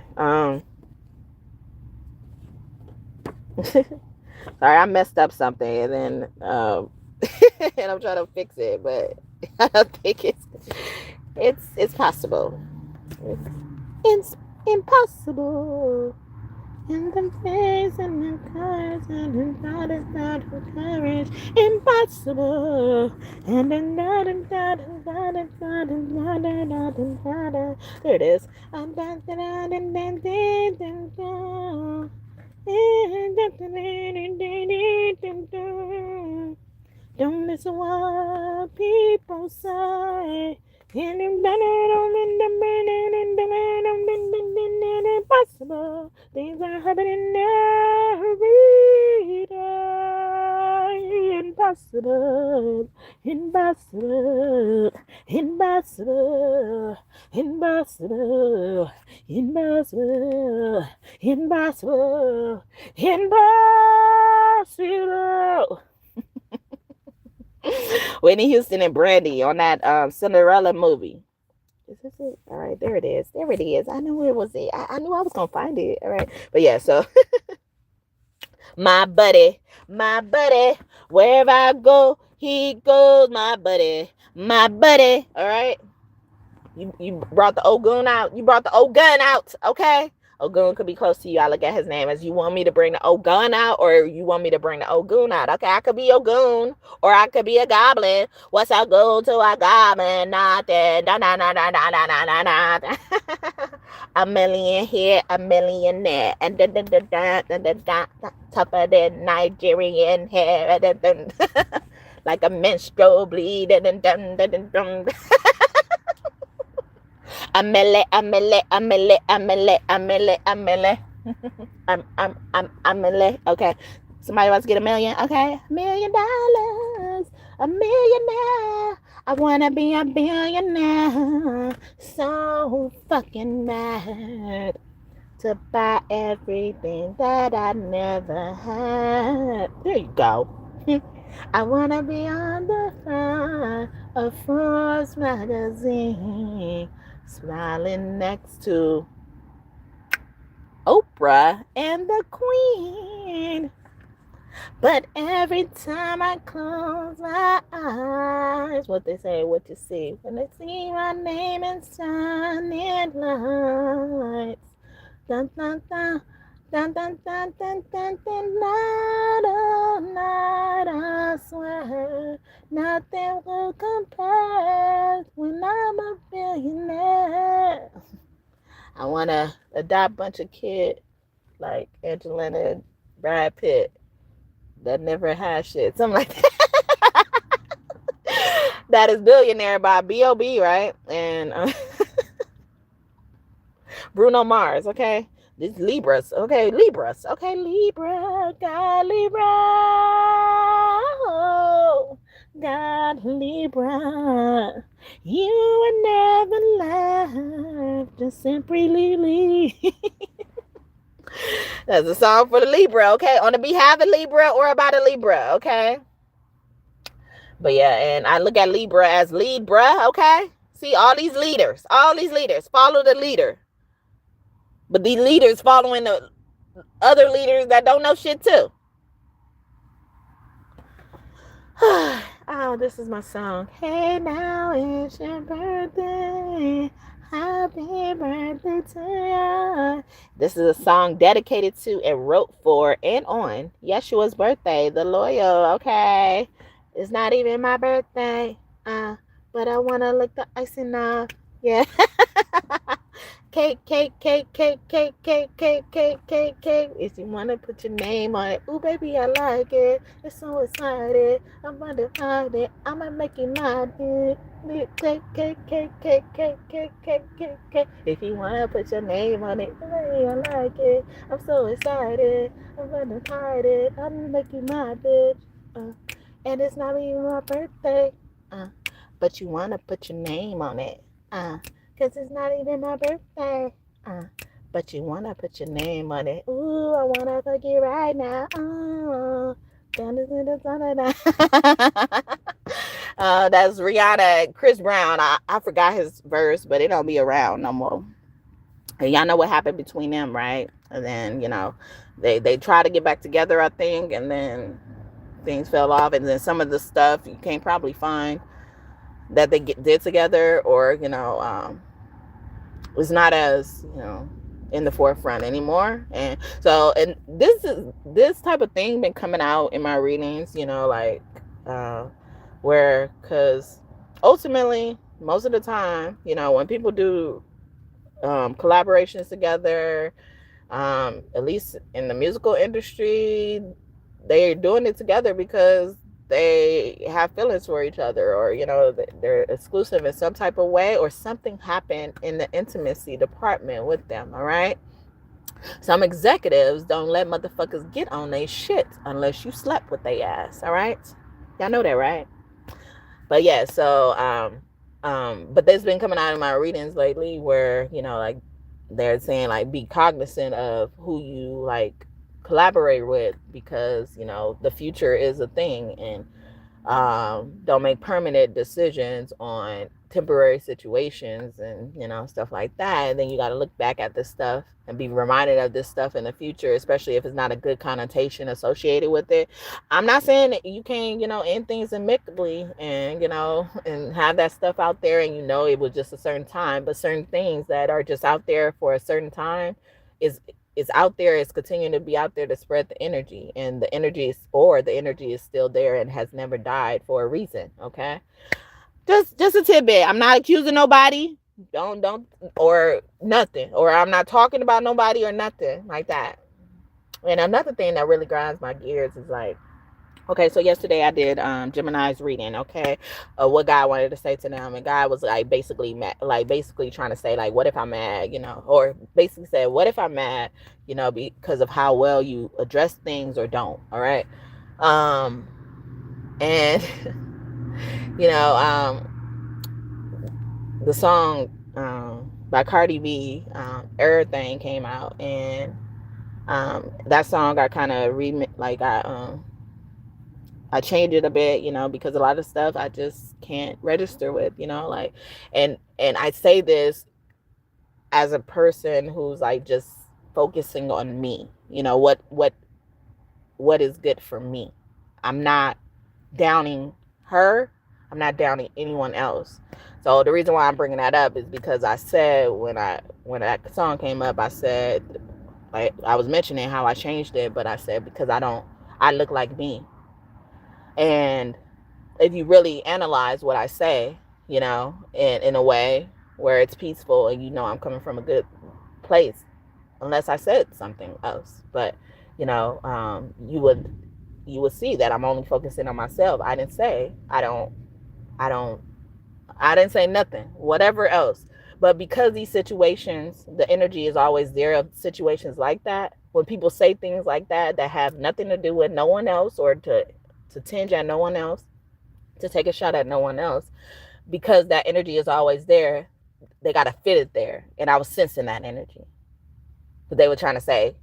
Speaker 1: I messed up something, and then and I'm trying to fix it, but I don't think it's possible. It's impossible. In the face and the colors and the God is not for courage. Impossible. And then there it is. Don't listen what people say. Impossible. Things are happening every day. Impossible. Impossible. Impossible. Impossible. Impossible. Impossible. Impossible. Whitney Houston and Brandy on that Cinderella movie. Is this it? All right, there it is. There it is. I knew it was it. I knew I was gonna find it. All right, but yeah. So my buddy, wherever I go, he goes. My buddy. All right. You brought the old goon out. You brought the old gun out. Okay. Ogun could be close to you. I look at his name as you want me to bring the Ogun out, or you want me to bring the Ogun out. Okay, I could be Ogun, or I could be a goblin. What's a goon to a goblin? Nothing. A million here, a million there, and tougher than Nigerian hair, like a menstrual bleed. Amele. Amele. Okay. Somebody wants to get $1 million? Okay. $1 million. A millionaire. I wanna be a billionaire. So fucking mad to buy everything that I never had. There you go. I wanna be on the front of Forbes magazine, smiling next to Oprah and the Queen. But every time I close my eyes, what they say, what you see, when they see my name in shining lights, dun dun dun. Dun, dun, dun, dun, dun, dun, night, oh, night, I swear, nothing will compare when I'm a billionaire. I want to adopt a bunch of kids like Angelina and Brad Pitt that never had shit. Something like that. That is Billionaire by B.O.B., right? And Bruno Mars, okay? This Libras. Okay, Libras. Okay, Libra. God, Libra. Oh, God, Libra. You were never left. Just simply Lily. That's a song for the Libra, okay? On the behalf of Libra or about a Libra, okay? But yeah, and I look at Libra as lead, bruh, okay? See, all these leaders, follow the leader. But these leaders following the other leaders that don't know shit too. Oh, this is my song. Hey, now it's your birthday. Happy birthday to you. This is a song dedicated to and wrote for and on Yeshua's birthday, the loyal, okay? It's not even my birthday, but I want to lick the icing off. Yeah. Cake, cake, cake, cake, cake, cake, cake, cake, cake, cake. If you wanna put your name on it, ooh baby, I like it. It's so excited. I'm gonna find it. I'ma make it mine. Cake, cake, cake, cake, cake, cake, cake, cake, cake. If you wanna put your name on it, ooh baby, I like it. I'm so excited. I'm gonna hide it. I'm gonna make you my bitch. And it's not even my birthday. But you wanna put your name on it. Cause it's not even my birthday. But you wanna put your name on it. Ooh, I wanna fuck you right now. That's Rihanna and Chris Brown. I forgot his verse, but it don't be around no more. And y'all know what happened between them, right? And then, they try to get back together, I think, and then things fell off. And then some of the stuff you can't probably find that they did together, or was not as in the forefront anymore. And so, and this type of thing been coming out in my readings, where, because ultimately most of the time, when people do collaborations together, at least in the musical industry, they're doing it together because they have feelings for each other, or they're exclusive in some type of way, or something happened in the intimacy department with them. All right, some executives don't let motherfuckers get on their shit unless you slept with their ass. All right, y'all know that, right? But yeah, so but there's been coming out in my readings lately where they're saying be cognizant of who you collaborate with, because the future is a thing, and don't make permanent decisions on temporary situations, and stuff like that. And then you got to look back at this stuff and be reminded of this stuff in the future, especially if it's not a good connotation associated with it. I'm not saying that you can end things amicably, and and have that stuff out there, and it was just a certain time, but certain things that are just out there for a certain time is out there, is continuing to be out there to spread the energy, and the energy is still there and has never died for a reason. Okay, just a tidbit. I'm not accusing nobody, don't or nothing, or I'm not talking about nobody or nothing like that. And another thing that really grinds my gears is okay, so yesterday I did Gemini's reading, okay? What God wanted to say to them, and God was basically mad, basically trying to say what if I'm mad, or basically said, what if I'm mad, because of how well you address things or don't, all right? And the song by Cardi B, Everything, came out, and that song I kind of I changed it a bit, because a lot of stuff I just can't register with, and I say this as a person who's just focusing on me, what is good for me. I'm not downing her. I'm not downing anyone else. So the reason why I'm bringing that up is because I said when that song came up, I said, I was mentioning how I changed it, but I said because I look like me. And if you really analyze what I say, in a way where it's peaceful, and I'm coming from a good place, unless I said something else, but you would see that I'm only focusing on myself. I didn't say nothing, whatever else. But because these situations, the energy is always there of situations like that, when people say things like that have nothing to do with no one else, or to tinge at no one else, to take a shot at no one else, because that energy is always there, they got to fit it there. And I was sensing that energy. But they were trying to say,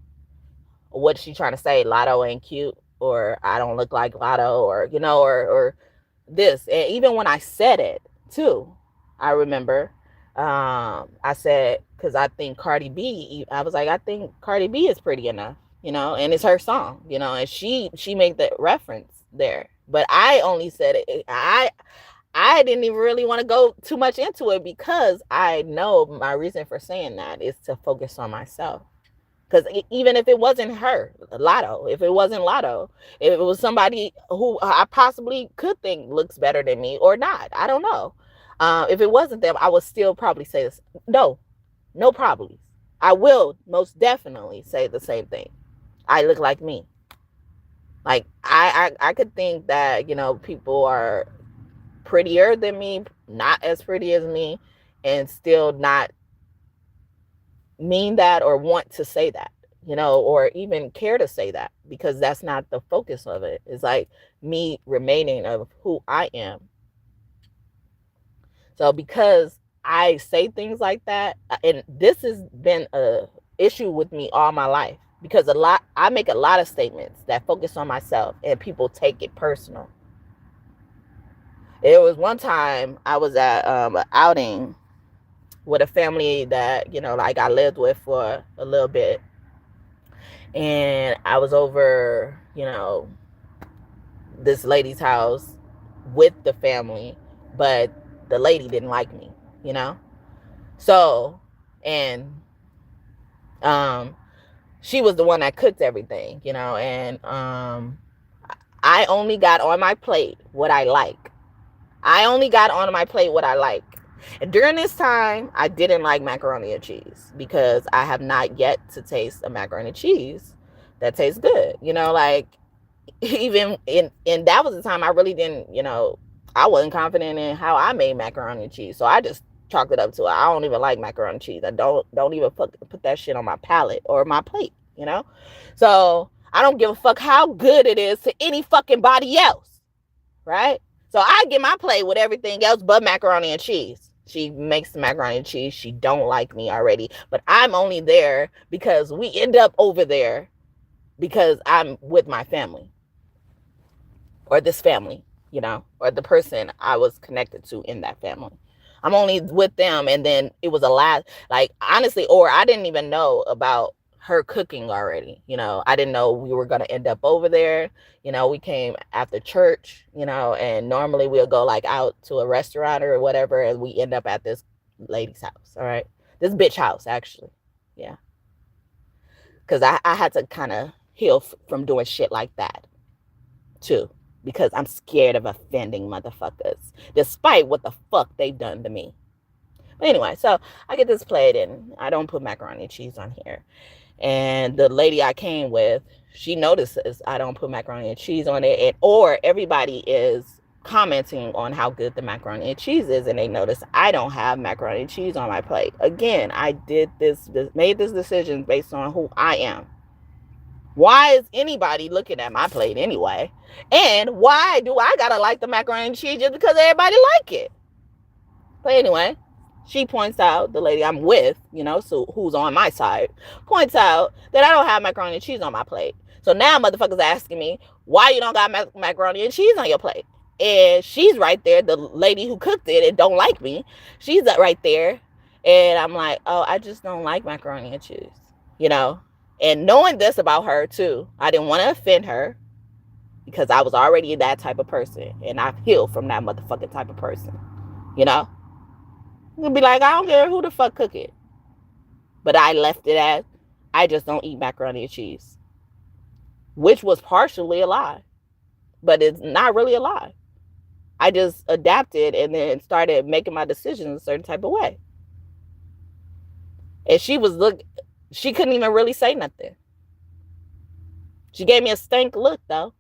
Speaker 1: what's she trying to say? Lotto ain't cute, or I don't look like Lotto, or, or this. And even when I said it too, I remember, I said, because I think Cardi B, I was like, I think Cardi B is pretty enough, and it's her song, and she made the reference there. But I only said it, I didn't even really want to go too much into it, because I know my reason for saying that is to focus on myself. Because even if it wasn't her, Lotto, if it was somebody who I possibly could think looks better than me or not, I don't know. If it wasn't them, I would still probably say this. No, No problems. I will most definitely say the same thing. I look like me. Like I could think that, people are prettier than me, not as pretty as me, and still not mean that or want to say that, or even care to say that, because that's not the focus of it. It's like me remaining of who I am. So because I say things like that, and this has been a issue with me all my life, because I make a lot of statements that focus on myself and people take it personal. It was one time I was at an outing with a family that, like I lived with for a little bit. And I was over, this lady's house with the family, but the lady didn't like me, you know? So, and she was the one that cooked everything, and I only got on my plate what I like. I only got on my plate what I like. And during this time, I didn't like macaroni and cheese because I have not yet to taste a macaroni and cheese that tastes good. Like even in that was the time I really didn't, I wasn't confident in how I made macaroni and cheese. So I just chalked it up to I don't even like macaroni and cheese. I don't even put that shit on my palate or my plate, So I don't give a fuck how good it is to any fucking body else, right? So I get my plate with everything else but macaroni and cheese. She makes the macaroni and cheese. She don't like me already. But I'm only there because we end up over there because I'm with my family. Or this family, or the person I was connected to in that family. I'm only with them, and then it was a lot, like, honestly, or I didn't even know about her cooking already. I didn't know we were going to end up over there. We came after church, and normally we'll go like out to a restaurant or whatever, and we end up at this lady's house. All right. This bitch house, actually. Yeah. Because I had to kind of heal from doing shit like that too, because I'm scared of offending motherfuckers, despite what the fuck they've done to me. But anyway, so I get this plate, and I don't put macaroni and cheese on here. And the lady I came with, she notices I don't put macaroni and cheese on it, or everybody is commenting on how good the macaroni and cheese is, and they notice I don't have macaroni and cheese on my plate. Again, I made this decision based on who I am. Why is anybody looking at my plate anyway? And why do I gotta like the macaroni and cheese just because everybody like it? But anyway, she points out, the lady I'm with, so who's on my side, points out that I don't have macaroni and cheese on my plate. So now motherfuckers asking me, why you don't got macaroni and cheese on your plate? And she's right there, the lady who cooked it and don't like me. She's right there. And I'm like, oh, I just don't like macaroni and cheese, And knowing this about her too, I didn't want to offend her because I was already that type of person, and I've healed from that motherfucking type of person, I'm gonna be like, I don't care who the fuck cook it. But I left it as, I just don't eat macaroni and cheese, which was partially a lie, but it's not really a lie. I just adapted and then started making my decisions a certain type of way. And she couldn't even really say nothing. She gave me a stank look though,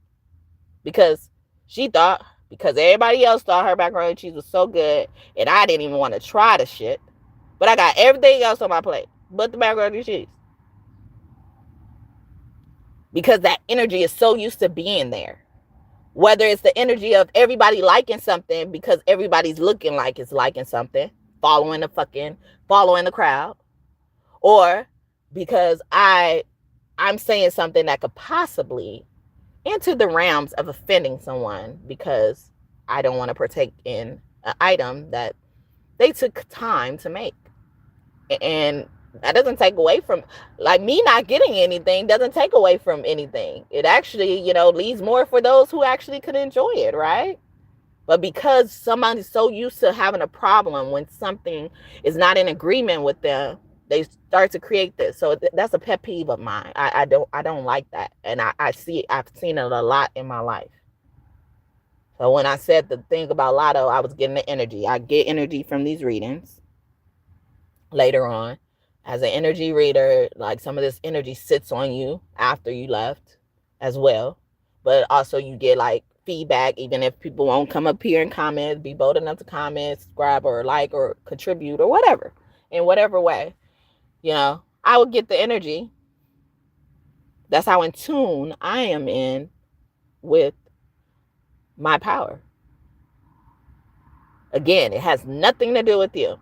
Speaker 1: because she thought, because everybody else thought her macaroni and cheese was so good, and I didn't even want to try the shit, but I got everything else on my plate but the macaroni and cheese, because that energy is so used to being there. Whether it's the energy of everybody liking something because everybody's looking like it's liking something, following the crowd, or because I'm saying something that could possibly enter the realms of offending someone because I don't want to partake in an item that they took time to make. And that doesn't take away from, like, me not getting anything doesn't take away from anything. It actually, leaves more for those who actually could enjoy it, right? But because somebody's so used to having a problem when something is not in agreement with them, they start to create this. So that's a pet peeve of mine. I don't like that. And I've seen it a lot in my life. So when I said the thing about Lotto, I was getting the energy. I get energy from these readings later on. As an energy reader, like some of this energy sits on you after you left as well. But also you get like feedback, even if people won't come up here and comment, be bold enough to comment, subscribe, or like, or contribute, or whatever, in whatever way, I would get the energy. That's how in tune I am in with my power. Again, it has nothing to do with you.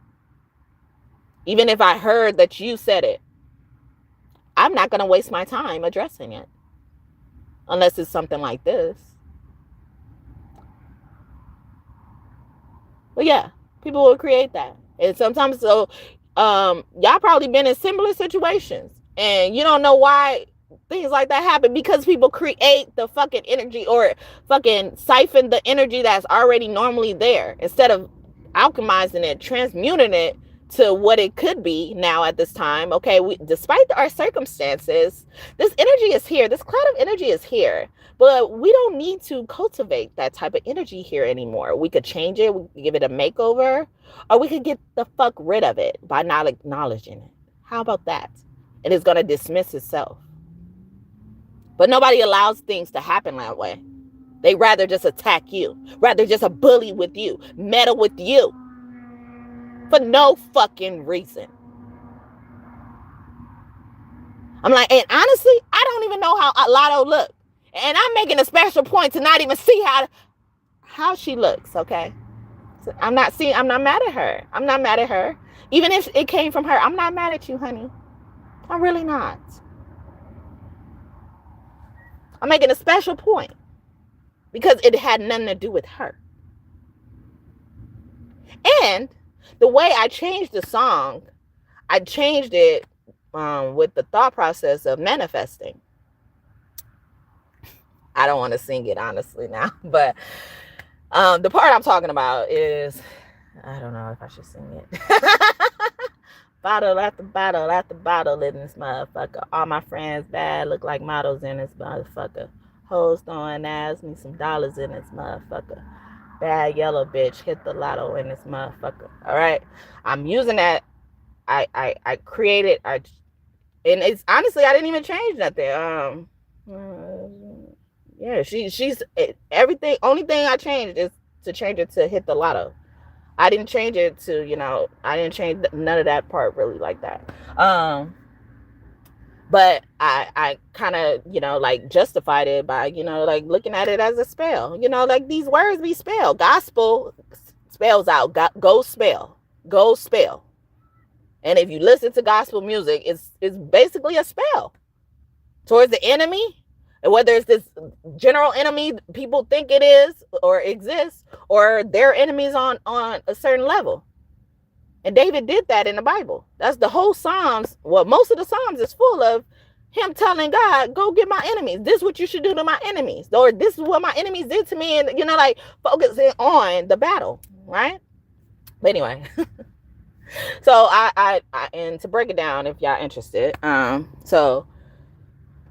Speaker 1: Even if I heard that you said it, I'm not going to waste my time addressing it. Unless it's something like this. But yeah, people will create that. And sometimes, so y'all probably been in similar situations. And you don't know why things like that happen, because people create the fucking energy, or fucking siphon the energy that's already normally there, instead of alchemizing it, transmuting it to what it could be now at this time. Okay, despite our circumstances, this energy is here. This cloud of energy is here. But we don't need to cultivate that type of energy here anymore. We could change it, we could give it a makeover, or we could get the fuck rid of it by not acknowledging it. How about that? And it's going to dismiss itself. But nobody allows things to happen that way. They rather just attack you, rather just a bully with you, meddle with you, for no fucking reason. I'm like, and honestly, I don't even know how Lotto look. And I'm making a special point to not even see how she looks, okay? So I'm not mad at her. I'm not mad at her. Even if it came from her, I'm not mad at you, honey. I'm really not. I'm making a special point because it had nothing to do with her. And the way I changed the song, I changed it with the thought process of manifesting. I don't want to sing it honestly now, but the part I'm talking about is, I don't know if I should sing it. Bottle after bottle after bottle in this motherfucker. All my friends bad, look like models in this motherfucker. Hoes throwing ass, need some dollars in this motherfucker. Bad yellow bitch, hit the lotto in this motherfucker. All right, I'm using that. I created. And it's honestly, I didn't even change nothing. Yeah, she's everything. Only thing I changed is to change it to hit the lotto. I didn't change it to, I didn't change none of that part really like that. But I kind of, like justified it by, like looking at it as a spell. Like these words be spelled. Gospel spells out. Go spell. Go spell. And if you listen to gospel music, it's basically a spell towards the enemy. And whether it's this general enemy people think it is or exists, or their enemies on a certain level. And David did that in the Bible. That's the whole Psalms. Well, most of the Psalms is full of him telling God, go get my enemies. This is what you should do to my enemies. Or this is what my enemies did to me. And, like focusing on the battle, right? But anyway. So I and to break it down, if y'all interested, so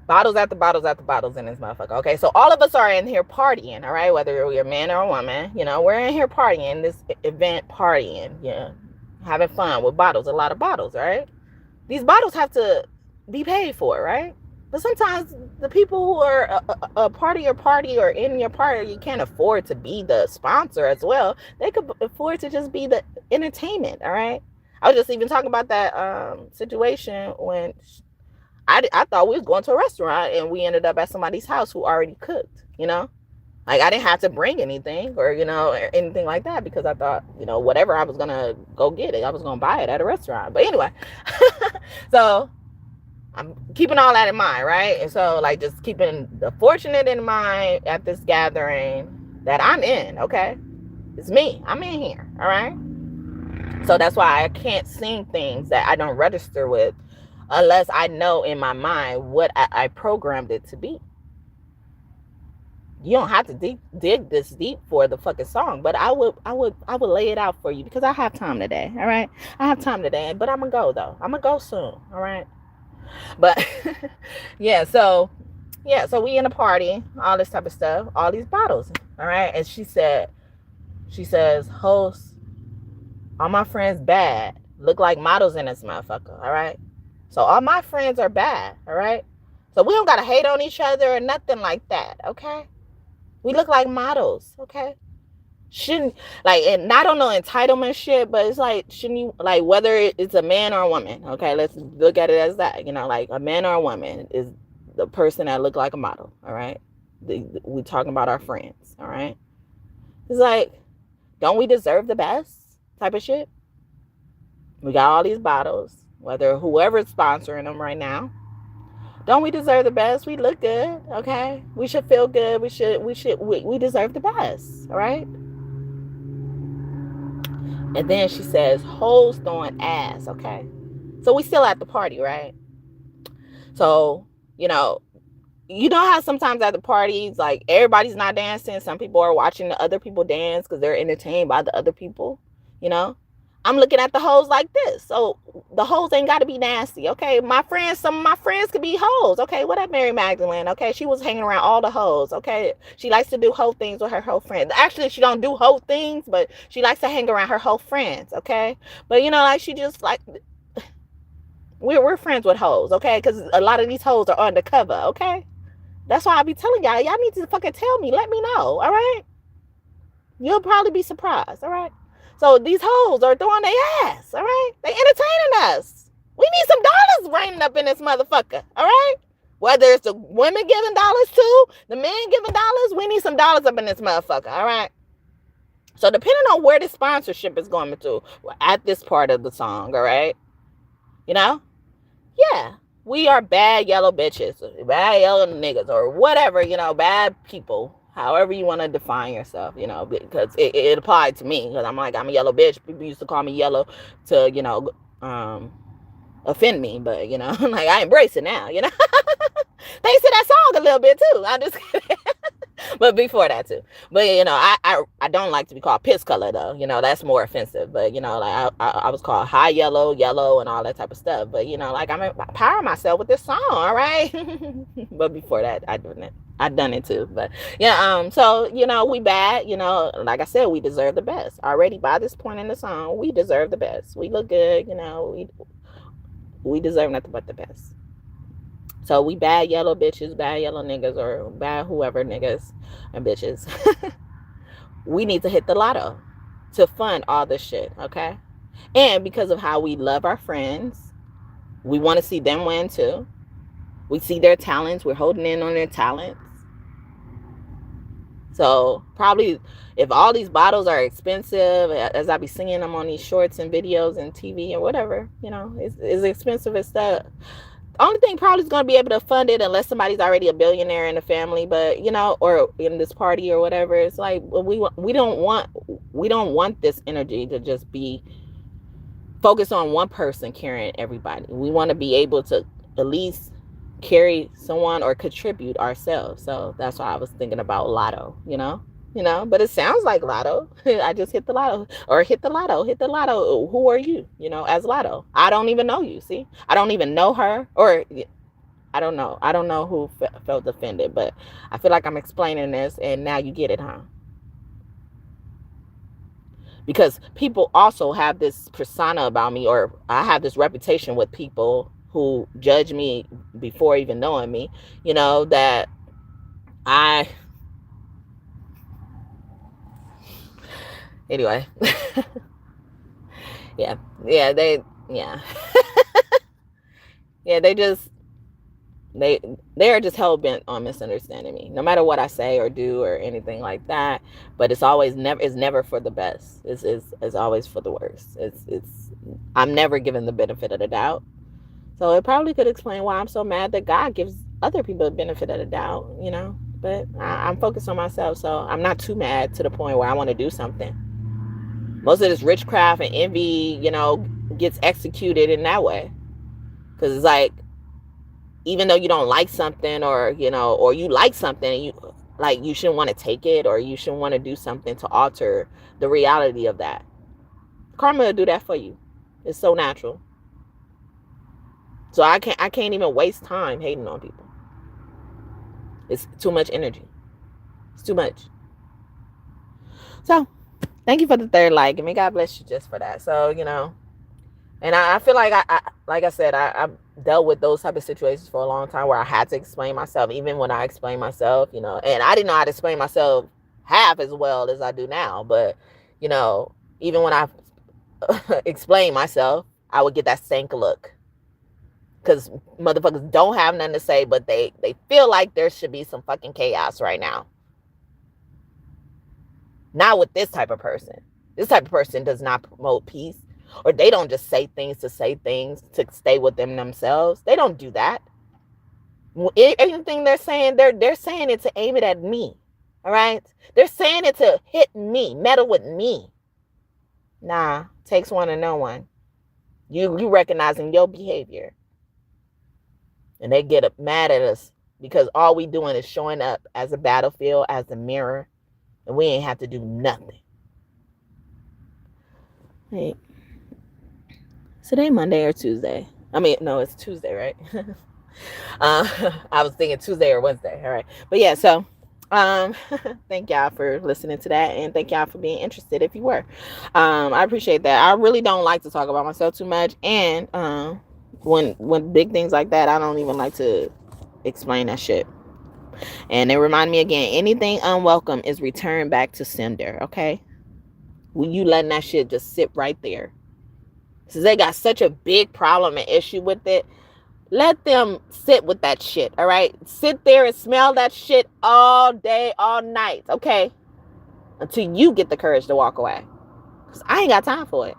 Speaker 1: bottles after bottles after bottles in this motherfucker. Okay, so all of us are in here partying, all right? Whether you're a man or a woman, we're in here partying, this event partying, having fun with bottles, a lot of bottles, right? These bottles have to be paid for, right? But sometimes the people who are a party or in your party, you can't afford to be the sponsor as well. They could afford to just be the entertainment, all right? I was just even talking about that situation when I thought we was going to a restaurant and we ended up at somebody's house who already cooked, Like I didn't have to bring anything or, or anything like that because I thought, whatever I was going to go get it, I was going to buy it at a restaurant. But anyway, so I'm keeping all that in mind, right? And so like just keeping the fortunate in mind at this gathering that I'm in, okay? It's me. I'm in here, all right? So that's why I can't sing things that I don't register with unless I know in my mind what I programmed it to be. You don't have to dig this deep for the fucking song, but I would lay it out for you because I have time today, all right? I have time today, but I'm gonna go though. I'm gonna go soon, all right? But so we in a party, all this type of stuff, all these bottles, all right? And she says, host, all my friends bad, look like models in this motherfucker, all right? So all my friends are bad, all right? So we don't got to hate on each other or nothing like that, okay? We look like models, okay? Shouldn't, like, and not on no entitlement shit, but it's like, shouldn't you, like, whether it's a man or a woman, okay? Let's look at it as that, you know, like a man or a woman is the person that look like a model, all right? We talking about our friends, all right? It's like, don't we deserve the best type of shit? We got all these bottles, whether whoever's sponsoring them right now. Don't we deserve the best? We look good, okay? We should feel good. We deserve the best, all right? And then she says, hoes throwing ass, okay? So we still at the party, right? So, you know how sometimes at the parties, like, everybody's not dancing. Some people are watching the other people dance because they're entertained by the other people, you know? I'm looking at the hoes like this. So the hoes ain't got to be nasty, okay? Some of my friends could be hoes, okay? What up, Mary Magdalene, okay? She was hanging around all the hoes, okay? She likes to do hoe things with her hoe friends. Actually, she don't do hoe things, but she likes to hang around her hoe friends, okay? But, like, she just, like, we're friends with hoes, okay? Because a lot of these hoes are undercover, okay? That's why I be telling y'all need to fucking tell me. Let me know, all right? You'll probably be surprised, all right? So these hoes are throwing their ass, all right? They entertaining us. We need some dollars raining up in this motherfucker, all right? Whether it's the women giving dollars too, the men giving dollars, we need some dollars up in this motherfucker, all right? So depending on where the sponsorship is going to at this part of the song, all right? Yeah, we are bad yellow bitches, bad yellow niggas, or whatever, bad people. However you want to define yourself, because it applied to me. Because I'm a yellow bitch. People used to call me yellow to, offend me. But, like, I embrace it now, Thanks to that song a little bit, too. I'm just kidding. But before that, too. But, I don't like to be called piss color, though. That's more offensive. But, like, I was called high yellow, and all that type of stuff. But, like, I'm empowering myself with this song, all right? But before that, I've done it too. But yeah, so we bad, like I said, we deserve the best. Already by this point in the song, we deserve the best. We look good, we deserve nothing but the best. So we bad yellow bitches, bad yellow niggas, or bad whoever niggas and bitches. We need to hit the lotto to fund all this shit, okay? And because of how we love our friends, we want to see them win too. We see their talents. We're holding in on their talents. So probably if all these bottles are expensive, as I be seeing them on these shorts and videos and TV or whatever, it's expensive as stuff. The only thing probably is going to be able to fund it unless somebody's already a billionaire in the family, but or in this party or whatever. It's like we don't want this energy to just be focused on one person carrying everybody. We want to be able to at least carry someone or contribute ourselves. So that's why I was thinking about lotto, but it sounds like lotto. I just hit the lotto, or hit the lotto. Who are you, as lotto? I don't even know you. See, I don't even know her, or I don't know who felt offended, but I feel like I'm explaining this and now you get it, huh? Because people also have this persona about me, or I have this reputation with people who judge me before even knowing me, that anyway. yeah, they are just hell-bent on misunderstanding me, no matter what I say or do or anything like that. But it's never for the best. It's always for the worst. I'm never given the benefit of the doubt. So it probably could explain why I'm so mad that God gives other people the benefit of the doubt, but I'm focused on myself, so I'm not too mad to the point where I want to do something. Most of this witchcraft and envy, gets executed in that way. Because it's like, even though you don't like something, or you like something, and you shouldn't want to take it, or you shouldn't want to do something to alter the reality of that. Karma will do that for you. It's so natural. So I can't even waste time hating on people. It's too much energy. It's too much. So thank you for the third like. And may God bless you just for that. So, And I feel like like I said, I've dealt with those type of situations for a long time where I had to explain myself, even when I explain myself, you know, and I didn't know how to explain myself half as well as I do now. But, you know, even when I explain myself, I would get that stank look. Because motherfuckers don't have nothing to say, but they feel like there should be some fucking chaos right now. Not with this type of person. This type of person does not promote peace. Or they don't just say things to stay with themselves. They don't do that. Anything they're saying it to aim it at me. All right? They're saying it to hit me, meddle with me. Nah, takes one to know one. You recognizing your behavior. And they get mad at us because all we doing is showing up as a battlefield, as a mirror, and we ain't have to do nothing. Hey, today Monday or Tuesday? I mean, no, it's Tuesday, right? I was thinking Tuesday or Wednesday. All right, but yeah. So, thank y'all for listening to that, and thank y'all for being interested. If you were, I appreciate that. I really don't like to talk about myself too much, and when big things like that, I don't even like to explain that shit. And it remind me again, anything unwelcome is returned back to sender. Okay, when you letting that shit just sit right there, since they got such a big problem and issue with it, let them sit with that shit. All right, sit there and smell that shit all day, all night. Okay, until you get the courage to walk away, because I ain't got time for it,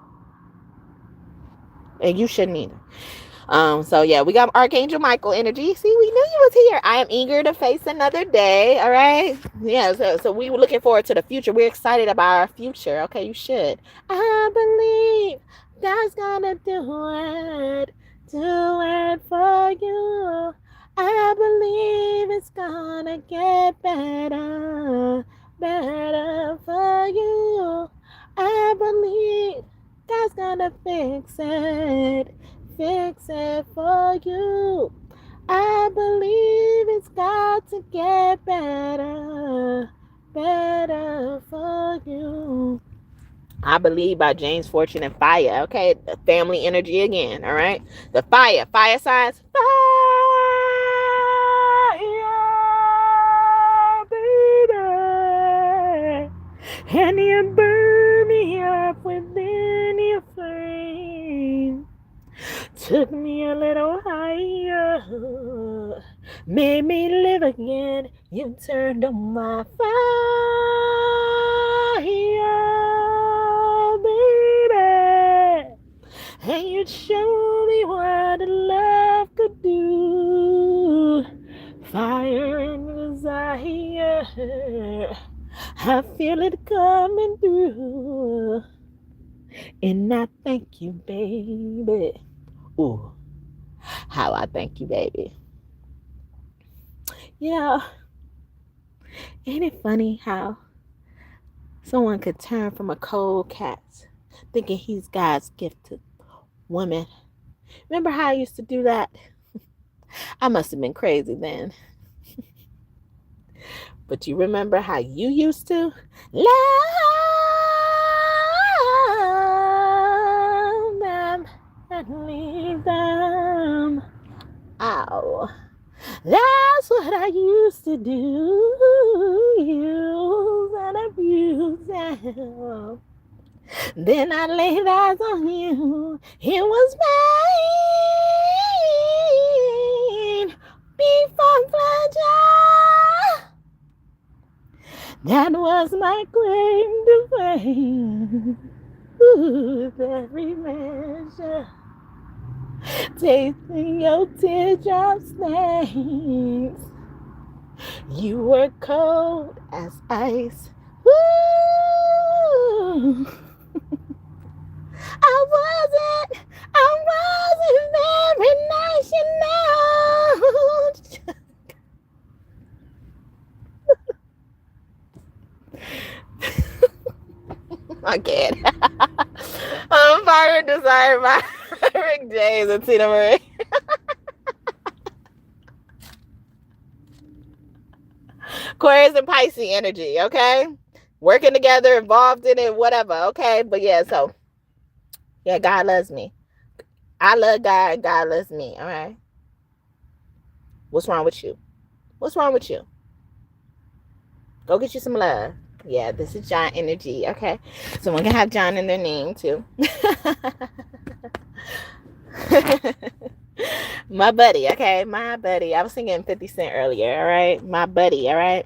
Speaker 1: and you shouldn't either. So yeah, we got Archangel Michael energy. See, we knew you was here. I am eager to face another day. All right. Yeah. So we were looking forward to the future. We're excited about our future. Okay, you should. I believe God's gonna do it for you. I believe it's gonna get better for you. I believe God's gonna fix it for you. I believe it's got to get better for you. I believe by James Fortune and Fire. Okay, the family energy again. All right, the fire signs. Fire, baby, and you burn me up within your flame. Took me a little higher, made me live again. You turned on my fire, baby, and you showed me what love could do. Fire and desire, I feel it coming through, and I thank you, baby. Ooh, how I thank you, baby. Yeah. Ain't it funny how someone could turn from a cold cat thinking he's God's gift to women? Remember how I used to do that? I must have been crazy then. But you remember how you used to love them and leave them. Ow. That's what I used to do. Use and abuse them. Then I laid eyes on you. It was pain before pleasure. That was my claim to fame. With every measure, tasting your teardrop stains. You were cold as ice. Woo! I wasn't very nice, you know. I can't. Fire Desire by Rick James and Tina Marie. Aquarius and Pisces energy, okay? Working together, involved in it, whatever, okay? But yeah, so, yeah, God loves me. I love God. God loves me. All right. What's wrong with you? What's wrong with you? Go get you some love. Yeah, this is John energy. Okay. Someone can have John in their name too. My buddy, okay? My buddy. I was singing 50 Cent earlier, all right? My buddy, all right?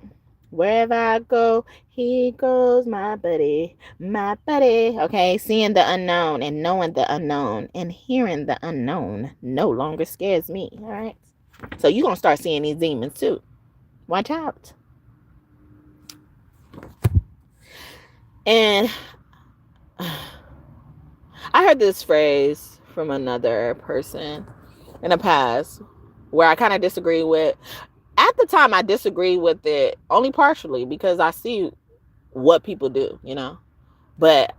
Speaker 1: Wherever I go, he goes, my buddy, my buddy. Okay, seeing the unknown and knowing the unknown and hearing the unknown no longer scares me, all right? So you're going to start seeing these demons too. Watch out. And I heard this phrase from another person in the past where I kind of disagree with. At the time, I disagree with it only partially because I see what people do, you know. But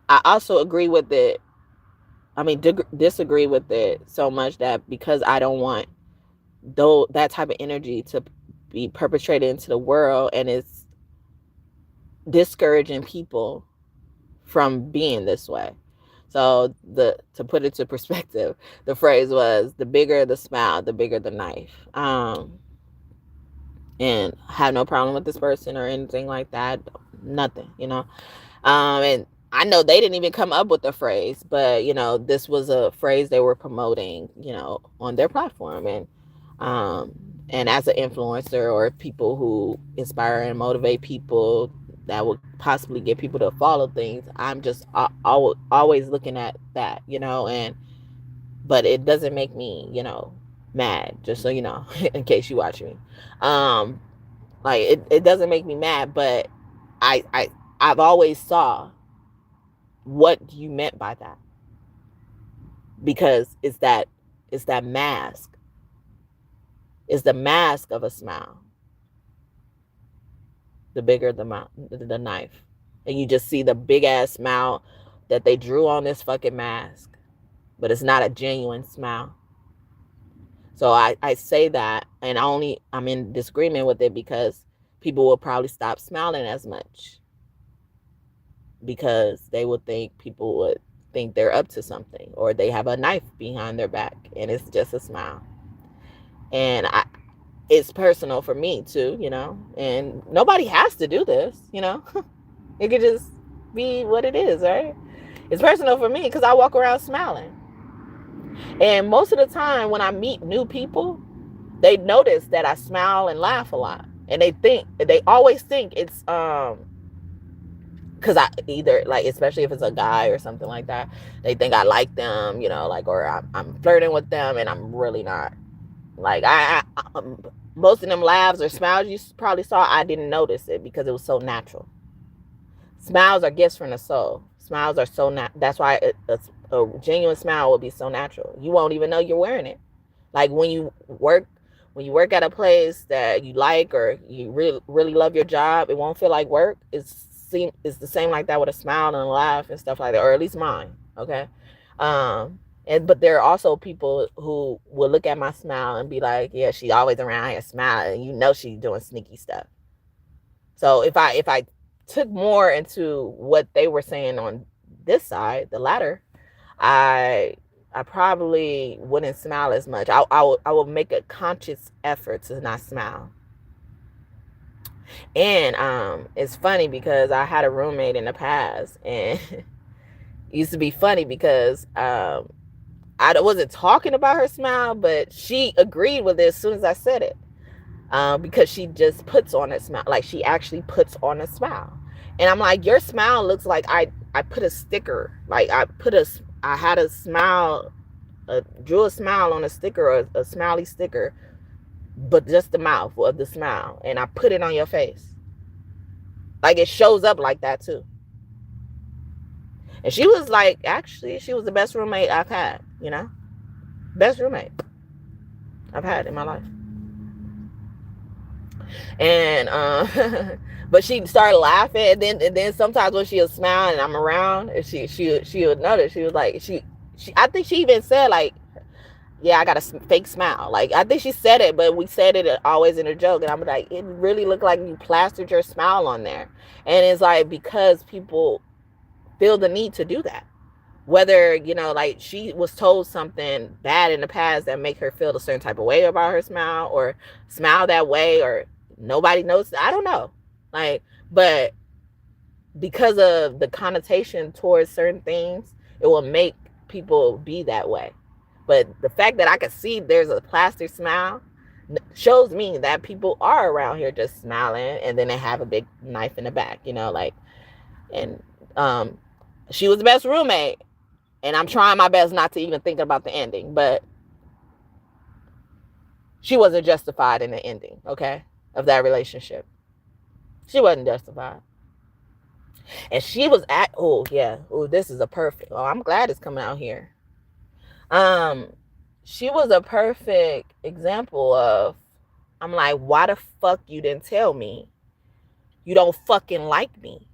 Speaker 1: I also agree with it. I mean, disagree with it so much that because I don't want that type of energy to be perpetrated into the world, and it's discouraging people from being this way. So to put it to perspective, the phrase was, the bigger the smile, the bigger the knife. And have no problem with this person or anything like that. Nothing, you know. And I know they didn't even come up with the phrase, but you know, this was a phrase they were promoting, you know, on their platform. And as an influencer or people who inspire and motivate people that would possibly get people to follow things, I'm just always looking at that, you know. But it doesn't make me, you know, mad, just so you know, in case you watch me. Like it doesn't make me mad, but I've always saw what you meant by that, because it's that mask. It's the mask of a smile. The bigger the knife. And you just see the big ass smile that they drew on this fucking mask. But it's not a genuine smile. So I say that, and I'm in disagreement with it because people will probably stop smiling as much. Because they would think people would think they're up to something, or they have a knife behind their back and it's just a smile. And it's personal for me too, you know, and nobody has to do this, you know. It could just be what it is, right? It's personal for me because I walk around smiling. And most of the time when I meet new people, they notice that I smile and laugh a lot. And they always think it's because I either, like, especially if it's a guy or something like that, they think I like them, you know, like, or I'm flirting with them, and I'm really not. Like, most of them laughs or smiles you probably saw, I didn't notice it because it was so natural. Smiles are gifts from the soul. Smiles are so that's why a genuine smile will be so natural. You won't even know you're wearing it. Like when you work at a place that you like, or you really love your job, it won't feel like work. It's the same like that with a smile and a laugh and stuff like that, or at least mine. Okay. But there are also people who will look at my smile and be like, yeah, she always around here smiling, and you know she's doing sneaky stuff. So if I took more into what they were saying on this side, the latter, I probably wouldn't smile as much. I would make a conscious effort to not smile. And it's funny because I had a roommate in the past, and it used to be funny because I wasn't talking about her smile, but she agreed with it as soon as I said it. Because she just puts on a smile. Like, she actually puts on a smile. And I'm like, your smile looks like I put a sticker. Like, I had a smile, drew a smile on a sticker, or a smiley sticker, but just the mouth of the smile. And I put it on your face. Like, it shows up like that too. And she was like, actually, she was the best roommate I've had, you know? Best roommate I've had in my life. And but she started laughing, and then sometimes when she'll smile and I'm around, she would notice. She was like, she I think she even said, like, yeah, I got a fake smile. Like, I think she said it, but we said it always in a joke. And I'm like, it really looked like you plastered your smile on there. And it's like, because people feel the need to do that. Whether, you know, like she was told something bad in the past that make her feel a certain type of way about her smile, or smile that way, or nobody knows. I don't know. Like, but because of the connotation towards certain things, it will make people be that way. But the fact that I can see there's a plastic smile shows me that people are around here just smiling, and then they have a big knife in the back, you know, like, and she was the best roommate. And I'm trying my best not to even think about the ending, but she wasn't justified in the ending, okay, of that relationship. She wasn't justified. And she was at, oh yeah, oh, this is a perfect, oh, I'm glad it's coming out here. She was a perfect example of, I'm like, why the fuck you didn't tell me you don't fucking like me?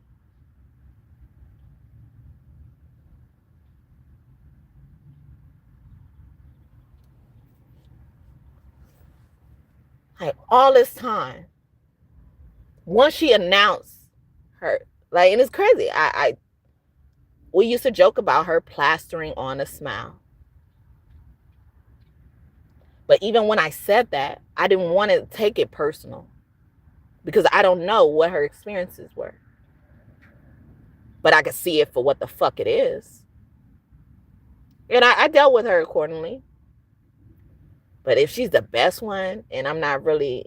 Speaker 1: Like, all this time, once she announced her, like, and it's crazy, we used to joke about her plastering on a smile. But even when I said that, I didn't want to take it personal, because I don't know what her experiences were. But I could see it for what the fuck it is. And I dealt with her accordingly. But if she's the best one, and I'm not really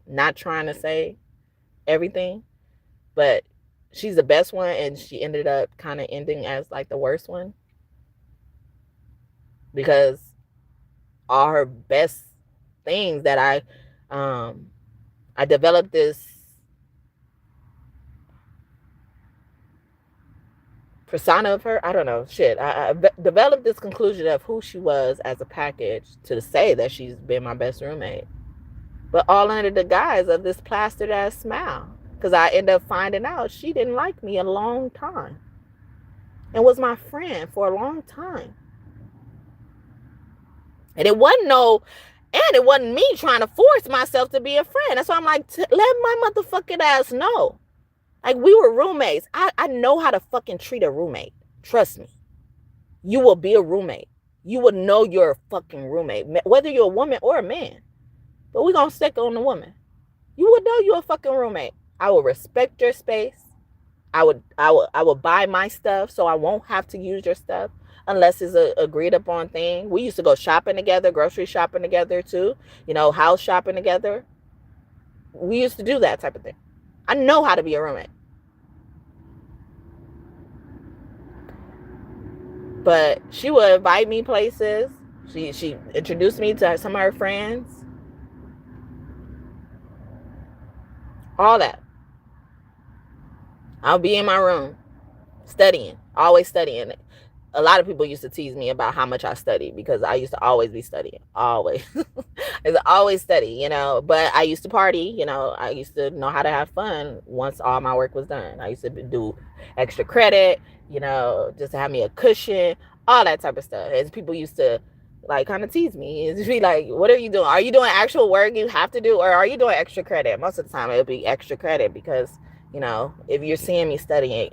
Speaker 1: not trying to say everything, but she's the best one, and she ended up kind of ending as like the worst one, because all her best things that I developed this persona of her. I don't know, shit. I developed this conclusion of who she was as a package to say that she's been my best roommate, but all under the guise of this plastered ass smile. Because I ended up finding out she didn't like me a long time, and was my friend for a long time. And it wasn't me trying to force myself to be a friend. That's why I'm like, let my motherfucking ass know. Like, we were roommates. I know how to fucking treat a roommate. Trust me. You will be a roommate. You will know you're a fucking roommate, whether you're a woman or a man. But we're going to stick on the woman. You would know you're a fucking roommate. I will respect your space. I would buy my stuff, so I won't have to use your stuff unless it's a agreed upon thing. We used to go shopping together, grocery shopping together too, you know, house shopping together. We used to do that type of thing. I know how to be a roommate. But she would invite me places. She introduced me to some of her friends. All that. I'll be in my room studying, always studying. A lot of people used to tease me about how much I studied, because I used to always be studying. Always. I used to always study, you know. But I used to party, you know. I used to know how to have fun once all my work was done. I used to do extra credit, you know, just to have me a cushion, all that type of stuff. As people used to, like, kind of tease me. It'd be like, what are you doing? Are you doing actual work you have to do? Or are you doing extra credit? Most of the time, it would be extra credit, because, you know, if you're seeing me studying,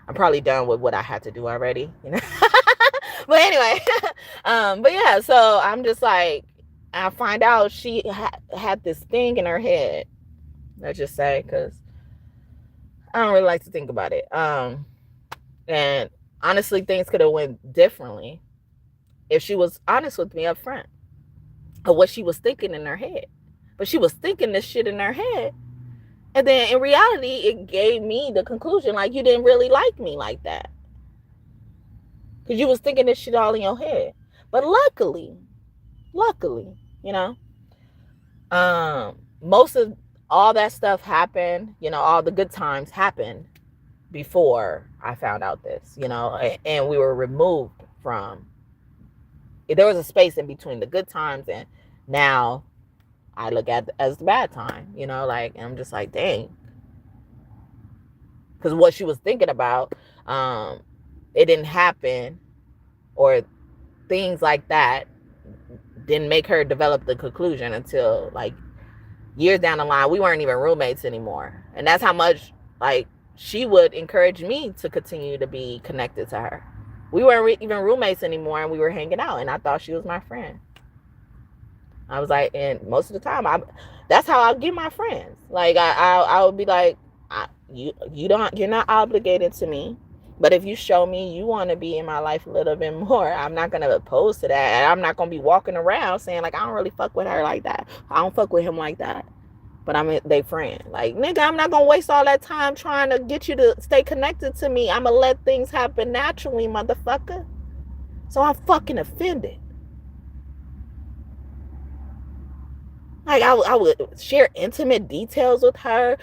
Speaker 1: I'm probably done with what I had to do already, you know. But anyway, but yeah, so I'm just like, I find out she had this thing in her head. Let's just say, because I don't really like to think about it. And honestly, things could have went differently if she was honest with me up front of what she was thinking in her head. But she was thinking this shit in her head. And then in reality, it gave me the conclusion, like, you didn't really like me like that, because you was thinking this shit all in your head. But luckily, you know, most of all that stuff happened, you know, all the good times happened before I found out this, you know, and we were removed from, there was a space in between the good times, and now I look at it as the bad time, you know, like, and I'm just like, dang. Because what she was thinking about, it didn't happen, or things like that didn't make her develop the conclusion until, like, years down the line. We weren't even roommates anymore. And that's how much, like, she would encourage me to continue to be connected to her. We weren't even roommates anymore, and we were hanging out, and I thought she was my friend. I was like, and most of the time, that's how I get my friends. Like I would be like, you're not obligated to me, but if you show me you want to be in my life a little bit more, I'm not gonna oppose to that, and I'm not gonna be walking around saying like I don't really fuck with her like that. I don't fuck with him like that. But I'm they friend. Like, nigga, I'm not gonna waste all that time trying to get you to stay connected to me. I'm gonna let things happen naturally, motherfucker. So I'm fucking offended. Like I would share intimate details with her.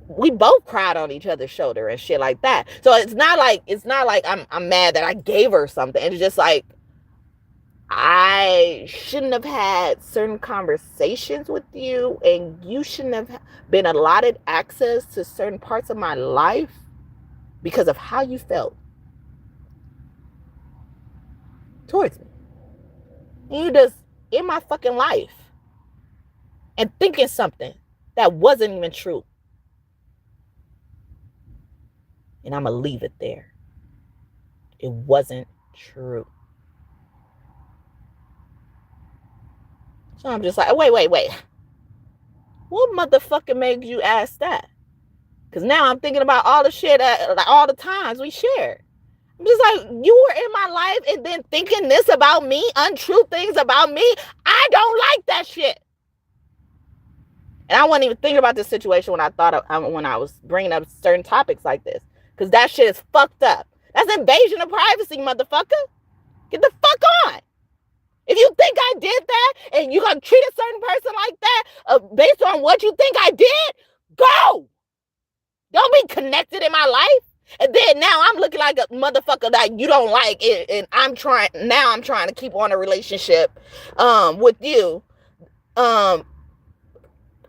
Speaker 1: We both cried on each other's shoulder and shit like that. So it's not like I'm mad that I gave her something. It's just like I shouldn't have had certain conversations with you, and you shouldn't have been allotted access to certain parts of my life because of how you felt towards me. And you just in my fucking life and thinking something that wasn't even true. And I'm going to leave it there. It wasn't true. So I'm just like, wait. What motherfucker made you ask that? Because now I'm thinking about all the shit, all the times we shared. I'm just like, you were in my life and then thinking this about me, untrue things about me. I don't like that shit. And I wasn't even thinking about this situation when I was bringing up certain topics like this. Because that shit is fucked up. That's invasion of privacy, motherfucker. Get the fuck on. If you think I did that and you're going to treat a certain person like that based on what you think I did, go. Don't be connected in my life. And then now I'm looking like a motherfucker that you don't like. And I'm trying to keep on a relationship with you. And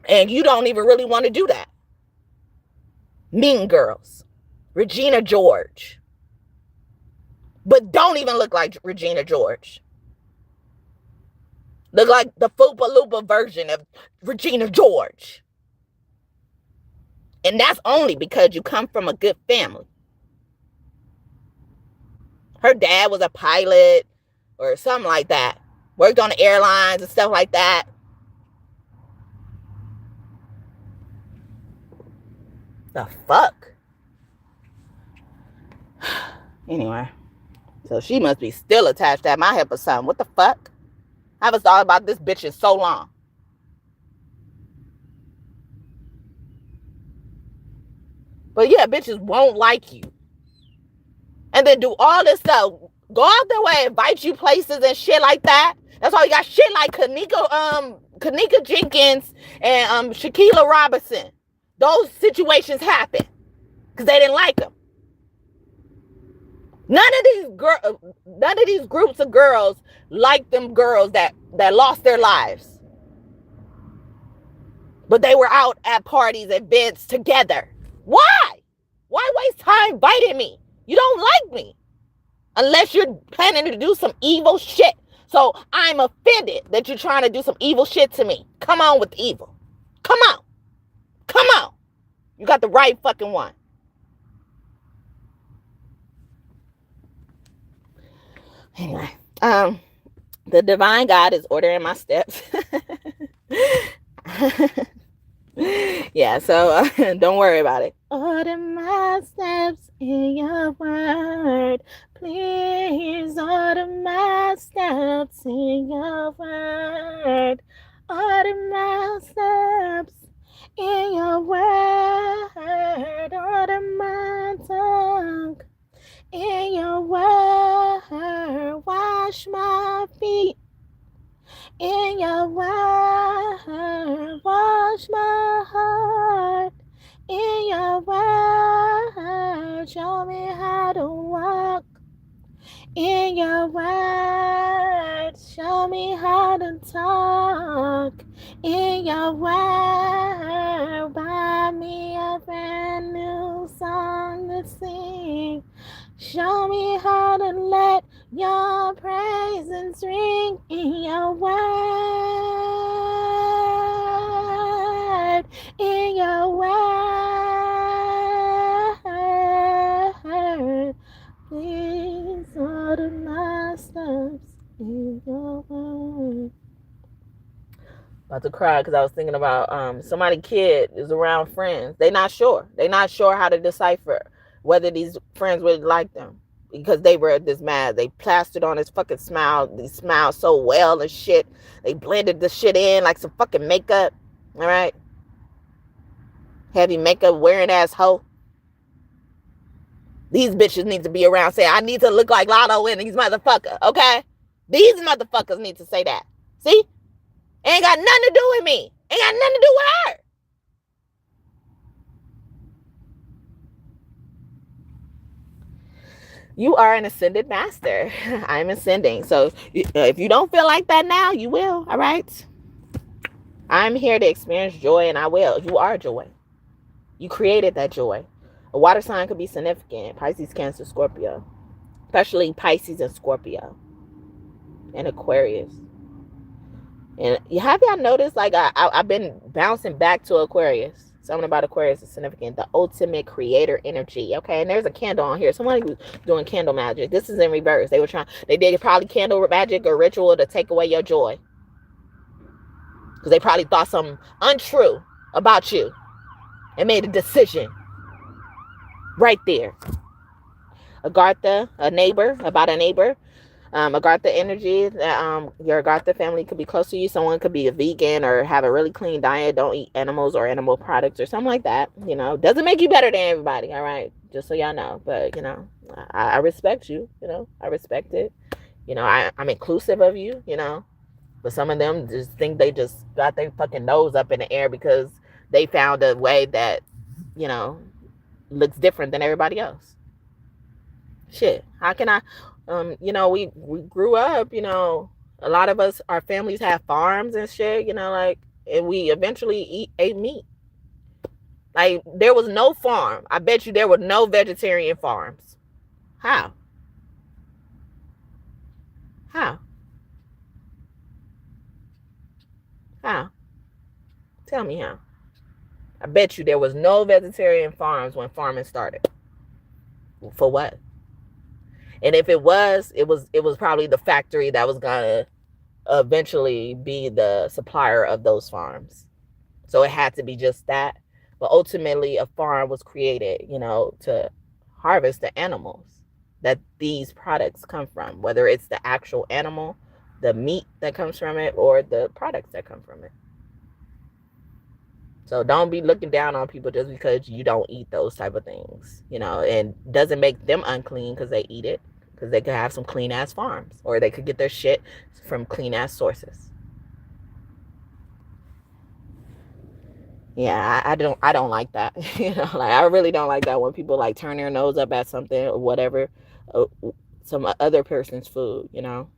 Speaker 1: you don't even really want to do that. Mean Girls. Regina George. But don't even look like Regina George. Look like the Foopa Loopa version of Regina George. And that's only because you come from a good family. Her dad was a pilot or something like that. Worked on the airlines and stuff like that. The fuck? Anyway. So she must be still attached at my hip or something. What the fuck? I haven't thought about this bitch in so long. But yeah, bitches won't like you. And then do all this stuff. Go out their way, invite you places and shit like that. That's why you got shit like Kanika Jenkins and Shaquilla Robinson. Those situations happen. Because they didn't like them. None of these groups of girls like them girls that lost their lives. But they were out at parties, events together. Why? Why waste time inviting me? You don't like me. Unless you're planning to do some evil shit. So I'm offended that you're trying to do some evil shit to me. Come on with the evil. Come on. Come on. You got the right fucking one. Anyway, the divine God is ordering my steps. Yeah, so don't worry about it. Order my steps in your word. Please order my steps in your word. Order my steps in your word. Order my tongue in your word. Wash my feet in your word. Wash my heart in your word. Show me how to walk in your word. Show me how to talk in your word. Buy me a brand new song to sing. Show me how to let your praises ring in your word. In your word. Please. all the masters in your world. About to cry because I was thinking about somebody kid is around friends. They not sure. They not sure how to decipher whether these friends really like them because they were this mad. They plastered on his fucking smile. They smiled so well and shit. They blended the shit in like some fucking makeup. All right, heavy makeup wearing ass hoe. These bitches need to be around saying, I need to look like Lotto and these motherfuckers, okay? These motherfuckers need to say that. See? Ain't got nothing to do with me. Ain't got nothing to do with her. You are an ascended master. I'm ascending. So if you don't feel like that now, you will, all right? I'm here to experience joy, and I will. You are joy. You created that joy. A water sign could be significant. Pisces, Cancer, Scorpio. Especially Pisces and Scorpio. And Aquarius. And have y'all noticed, like, I've been bouncing back to Aquarius. Something about Aquarius is significant. The ultimate creator energy. Okay, and there's a candle on here. Somebody was doing candle magic. This is in reverse. They did probably candle magic or ritual to take away your joy. Because they probably thought something untrue about you. And made a decision. Right there. Agartha, about a neighbor. Agartha energy, your Agartha family could be close to you. Someone could be a vegan or have a really clean diet, don't eat animals or animal products or something like that. You know, doesn't make you better than everybody, all right? Just so y'all know. But, you know, I respect you, you know, I respect it. You know, I'm inclusive of you, you know. But some of them just think they just got their fucking nose up in the air because they found a way that, you know, looks different than everybody else. Shit, how can I, you know, we grew up, you know, a lot of us, our families have farms and shit, you know, like, and we eventually ate meat. Like, there was no farm. I bet you there were no vegetarian farms. How? How? Tell me how. I bet you there was no vegetarian farms when farming started. For what? And if it was probably the factory that was gonna eventually be the supplier of those farms. So it had to be just that. But ultimately, a farm was created, you know, to harvest the animals that these products come from, whether it's the actual animal, the meat that comes from it, or the products that come from it. So don't be looking down on people just because you don't eat those type of things, you know, and doesn't make them unclean because they eat it, because they could have some clean ass farms, or they could get their shit from clean ass sources. Yeah, I don't like that. You know, like, I really don't like that when people like turn their nose up at something or whatever, some other person's food, you know,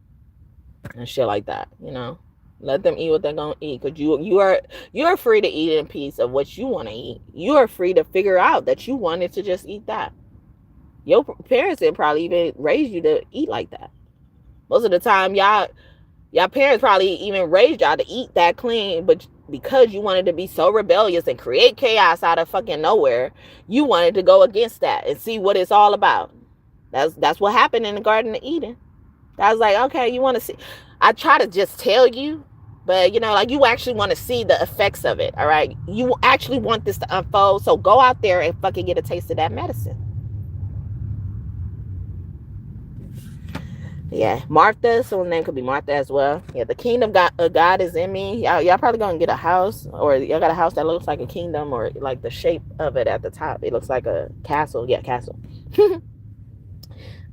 Speaker 1: and shit like that, you know. Let them eat what they're gonna eat, because you're free to eat in peace of what you want to eat. You are free to figure out that you wanted to just eat that. Your parents didn't probably even raise you to eat like that. Most of the time, y'all parents probably even raised y'all to eat that clean, but because you wanted to be so rebellious and create chaos out of fucking nowhere, you wanted to go against that and see what it's all about. That's what happened in the Garden of Eden. I was like, okay, you want to see? I try to just tell you, but, you know, like, you actually want to see the effects of it, all right? You actually want this to unfold, so go out there and fucking get a taste of that medicine. Yeah, Martha, someone's name could be Martha as well. Yeah, the kingdom of God is in me. Y'all probably gonna get a house, or y'all got a house that looks like a kingdom, or like the shape of it at the top, it looks like a castle. Yeah, castle.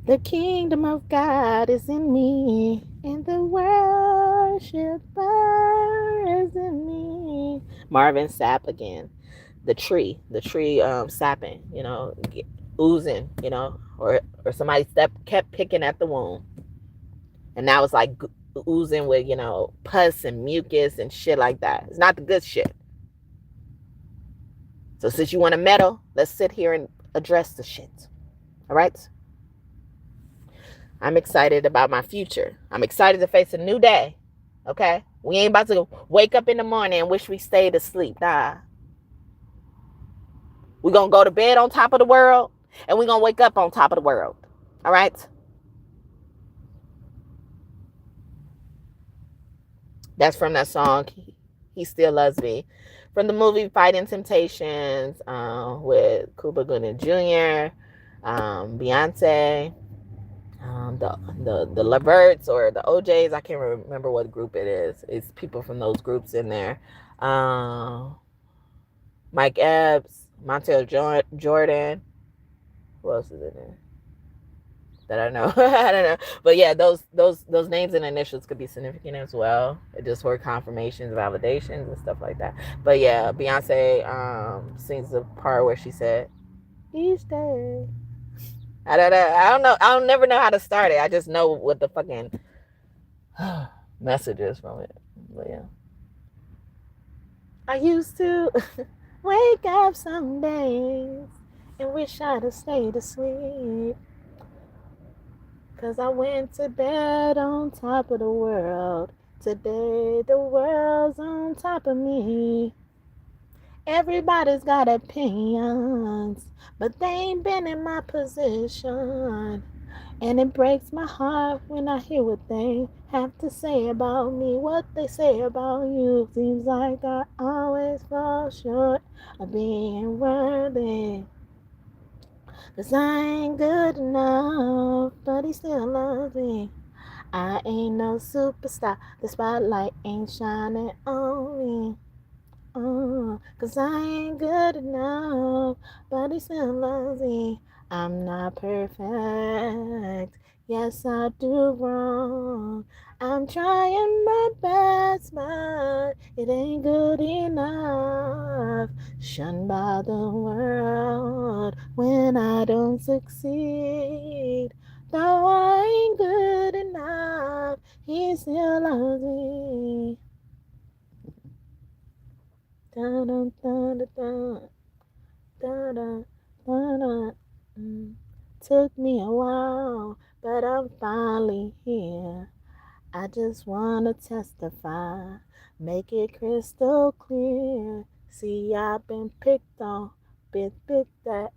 Speaker 1: The kingdom of God is in me, and the worshiper is in me. Marvin Sapp again. The tree sapping, you know, oozing, you know, or somebody kept picking at the womb. And now it's like oozing with, you know, pus and mucus and shit like that. It's not the good shit. So since you want to meddle, let's sit here and address the shit. All right? I'm excited about my future. I'm excited to face a new day. Okay? We ain't about to wake up in the morning and wish we stayed asleep. Nah. We're going to go to bed on top of the world, and we're going to wake up on top of the world. All right? That's from that song, He Still Loves Me. From the movie Fighting Temptations, with Cuba Gooding Jr., Beyonce, the Leverts or the OJs. I can't remember what group it is. It's people from those groups in there. Mike Epps, Montel Jordan. Who else is in there that I know? I don't know, but yeah, those names and initials could be significant as well, just for confirmations, validations, and stuff like that. But yeah, Beyonce sings the part where she said, "Each day." I don't know. I'll never know how to start it. I just know what the fucking messages from it. But yeah, I used to wake up some days and wish I'd have stayed asleep, 'cause I went to bed on top of the world. Today the world's on top of me. Everybody's got opinions, but they ain't been in my position. And it breaks my heart when I hear what they have to say about me. What they say about you seems like I always fall short of being worthy. 'Cause I ain't good enough, but he still loves me. I ain't no superstar, the spotlight ain't shining on me. 'Cause I ain't good enough, but he still loves me. I'm not perfect, yes I do wrong. I'm trying my best, but it ain't good enough. Shunned by the world when I don't succeed. Though I ain't good enough, he still loves me. Dun, dun, dun, dun, dun, dun, dun, dun. Took me a while, but I'm finally here. I just wanna testify, make it crystal clear. See, I've been picked on, been picked at,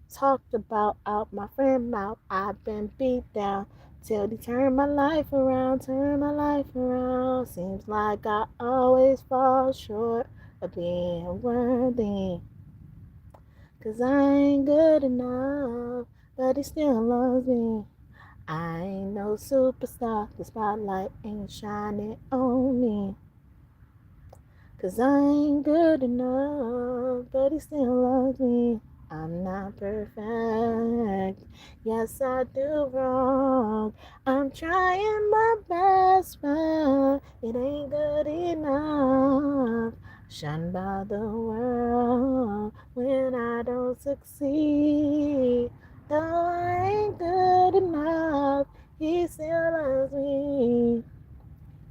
Speaker 1: talked about out my friend mouth. I've been beat down till they turn my life around, turn my life around. Seems like I always fall short of being worthy. 'Cause I ain't good enough, but he still loves me. I ain't no superstar, the spotlight ain't shining on me. 'Cause I ain't good enough, but he still loves me. I'm not perfect, yes I do wrong. I'm trying my best, but it ain't good enough. Shunned by the world when I don't succeed. Though I ain't good enough, he still loves me.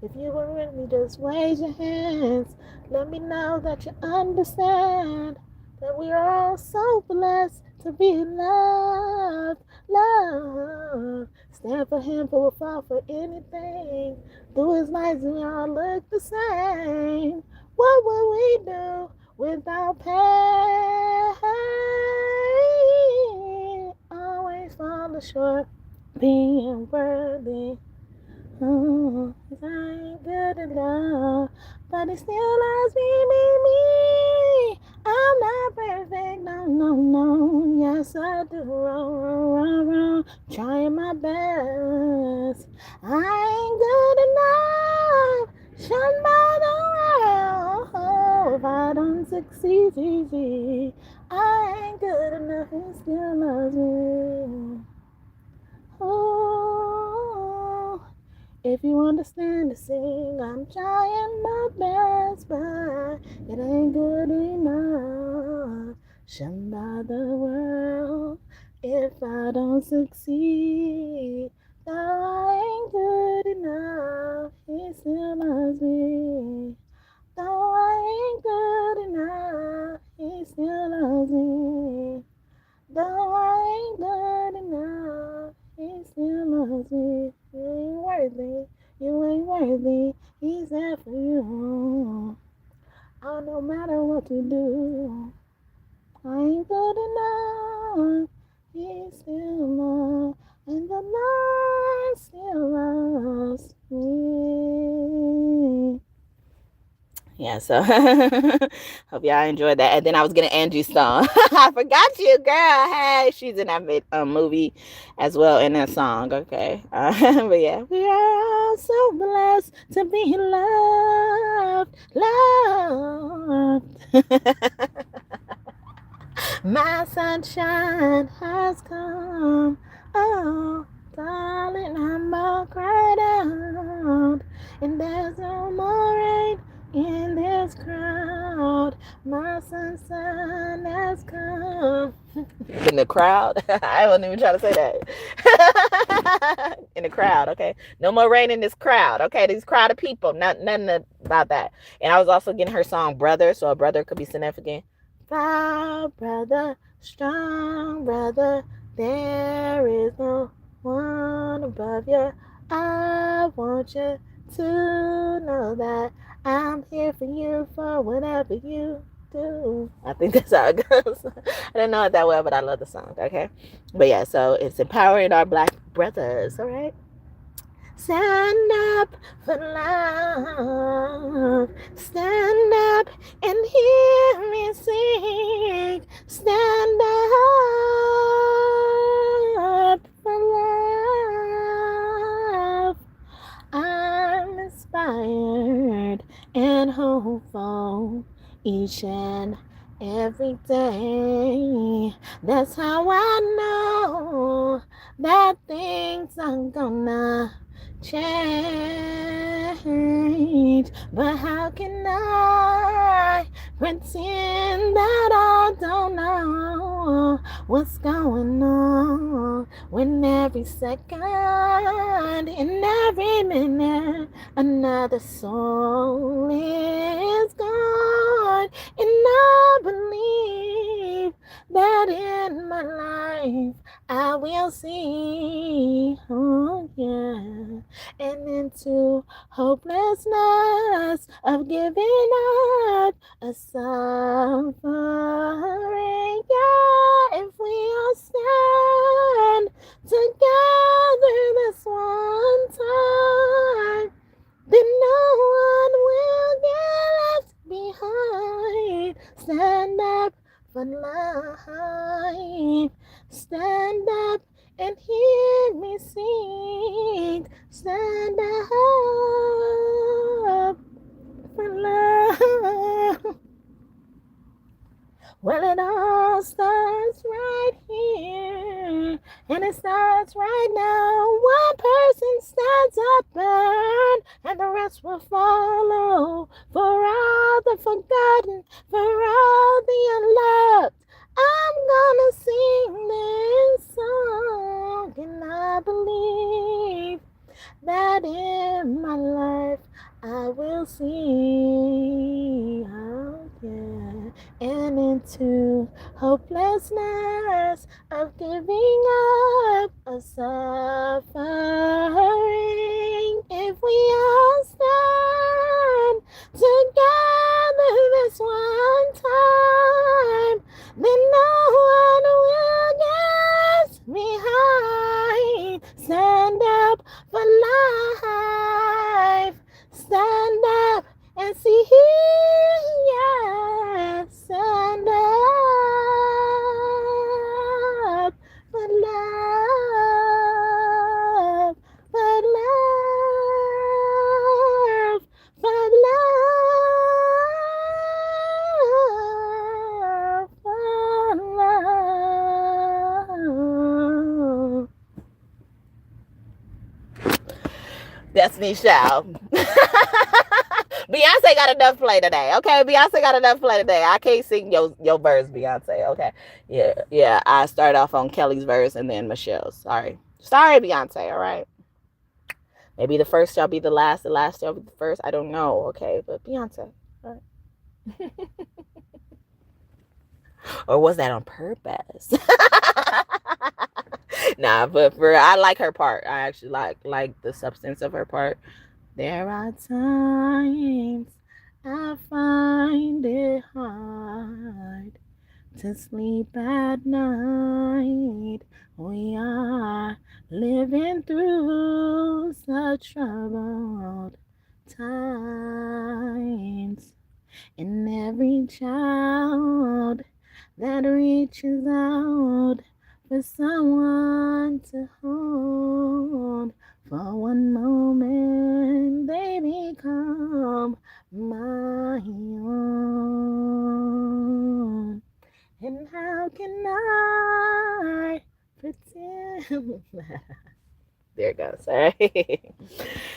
Speaker 1: If you were with me, just raise your hands. Let me know that you understand that we're all so blessed to be loved, loved. Stand for him, for we'll fall for anything. Do his lights, we all look the same. What would we do without pain? Always falling short, being worthy. I ain't good enough, but he still loves me, me. I'm not perfect, no, no, no. Yes, I do wrong. Trying my best. I ain't good enough. Shun by the world. Oh, if I don't succeed, I ain't good enough. He still loves me. Oh. If you understand to sing, I'm trying my best, but it ain't good enough. Shunned by the world if I don't succeed. Though I ain't good enough, he still loves me. Though I ain't good enough, he still loves me. Though I ain't good enough, he still loves me. You ain't worthy, you ain't worthy. He's there for you. Oh, no matter what you do, I ain't good enough. He still loves, and the Lord still loves me. Yeah, so hope y'all enjoyed that. And then I was gonna Angie song. I forgot you, girl. Hey, she's in that movie as well in that song. Okay, but yeah, we are all so blessed to be loved, loved. My sunshine has come. Oh, darling, I'm all cried out, and there's no more rain in this crowd. My sunshine has come. In the crowd? I wasn't even trying to say that. In the crowd, okay? No more rain in this crowd, okay? These crowd of people. Nothing about that. And I was also getting her song Brother, so a brother could be significant. Far brother, strong brother, there is no one above you. I want you to know that I'm here for you for whatever you do. I think that's how it goes. I don't know it that well, but I love the song, okay? But yeah, so it's empowering our black brothers, all right? Stand up for love. Stand up and hear me sing. Stand up for love. I'm inspired and hopeful each and every day. That's how I know that things are gonna change. But how can I pretend that I don't know what's going on when every second and every minute another soul is gone? And I believe that in my life I will see, oh yeah, and into hopelessness of giving up a suffering. Yeah, if we all stand together this one time, then no one will get left behind. Stand up for life. Stand up and hear me sing. Stand up for love. Well, it all starts right here, and it starts right now. One person stands up and the rest will follow. For all the forgotten, for all the unloved, I'm gonna sing this song, and I believe that in my life I will see, oh yeah, and into hopelessness of giving up a suffering. If we all stand together this one time, then no one will get behind. Stand up for life. Stand up and see here, yeah. Stand up for love, for love, for love, for love. Destiny Child. Beyonce got enough play today, okay? Beyonce got enough play today. I can't sing your verse, Beyonce, okay? Yeah. I started off on Kelly's verse and then Michelle's. Sorry, Beyonce, all right? Maybe the first shall be the last shall be the first. I don't know, okay? But Beyonce, all right? Or was that on purpose? Nah, but I like her part. I actually like the substance of her part. There are times I find it hard to sleep at night. We are living through such troubled times. And every child that reaches out for someone to hold, for one moment they become my own. And how can I pretend? There it goes. All right.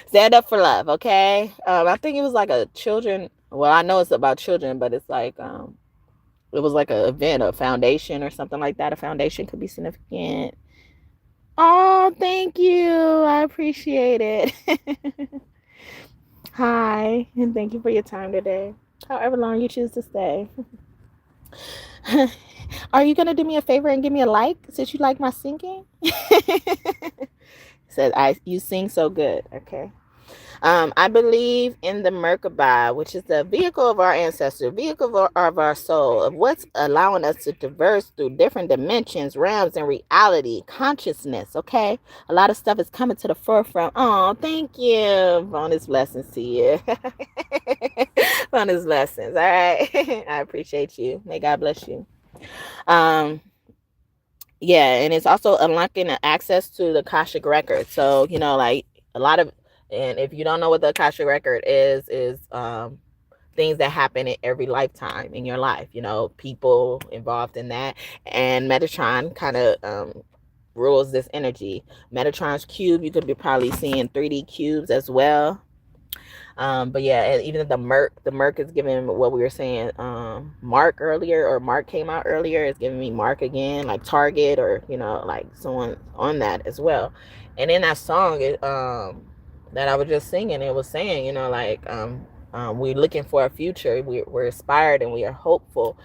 Speaker 1: Stand up for love, okay? I think it was like a children. Well, I know it's about children, but it's like it was like an event, a foundation or something like that. A foundation could be significant. Oh, thank you. I appreciate it. Hi, and thank you for your time today. However long you choose to stay. Are you gonna do me a favor and give me a like since you like my singing? Said you sing so good. Okay. I believe in the Merkabah, which is the vehicle of our ancestor, vehicle of our soul, of what's allowing us to traverse through different dimensions, realms, and reality, consciousness. Okay, a lot of stuff is coming to the forefront. Oh, thank you. Bonus blessings to you. Bonus blessings. All right, I appreciate you. May God bless you. Yeah, and it's also unlocking access to the Akashic record. So, like a lot of, and if you don't know what the Akashic record is things that happen in every lifetime in your life, people involved in that. And Metatron kind of rules this energy. Metatron's cube, you could be probably seeing 3D cubes as well. But yeah, and even the Merc is giving what we were saying, Mark earlier, or Mark came out earlier, is giving me Mark again, like Target, or like someone on that as well. And in that song, that I was just singing, it was saying, we're looking for a future, we're inspired, and we are hopeful,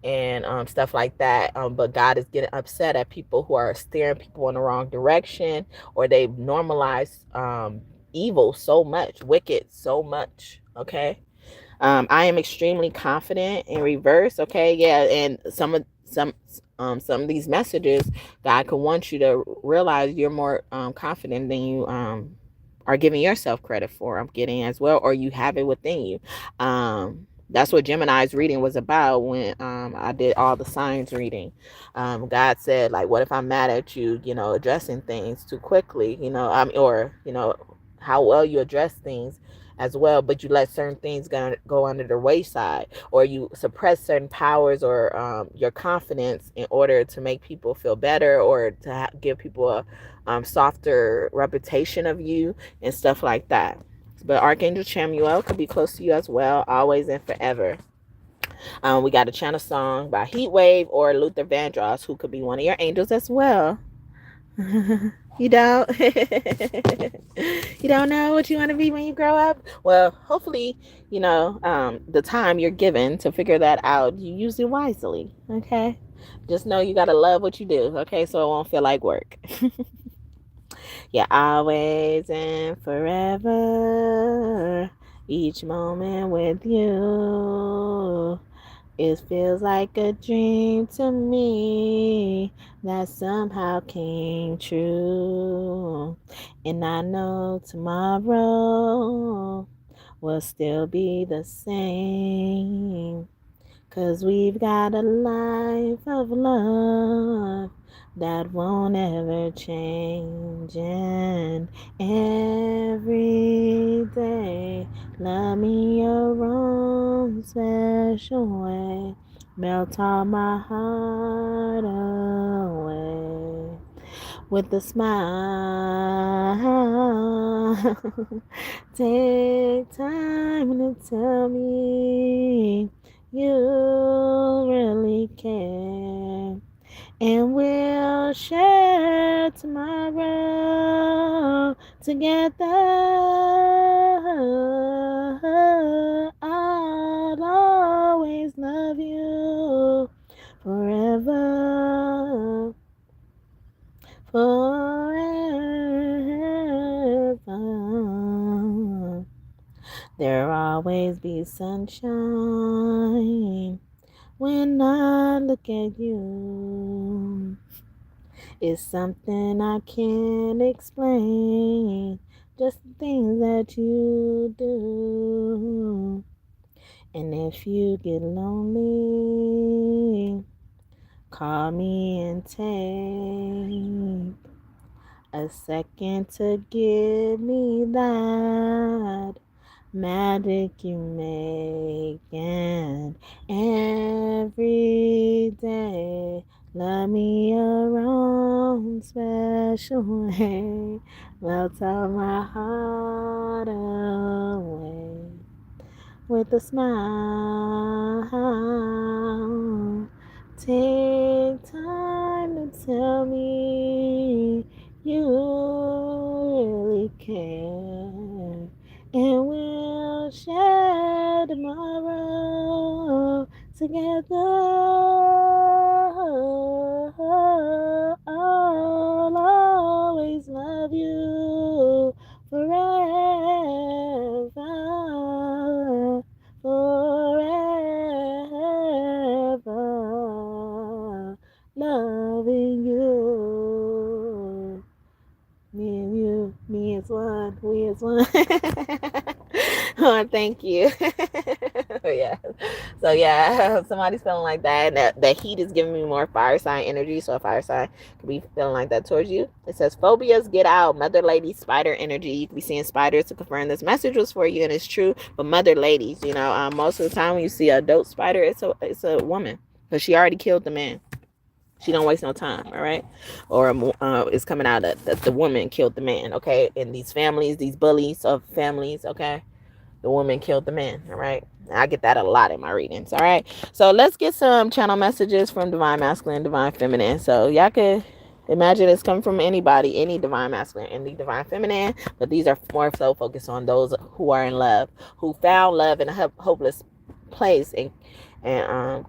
Speaker 1: and stuff like that. But God is getting upset at people who are steering people in the wrong direction, or they've normalized evil so much, wicked so much. Okay. I am extremely confident in reverse. Okay. Yeah. And some of these messages, God could want you to realize you're more confident than you are giving yourself credit for. I'm getting as well, or you have it within you. That's what Gemini's reading was about when I did all the signs reading. God said, like, what if I'm mad at you, addressing things too quickly, or, how well you address things as well, but you let certain things go under the wayside, or you suppress certain powers, or your confidence, in order to make people feel better, or to give people a softer reputation of you and stuff like that. But Archangel Chamuel could be close to you as well, always and forever. We got a channel song by Heatwave or Luther Vandross, who could be one of your angels as well. You don't you don't know what you want to be when you grow up? Well, hopefully, the time you're given to figure that out, you use it wisely. Okay, just know you gotta love what you do. Okay, so it won't feel like work. Yeah, always and forever, each moment with you. It feels like a dream to me that somehow came true. And I know tomorrow will still be the same. 'Cause we've got a life of love that won't ever change. And every day, love me your own special way. Melt all my heart away with a smile. Take time to tell me you really care, and we'll share tomorrow together. I'll always love you forever, forever. There'll always be sunshine when I look at you. It's something I can't explain, just the things that you do. And if you get lonely, call me and take a second to give me that magic you make. And every day love me your own special way. Melt all my heart away with a smile. Take time to tell me you really care, and we'll share tomorrow together. I'll always love you forever, forever, loving you. Me and you, me is one, we is one. Oh, thank you. Yeah. So yeah, somebody's feeling like that. And that heat is giving me more fire sign energy. So a fire sign could be feeling like that towards you. It says phobias, get out. Mother lady, spider energy. You could be seeing spiders to confirm this message was for you, and it's true. But mother ladies, you know, most of the time when you see a dope spider, it's a woman, because she already killed the man. She don't waste no time, all right? Or it's coming out that the woman killed the man, okay? In these families, these bullies of families, okay? The woman killed the man, all right? I get that a lot in my readings, all right? So let's get some channel messages from Divine Masculine, Divine Feminine. So y'all could imagine it's coming from anybody, any Divine Masculine, any Divine Feminine, but these are more so focused on those who are in love, who found love in a hopeless place and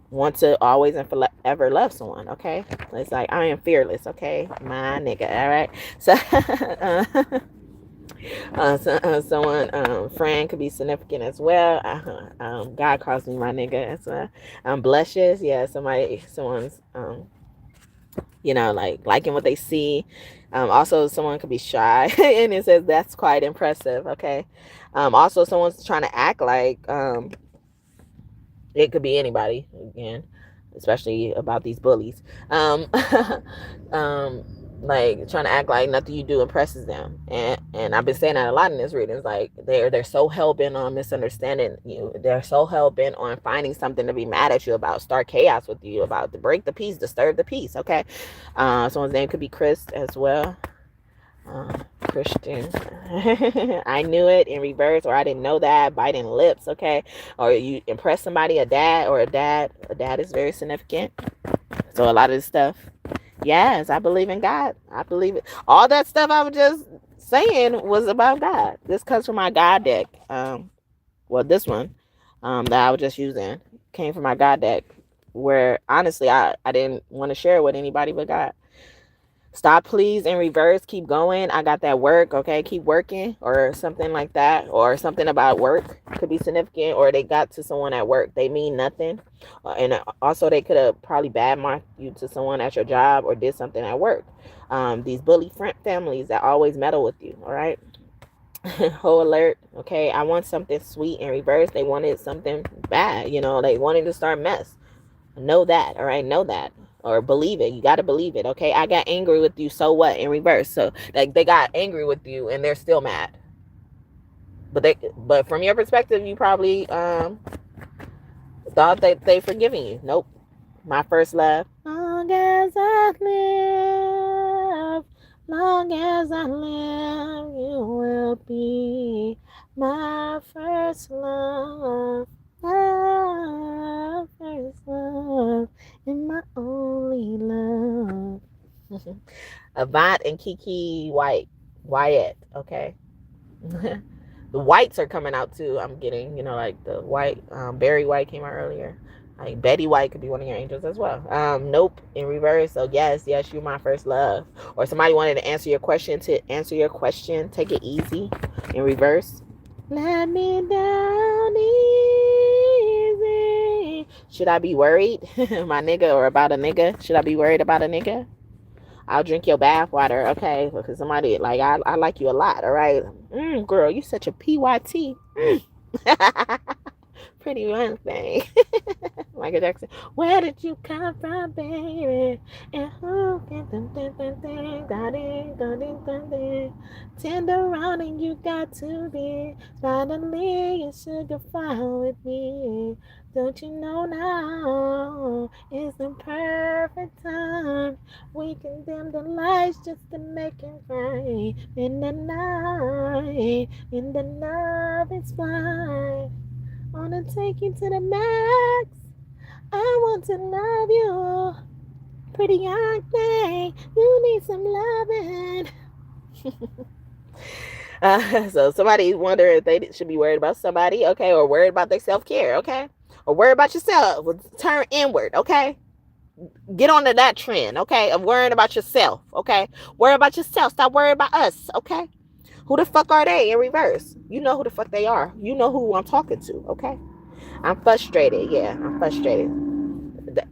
Speaker 1: want to always and forever love someone, okay? It's like, I am fearless, okay? My nigga, all right? So someone, friend could be significant as well. God calls me my nigga. So blushes, yeah, someone's, you know, like liking what they see. Also, someone could be shy, and it says that's quite impressive, okay? Also, someone's trying to act like, it could be anybody, again, especially about these bullies. Like trying to act like nothing you do impresses them, and I've been saying that a lot in this reading. It's like they're so hell-bent on misunderstanding you. They're so hell-bent on finding something to be mad at you about, start chaos with you about, to break the peace, disturb the peace, okay? Someone's name could be Chris as well. Christian. I knew it in reverse, or I didn't know that, biting lips, okay? Or you impress somebody, a dad is very significant. So a lot of this stuff, yes, I believe in God. I believe it. All that stuff I was just saying was about God. This comes from my God deck. Well, this one that I was just using came from my God deck, where honestly I didn't want to share it with anybody but God. Stop, please, in reverse. Keep going. I got that work. Okay, keep working, or something like that, or something about work could be significant, or they got to someone at work. They mean nothing, and also they could have probably badmouthed you to someone at your job or did something at work. These bully families that always meddle with you. All right. Whole alert. Okay, I want something sweet in reverse. They wanted something bad. You know, they wanted to start mess. Know that. All right, know that. Or believe it. You got to believe it, okay? I got angry with you, so what, in reverse. So like they got angry with you and they're still mad. But from your perspective, you probably thought that they forgiving you. Nope. My first love. Long as I live, long as I live, you will be my first love. My first love and my only love. Avant and Kiki Wyatt, okay? The whites are coming out too. I'm getting, you know, like the white, Barry White came out earlier. Like Betty White could be one of your angels as well. Nope, in reverse. So yes, you're my first love. Or somebody wanted to answer your question. Take it easy. In reverse. Let me down easy. Should I be worried, my nigga, or about a nigga? Should I be worried about a nigga? I'll drink your bath water, okay? Because somebody, like, I like you a lot, all right? Girl, you such a PYT. Pretty one thing. Michael Jackson. Where did you come from, baby? And who can tender running you got to be. Finally, you should go far with me. Don't you know now is the perfect time? We can dim the lights just to make it right. In the night, in the love is blind. Wanna take you to the max. I want to love you. Pretty young thing, you need some loving. So somebody wonder if they should be worried about somebody, okay, or worried about their self-care, okay, or worry about yourself. Turn inward, okay. Get onto that trend, okay, of worrying about yourself, okay. Worry about yourself. Stop worrying about us, okay. Who the fuck are they in reverse? You know who the fuck they are. You know who I'm talking to, okay. I'm frustrated. Yeah, I'm frustrated. That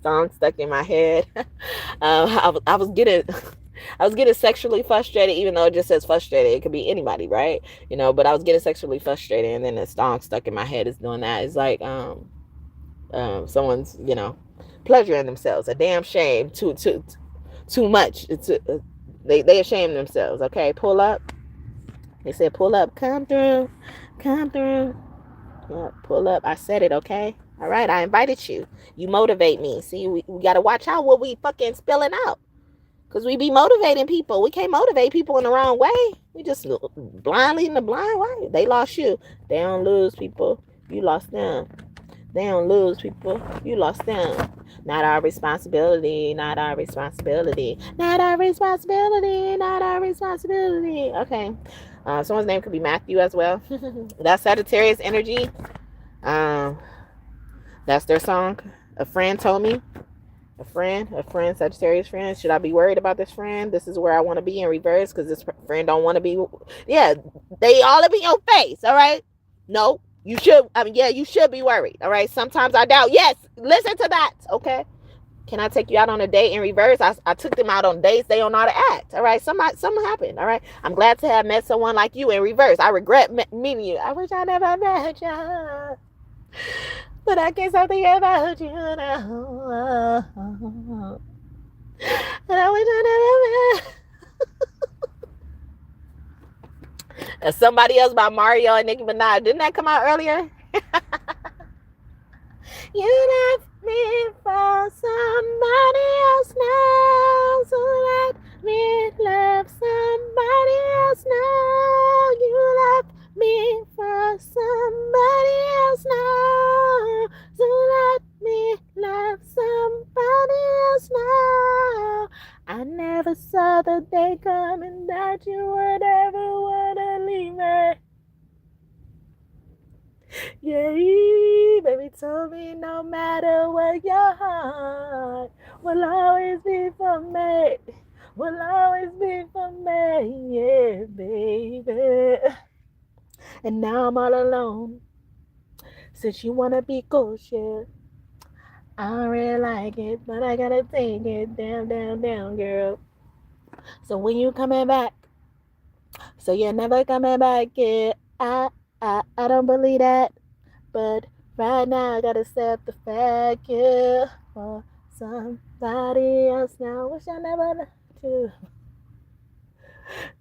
Speaker 1: song stuck in my head. I was getting sexually frustrated, even though it just says frustrated. It could be anybody, right? You know, but I was getting sexually frustrated, and then the song stuck in my head is doing that. It's like someone's, you know, pleasuring themselves. A damn shame. Too much. They ashamed themselves. Okay, pull up. They said pull up. Come through. Come through. Yeah, pull up. I said it, okay? All right, I invited you. You motivate me. See, we got to watch out what we fucking spilling out. Because we be motivating people. We can't motivate people in the wrong way. We just blindly in the blind way. They lost you. They don't lose, people. You lost them. They don't lose, people. You lost them. Not our responsibility. Not our responsibility. Not our responsibility. Not our responsibility. Okay. Someone's name could be Matthew as well. That's Sagittarius energy. That's their song. A friend told me. A friend, Sagittarius friend. Should I be worried about this friend? This is where I want to be in reverse because this friend don't want to be. Yeah, they all up in your face. All right. No, you should. I mean, yeah, you should be worried. All right. Sometimes I doubt. Yes, listen to that. Okay. Can I take you out on a date in reverse? I took them out on dates. They don't know how to act. All right. Something happened. All right. I'm glad to have met someone like you in reverse. I regret meeting you. I wish I never met you. But I can't stop thinking about you now. And I wish I never met. Somebody else by Mario and Nicki Minaj. Didn't that come out earlier? You left me for somebody else now. So let me love somebody else now. You left me for somebody else now. So let me love somebody else now. I never saw the day coming that you would ever want to leave me. Yeah, baby told me no matter what, your heart will always be for me. Will always be for me, yeah, baby. And now I'm all alone. Since you wanna be kosher, I don't really like it, but I gotta take it down, down, down, girl. So when you coming back? So you're never coming back, yeah. I don't believe that, but right now I gotta accept the fact, yeah. For somebody else now, wish I never left you.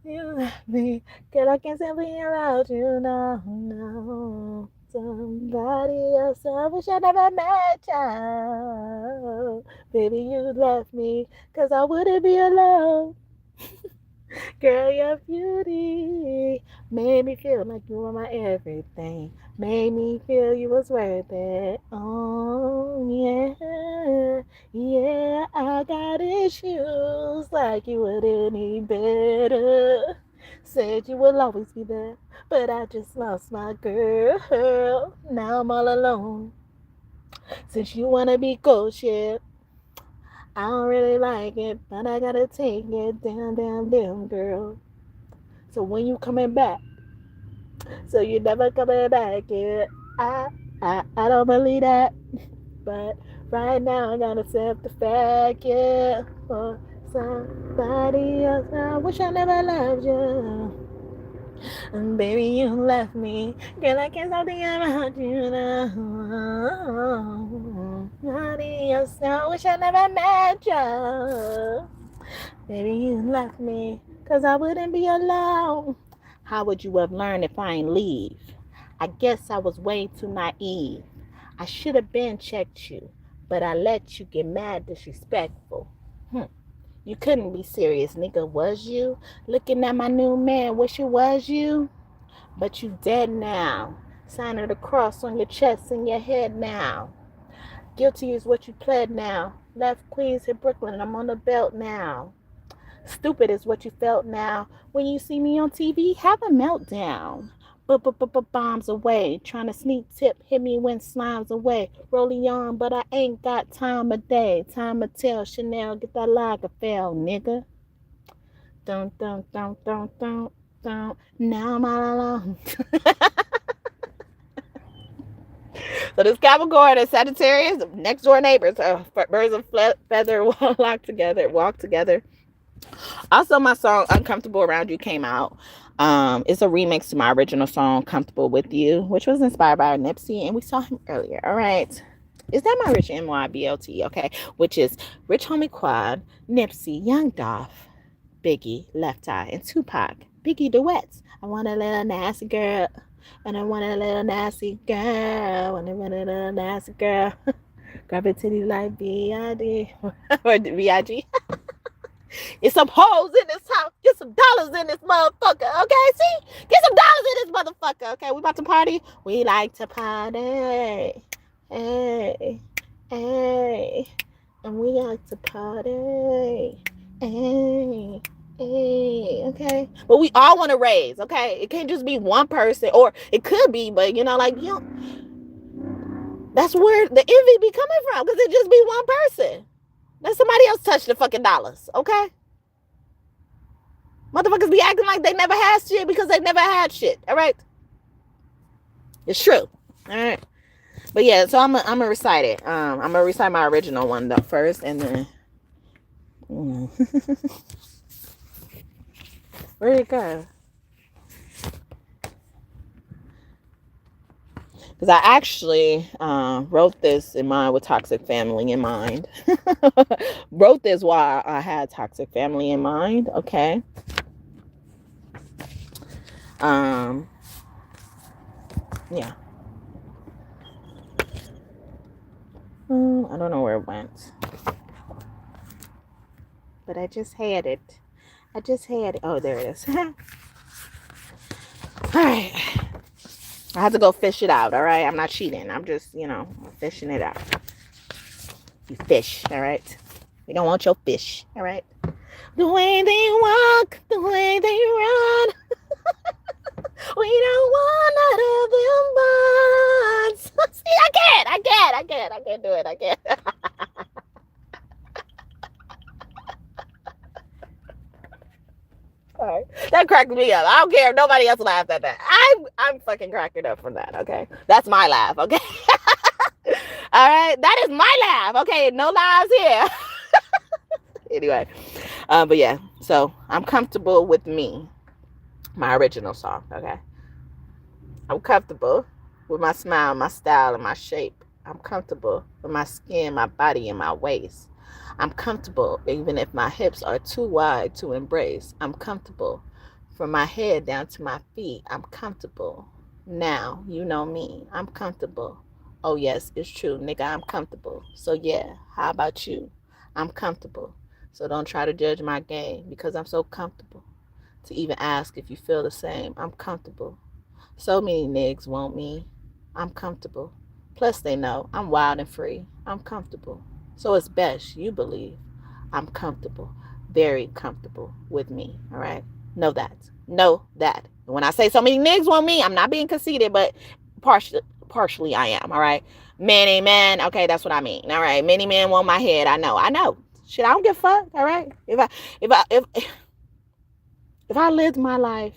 Speaker 1: You left me, girl, I can't stand being around you, no. Somebody else, I wish I never met you. Baby, you left me, cause I wouldn't be alone. Girl, your beauty made me feel like you were my everything. Made me feel you was worth it. Oh, yeah. Yeah, I got issues like you would any better. Said you will always be there, but I just lost my girl. Now I'm all alone. Since you wanna be kosher, I don't really like it, but I gotta take it down, down, down, girl. So when you coming back? So you never coming back, yeah. I don't believe that, but right now I gotta accept the fact, yeah. For somebody else, I wish I never loved you. And baby, you left me. Girl, I can't stop thinking about you now. Adios, I wish I never met you. Baby, you left me, 'cause I wouldn't be alone. How would you have learned if I ain't leave? I guess I was way too naive. I should have been checked you, but I let you get mad disrespectful. You couldn't be serious, nigga, was you? Looking at my new man, wish it was you. But you dead now. Sign of the cross on your chest and your head now. Guilty is what you pled now. Left Queens, hit Brooklyn, I'm on the belt now. Stupid is what you felt now. When you see me on TV, have a meltdown. Bombs away. Trying to sneak tip, hit me when slime's away. Rolling on, but I ain't got time of day. Time to tell Chanel, get that Lagerfeld, nigga. Don't. Now I'm all alone. So this Capricorn and Sagittarius, next door neighbors, birds of feather walk together. Also, my song Uncomfortable Around You came out. It's a remix to my original song Comfortable With You, which was inspired by Nipsey, and we saw him earlier. All right. Is that my Rich NYBLT? Okay. Which is Rich Homie Quad, Nipsey, Young Dolph, Biggie, Left Eye, and Tupac. Biggie duets. I want a little nasty girl. And I want a little nasty girl. And I want a little nasty girl. Grab it titty like B.I.D. or B.I.G. Get some hoes in this house. Get some dollars in this motherfucker. Okay, see? Get some dollars in this motherfucker. Okay, we about to party? We like to party. Hey. And we like to party. Hey. Okay. But we all want to raise, okay? It can't just be one person, or it could be, but that's where the envy be coming from, because it just be one person. Let somebody else touch the fucking dollars, okay? Motherfuckers be acting like they never had shit because they never had shit, all right? It's true, all right? But yeah, so I'm gonna recite it. I'm gonna recite my original one though first, and then where'd it go? Because I actually wrote this in mind with toxic family in mind. Wrote this while I had toxic family in mind. Okay. Yeah. I don't know where it went. But I just had it. Oh, there it is. All right. I have to go fish it out, all right? I'm not cheating. I'm just, fishing it out. You fish, all right? We don't want your fish, all right? The way they walk, the way they run. We don't want none of them bonds. See, I can't do it. I can't. All right. That cracked me up. I don't care if nobody else laughed at that. I'm fucking cracking up from that, okay? That's my laugh, okay? All right? That is my laugh, okay? No lies here. Anyway. But yeah. So, I'm comfortable with me. My original song, okay? I'm comfortable with my smile, my style, and my shape. I'm comfortable with my skin, my body, and my waist. I'm comfortable even if my hips are too wide to embrace. I'm comfortable from my head down to my feet. I'm comfortable. Now, you know me. I'm comfortable. Oh, yes, it's true, nigga. I'm comfortable. So, yeah, how about you? I'm comfortable. So don't try to judge my game because I'm so comfortable to even ask if you feel the same. I'm comfortable. So many niggas want me. I'm comfortable. Plus they know I'm wild and free. I'm comfortable. So it's best you believe I'm comfortable. Very comfortable with me. All right? Know that. When I say so many niggas want me, I'm not being conceited, but partially I am. All right? Many men. Okay, that's what I mean. All right? Many men want my head. I know. Shit, I don't give a fuck. All right? If I lived my life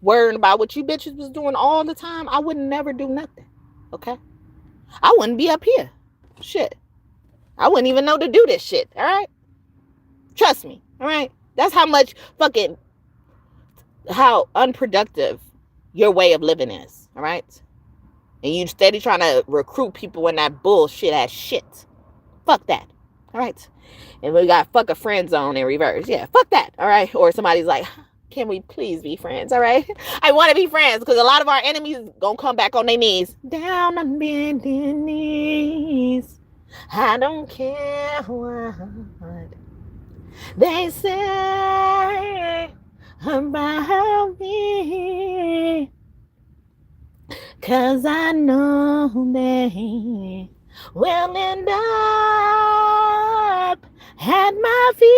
Speaker 1: worrying about what you bitches was doing all the time, I would never do nothing. Okay? I wouldn't be up here. Shit. I wouldn't even know to do this shit. All right? Trust me. All right? That's how much fucking how unproductive your way of living is. All right. And you steady trying to recruit people in that bullshit ass shit. Fuck that. All right. And we got fuck a friend zone in reverse. Yeah, fuck that. All right. Or somebody's like, can we please be friends? All right. I want to be friends because a lot of our enemies gonna come back on their knees. Down on bending knees. I don't care what they say about me. 'Cause I know they will end up at my feet.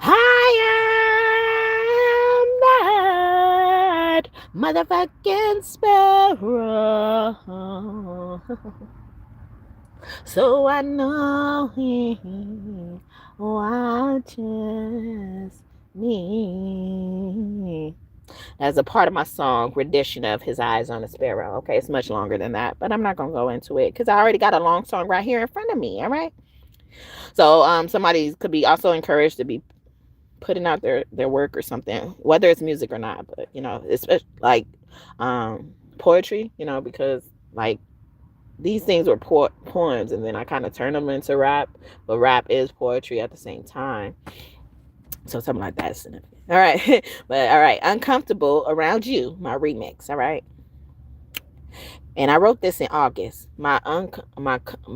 Speaker 1: I am that motherfucking sparrow. So I know he watches me. As a part of my song rendition of His Eyes on a Sparrow. Okay, it's much longer than that, but I'm not gonna go into it because I already got a long song right here in front of me. All right. So somebody could be also encouraged to be putting out their work or something, whether it's music or not. But it's like poetry, because like these things were poems, and then I kind of turned them into rap, but rap is poetry at the same time. So something like that is significant. All right. But all right, Uncomfortable Around You, my remix. All right. And I wrote this in August. My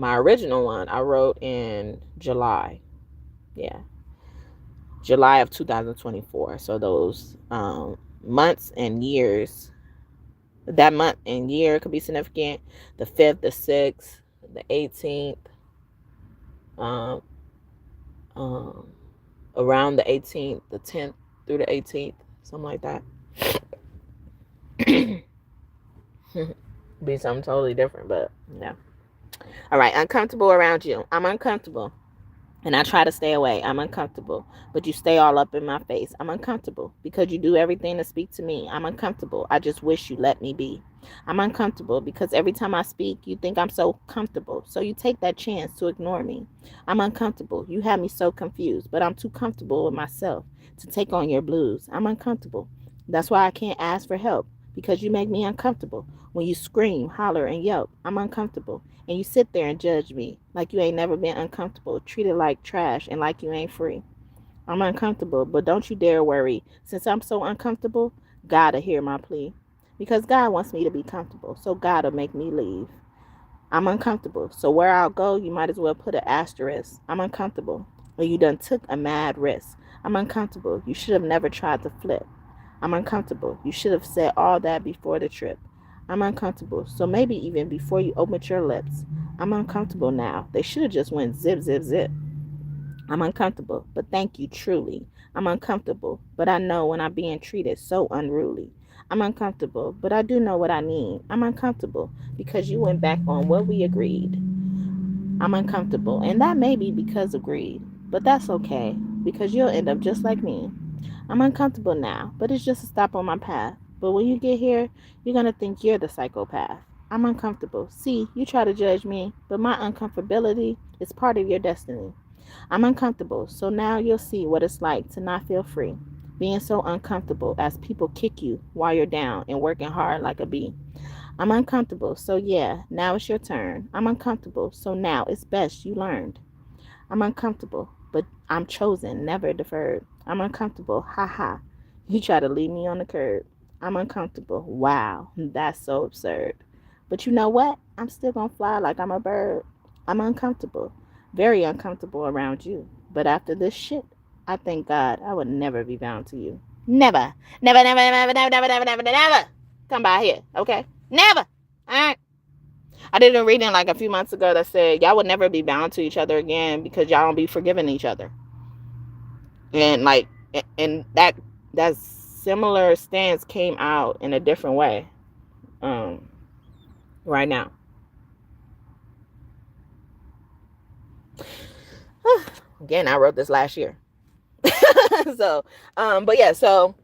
Speaker 1: original one I wrote in July. Yeah. July of 2024. So those months and years, that month and year could be significant. The 5th, the 6th, the 18th, around the 18th, the 10th through the 18th, something like that. Be something totally different, but yeah. All right, uncomfortable around you. I'm uncomfortable, and I try to stay away. I'm uncomfortable, but you stay all up in my face. I'm uncomfortable because you do everything to speak to me. I'm uncomfortable. I just wish you let me be. I'm uncomfortable because every time I speak, you think I'm so comfortable, so you take that chance to ignore me. I'm uncomfortable. You have me so confused, but I'm too comfortable with myself to take on your blues. I'm uncomfortable. That's why I can't ask for help, because you make me uncomfortable. When you scream, holler, and yelp, I'm uncomfortable. And you sit there and judge me like you ain't never been uncomfortable, treated like trash, and like you ain't free. I'm uncomfortable, but don't you dare worry. Since I'm so uncomfortable, God'll hear my plea. Because God wants me to be comfortable, so God'll make me leave. I'm uncomfortable, so where I'll go, you might as well put an asterisk. I'm uncomfortable, or you done took a mad risk. I'm uncomfortable. You should have never tried to flip. I'm uncomfortable. You should have said all that before the trip. I'm uncomfortable, so maybe even before you opened your lips. I'm uncomfortable now. They should have just went zip, zip, zip. I'm uncomfortable, but thank you truly. I'm uncomfortable, but I know when I'm being treated so unruly. I'm uncomfortable, but I do know what I need. I'm uncomfortable because you went back on what we agreed. I'm uncomfortable, and that may be because of greed, but that's okay because you'll end up just like me. I'm uncomfortable now, but it's just a stop on my path. But when you get here, you're going to think you're the psychopath. I'm uncomfortable. See, you try to judge me, but my uncomfortability is part of your destiny. I'm uncomfortable, so now you'll see what it's like to not feel free. Being so uncomfortable as people kick you while you're down and working hard like a bee. I'm uncomfortable, so yeah, now it's your turn. I'm uncomfortable, so now it's best you learned. I'm uncomfortable, but I'm chosen, never deferred. I'm uncomfortable, ha. You try to leave me on the curb. I'm uncomfortable. Wow, that's so absurd. But you know what? I'm still gonna fly like I'm a bird. I'm uncomfortable, very uncomfortable around you. But after this shit, I thank God I would never be bound to you. Never. Never, never, never, never, never, never, never, never come by here, okay? Never. All right. I did a reading like a few months ago that said y'all would never be bound to each other again because y'all don't be forgiving each other. And that similar stance came out in a different way right now. Again, I wrote this last year. So but yeah, so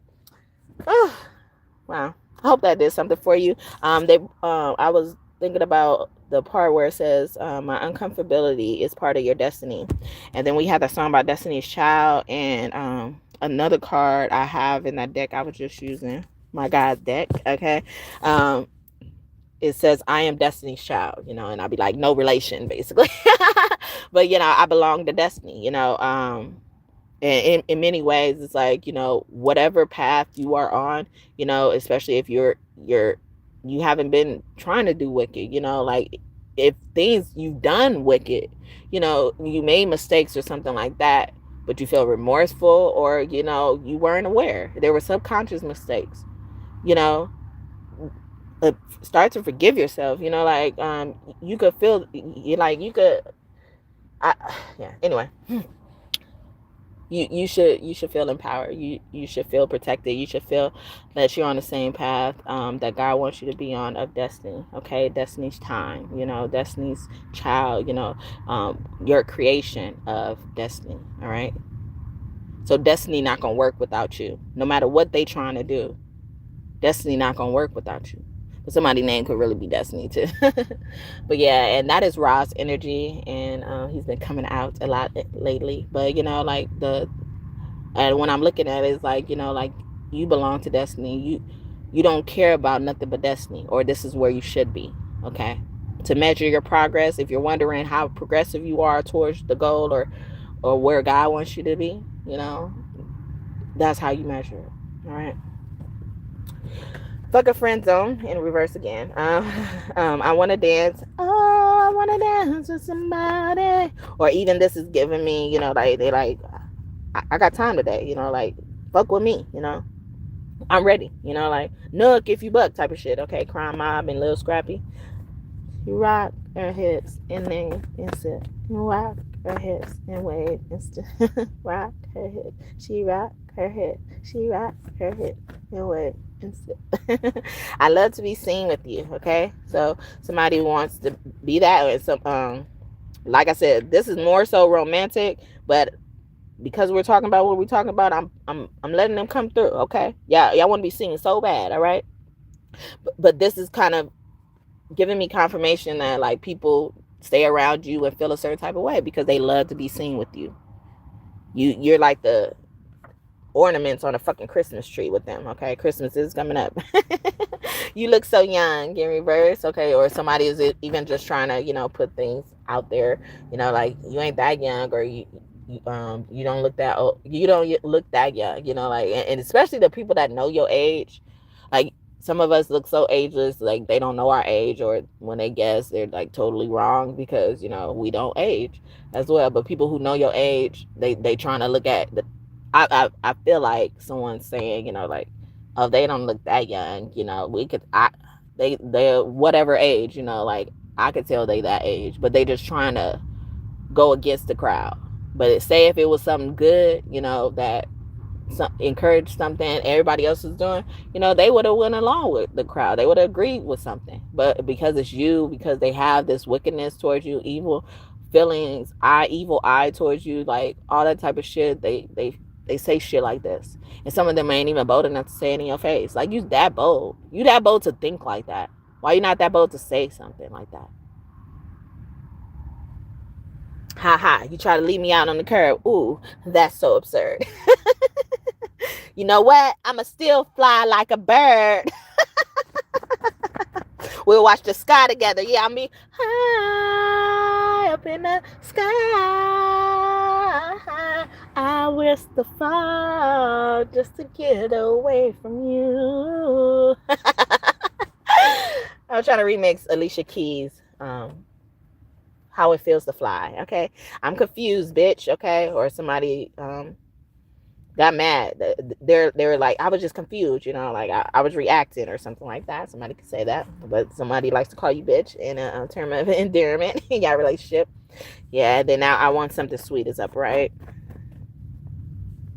Speaker 1: wow, I hope that did something for you. I was thinking about the part where it says, my uncomfortability is part of your destiny. And then we have the song about Destiny's Child, and another card I have in that deck I was just using, my God deck, okay? It says, I am Destiny's Child, you know, and I'll be like, no relation, basically. But, you know, I belong to destiny, you know. And in many ways, it's like, you know, whatever path you are on, you know, especially if you haven't been trying to do wicked, you know, like if things you've done wicked, you know, you made mistakes or something like that, but you feel remorseful, or, you know, you weren't aware, there were subconscious mistakes, you know, start to forgive yourself, you know, like, you could feel like you could, yeah, anyway. You should feel empowered. You should feel protected. You should feel that you're on the same path that God wants you to be on, of destiny. Okay, destiny's time. You know, destiny's child. You know, your creation of destiny. All right. So destiny not gonna work without you. No matter what they trying to do, destiny not gonna work without you. But somebody's name could really be Destiny too. But yeah, and that is Ra's energy, and he's been coming out a lot lately. But you know, like and when I'm looking at it, it's like, you know, like you belong to destiny. You don't care about nothing but destiny, or this is where you should be. Okay, to measure your progress, if you're wondering how progressive you are towards the goal, or where God wants you to be, you know, that's how you measure it. All right. Fuck a friend zone in reverse again. I want to dance. Oh, I want to dance with somebody. Or even this is giving me, you know, like they like, I got time today. You know, like fuck with me. You know, I'm ready. You know, like Nook if you buck type of shit. Okay, Crime Mob and Lil Scrappy. You rock her hips and then instant. Rock her hips and wave instant. Rock her hip. She rock her hip. She rock her hip and wave. I love to be seen with you. Okay, so somebody wants to be that, or some like I said, this is more so romantic, but because we're talking about what we're talking about, I'm letting them come through. Okay, yeah, y'all want to be seen so bad. All right, but this is kind of giving me confirmation that like people stay around you and feel a certain type of way because they love to be seen with you. You're like the ornaments on a fucking Christmas tree with them. Okay, Christmas is coming up. You look so young in reverse. Okay, or somebody is even just trying to, you know, put things out there, you know, like you ain't that young, or you don't look that old, you don't look that young, you know, like, and especially the people that know your age, like some of us look so ageless, like they don't know our age, or when they guess, they're like totally wrong because, you know, we don't age as well. But people who know your age, they trying to look at the, I feel like someone's saying, you know, like, oh, they don't look that young, you know, they're whatever age, you know, like I could tell they that age, but they just trying to go against the crowd. But say if it was something good, you know, that encouraged something everybody else is doing, you know, they would have went along with the crowd. They would have agreed with something. But because it's you, because they have this wickedness towards you, evil feelings, evil eye towards you, like all that type of shit, they say shit like this. And some of them ain't even bold enough to say it in your face. Like, you that bold. You that bold to think like that. Why you not that bold to say something like that? Ha ha. You try to leave me out on the curb. Ooh, that's so absurd. You know what? I'ma still fly like a bird. We'll watch the sky together. Yeah, I'll be high up in the sky. I wish to fall just to get away from you. I'm trying to remix Alicia Keys' How It Feels to Fly. Okay, I'm confused, bitch. Okay, or somebody got mad. They were like, I was just confused, you know, like I was reacting or something like that. Somebody could say that, but somebody likes to call you bitch in a term of endearment in your relationship. Yeah, then now I want something sweet is up, right?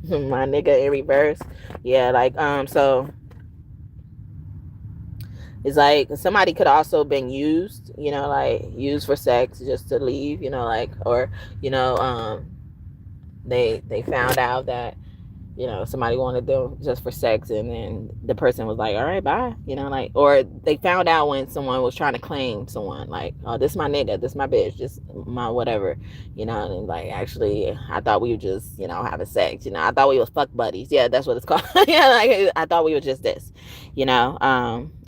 Speaker 1: My nigga in reverse. Yeah, like so it's like somebody could also been used, you know, like used for sex just to leave, you know, like, or, you know, they found out that you know, somebody wanted them just for sex, and then the person was like, all right, bye, you know, like, or they found out when someone was trying to claim someone, like, oh, this my nigga, this my bitch, just my whatever, you know, and like, actually, I thought we were just, you know, having sex, you know, I thought we was fuck buddies, yeah, that's what it's called. Yeah, like, I thought we were just this, you know,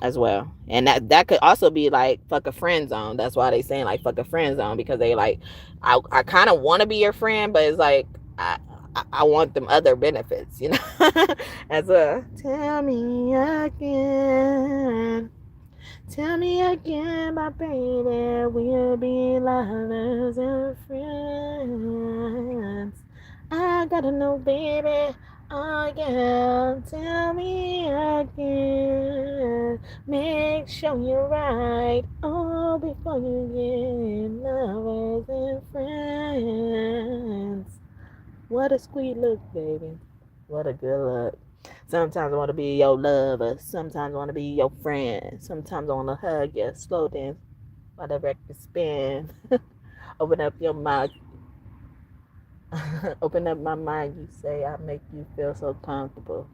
Speaker 1: as well. And that could also be like fuck a friend zone. That's why they saying like fuck a friend zone, because they like, I kind of want to be your friend, but it's like, I want them other benefits, you know. As a tell me again, my baby, we'll be lovers and friends. I gotta know, baby. Oh yeah, tell me again. Make sure you're right. Oh, before you get lovers and friends. What a sweet look, baby. What a good look. Sometimes I want to be your lover. Sometimes I want to be your friend. Sometimes I want to hug you, slow dance, while the record spin. Open up your mouth. Open up my mind. You say I make you feel so comfortable.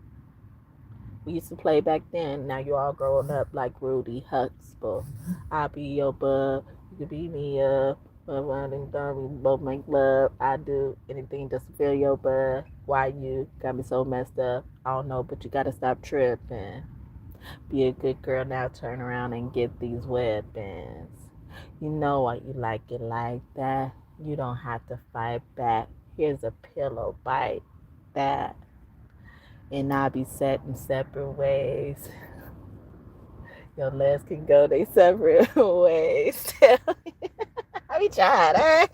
Speaker 1: We used to play back then. Now you all growing up like Rudy Huxtable. I'll be your bub. You can be me up. We both make love. I do anything just to feel your bud. Why you got me so messed up? I don't know, but you gotta stop tripping. Be a good girl now. Turn around and get these weapons. You know why you like it like that. You don't have to fight back. Here's a pillow. Bite that. And I'll be set in separate ways. Your legs can go their separate ways. I be trying, eh?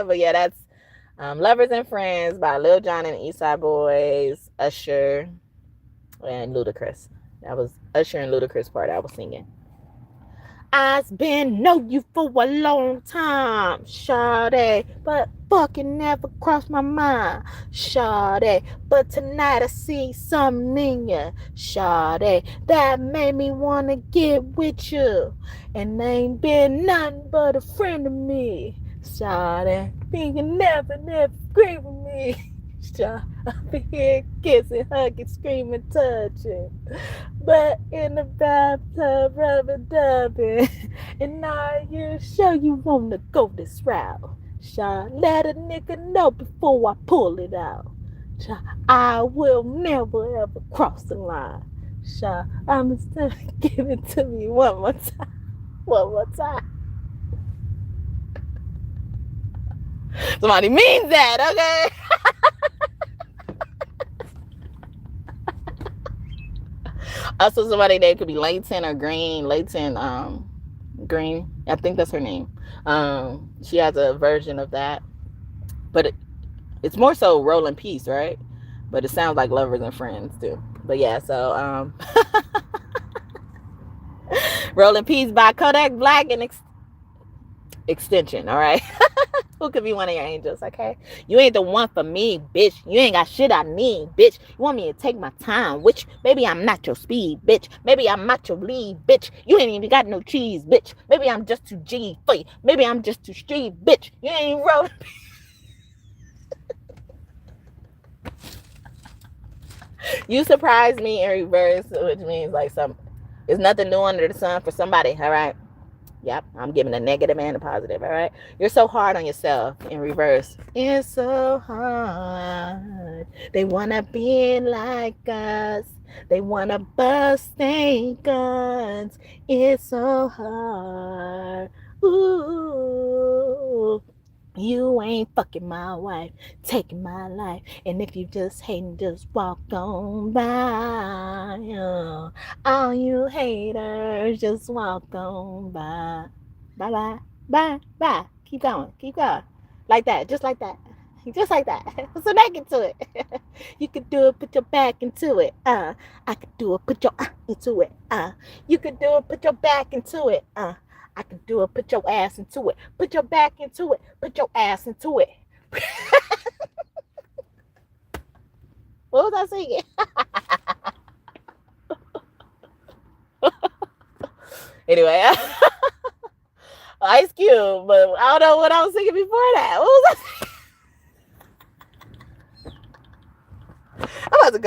Speaker 1: But yeah, that's Lovers and Friends by Lil Jon and Eastside Boys, Usher, and Ludacris. That was Usher and Ludacris part I was singing. I've been know you for a long time, shawty, but fucking never crossed my mind, shawty. But tonight I see something in you, shawty, that made me wanna get with you. And ain't been nothing but a friend to me, shawty. You can never agree with me. I'll be here kissing, hugging, screaming, touching. But in the bathtub, rubber dubbing. And are you sure you wanna go this route? Sha, let a nigga know before I pull it out. Sha, I will never ever cross the line. Sha, I'm still give it to me one more time. One more time. Somebody means that, okay? Also, somebody name could be Layton or Green. Layton, Green. I think that's her name. She has a version of that, but it's more so Rolling Peace, right? But it sounds like Lovers and Friends too. But yeah, so Rolling Peace by Kodak Black and Extension. All right. Who could be one of your angels, okay? You ain't the one for me, bitch. You ain't got shit I need, bitch. You want me to take my time, which maybe I'm not your speed, bitch. Maybe I'm not your lead, bitch. You ain't even got no cheese, bitch. Maybe I'm just too G for you. Maybe I'm just too street, bitch. You ain't rolling. You surprise me in reverse, which means like there's nothing new under the sun for somebody, all right? Yep, I'm giving a negative and a positive, all right? You're so hard on yourself in reverse. It's so hard. They want to be like us. They want to bust their guns. It's so hard. Ooh. You ain't fucking my wife, taking my life. And if you just hating, just walk on by. Oh, all you haters, just walk on by. Bye bye. Bye bye. Keep going. Keep going. Like that. Just like that. Just like that. So back into it. You could do it, put your back into it. I could do it, put your into it. You could do it, put your back into it. I can do it. Put your ass into it. Put your back into it. Put your ass into it. What was I singing? Anyway, Ice Cube, but I don't know what I was singing before that. What was I singing?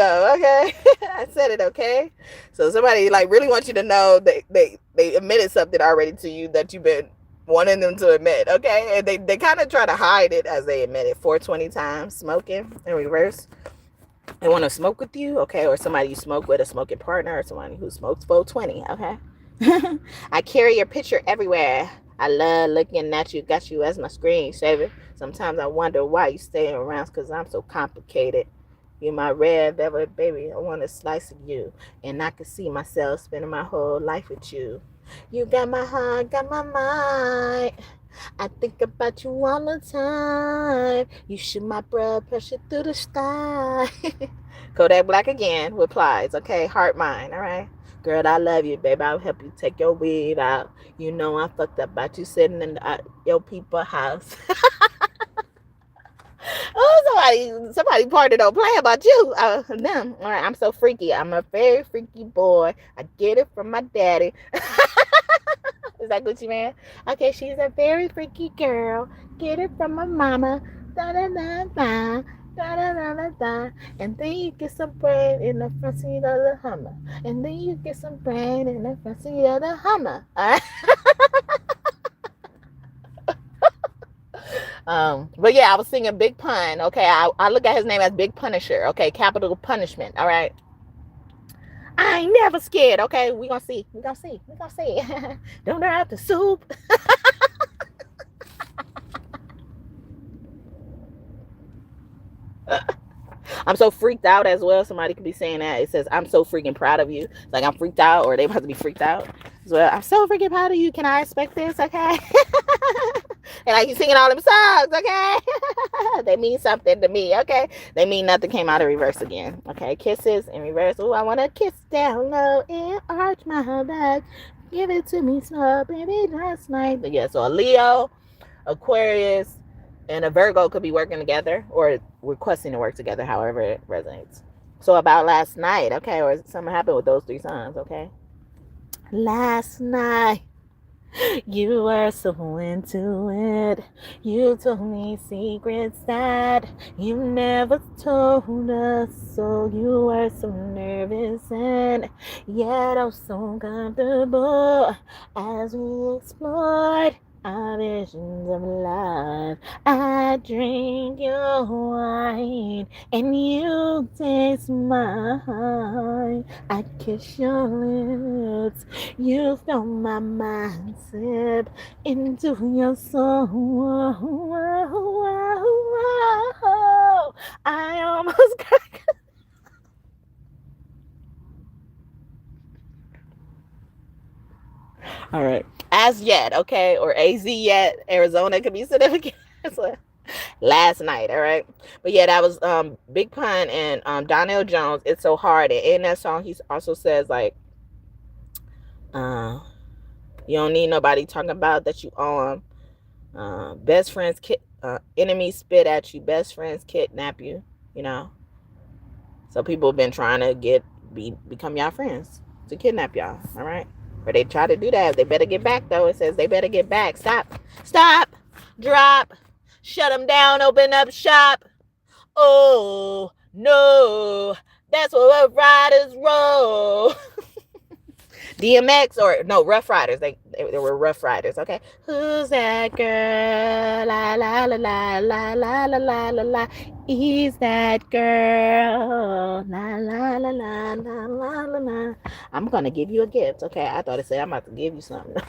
Speaker 1: ago, okay? I said it, okay? So somebody like really wants you to know they admitted something already to you that you've been wanting them to admit, okay? And they kind of try to hide it as they admit it. 420 times smoking in reverse. They want to smoke with you, okay? Or somebody you smoke with, a smoking partner, or somebody who smokes 420, okay? I carry your picture everywhere. I love looking at you, got you as my screensaver. Sometimes I wonder why you stay around, because I'm so complicated. You're my red velvet baby. I want a slice of you. And I can see myself spending my whole life with you. You got my heart, got my mind. I think about you all the time. You shoot my blood pressure through the sky. Kodak Black again replies, okay, heart mine, all right? Girl, I love you, baby. I'll help you take your weed out. You know I fucked up about you sitting in your people's house. Oh, somebody party don't play about you. Them. All right, I'm so freaky. I'm a very freaky boy. I get it from my daddy. Is that Gucci Man? Okay, she's a very freaky girl. Get it from my mama. Da da da da. Da, da, da, da, da. And then you get some bread in the front seat of the Hummer. And then you get some bread in the front seat of the Hummer. All right? But yeah, I was singing Big Pun. Okay, I look at his name as Big Punisher. Okay, capital punishment. All right. I ain't never scared. Okay, we gonna see. We gonna see. We gonna see. Don't have the soup. I'm so freaked out as well. Somebody could be saying that. It says, I'm so freaking proud of you. Like I'm freaked out, or they must be freaked out as well. I'm so freaking proud of you. Can I expect this? Okay. And like you singing all them songs, okay? They mean something to me, okay? They mean nothing. Came out of reverse again. Okay, kisses in reverse. Oh, I want to kiss down low and arch my back. Give it to me slow, baby, last night. But yeah, so a Leo, Aquarius, and a Virgo could be working together or requesting to work together, however it resonates. So about last night, okay, or something happened with those three songs, okay? Last night, you were so into it. You told me secrets that you never told us. So you were so nervous and yet oh so comfortable as we explored our visions of love. I drink your wine and you taste mine. I kiss your lips. You fill my mind, sip into your soul. I almost got. All right. As yet, okay, or AZ yet. Arizona could be significant. Last night, all right. But yeah, that was Big Pun and Donnell Jones. It's so hard. And in that song, he also says like, you don't need nobody talking about that you own. Best friends, enemies spit at you. Best friends kidnap you. You know. So people have been trying to become y'all friends to kidnap y'all. All right. Or they try to do that. They better get back though. It says they better get back. Stop, drop, shut them down. Open up shop. Oh no, that's what riders roll. DMX or no, Rough Riders. They were Rough Riders. Okay. Who's that girl? La la la la la la la la la la. Is that girl? La la la la la la la la. I'm gonna give you a gift. Okay. I thought it said I'm about to give you something.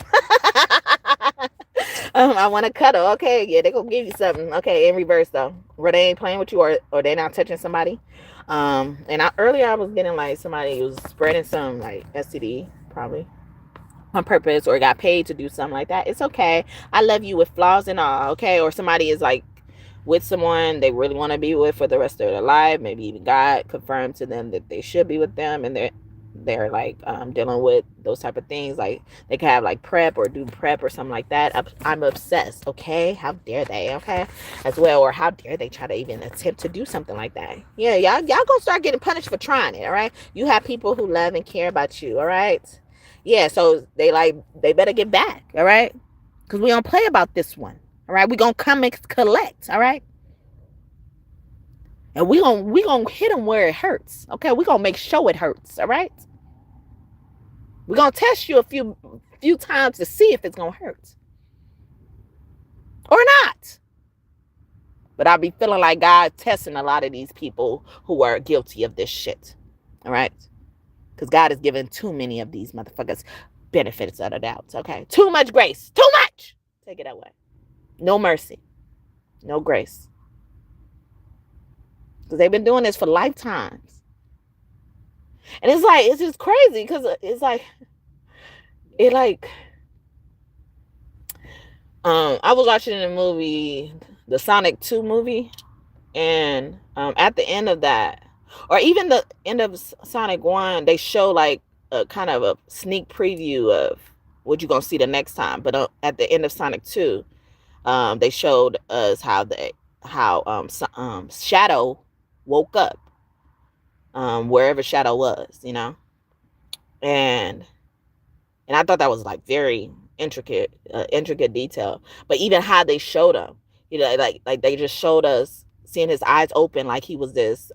Speaker 1: I want to cuddle. Okay. Yeah, they gonna give you something. Okay. In reverse though, where they ain't playing with you or they not touching somebody. And earlier I was getting like somebody was spreading some like STD. Probably on purpose or got paid to do something like that. It's okay. I love you with flaws and all, okay? Or somebody is like with someone they really want to be with for the rest of their life. Maybe even God confirmed to them that they should be with them, and they're like dealing with those type of things. Like they could have like prep or do prep or something like that. I'm obsessed, okay? How dare they, okay? As well, or how dare they try to even attempt to do something like that? Yeah, y'all gonna start getting punished for trying it, all right? You have people who love and care about you, all right? Yeah, so they better get back, all right? Because we don't play about this one, all right? We gonna come and collect, all right? And we gonna hit them where it hurts. Okay, we gonna make sure it hurts. All right. We're gonna test you a few times to see if it's gonna hurt or not. But I be feeling like God testing a lot of these people who are guilty of this shit. All right, because God has given too many of these motherfuckers benefits of the doubt. Okay, too much grace. Too much. Take it away. No mercy. No grace. Because they've been doing this for lifetimes. And it's like, it's just crazy because it's like, I was watching the movie, the Sonic 2 movie, and at the end of that, or even the end of Sonic 1, they show like a kind of a sneak preview of what you're going to see the next time. But at the end of Sonic 2, they showed us how Shadow woke up, wherever Shadow was, you know, and I thought that was like very intricate detail. But even how they showed him, you know, like they just showed us seeing his eyes open, like he was this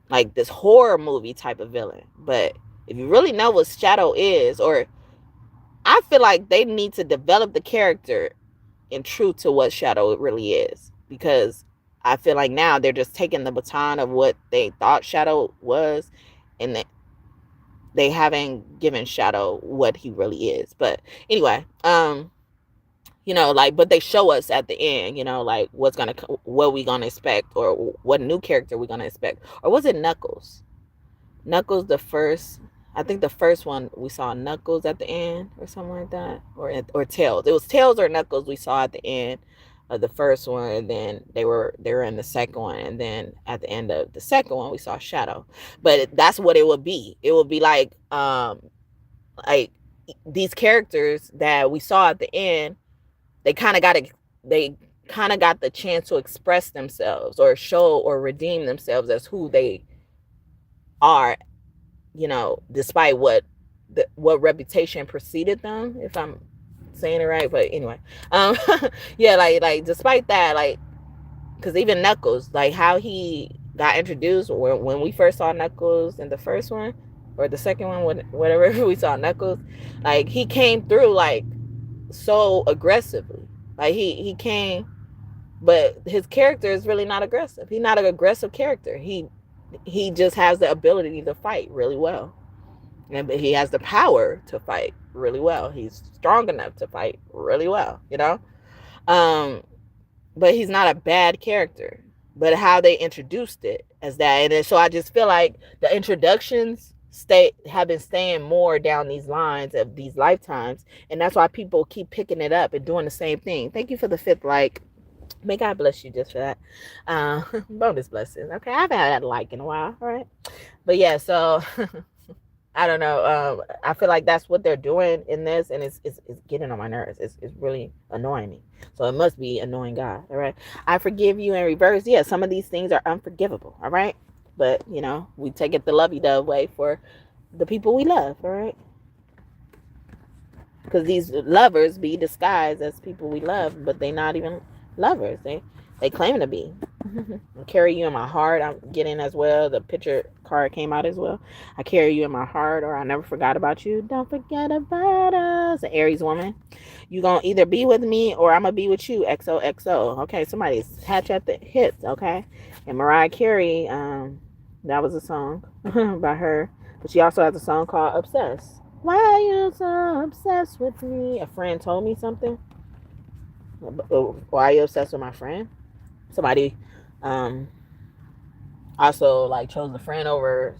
Speaker 1: like this horror movie type of villain. But if you really know what Shadow is, or I feel like they need to develop the character in true to what Shadow really is, because I feel like now they're just taking the baton of what they thought Shadow was, and they haven't given Shadow what he really is. But anyway, you know, like, but they show us at the end, you know, like what we gonna expect, or what new character we gonna expect. Or was it Knuckles? Knuckles, I think the first one we saw Knuckles at the end, or something like that, or Tails. It was Tails or Knuckles we saw at the end of the first one, and then they were in the second one, and then at the end of the second one we saw Shadow. But that's what it would be. It would be like these characters that we saw at the end, they kind of got the chance to express themselves, or show or redeem themselves as who they are, you know, despite what reputation preceded them, if I'm saying it right. But anyway, yeah, like despite that, like, because even Knuckles, like how he got introduced, when we first saw Knuckles in the first one or the second one, whatever we saw Knuckles, like he came through like so aggressively. Like he came, but his character is really not aggressive. He's not an aggressive character. He just has the ability to fight really well, and he has the power to fight really well. He's strong enough to fight really well, you know. But he's not a bad character. But how they introduced it as that, and then, so I just feel like the introductions have been staying more down these lines of these lifetimes, and that's why people keep picking it up and doing the same thing. Thank you for the 5th like. May God bless you just for that. Bonus blessings. Okay, I haven't had that like in a while. All right, but yeah, so I don't know. I feel like that's what they're doing in this, and it's getting on my nerves. It's really annoying me. So it must be annoying God. All right, I forgive you in reverse. Yeah, some of these things are unforgivable. All right, but you know, we take it the lovey-dove way for the people we love. All right, because these lovers be disguised as people we love, but they not even lovers. They claim to be. I carry you in my heart. I'm getting as well. The picture card came out as well. I carry you in my heart, or I never forgot about you. Don't forget about us. An Aries woman. You gonna either be with me or I'm gonna be with you. XOXO. Okay, somebody's hatch at the hits. Okay, and Mariah Carey. That was a song by her, but she also has a song called Obsessed. Why are you so obsessed with me? A friend told me something. Why are you obsessed with my friend? Somebody also like chose a friend over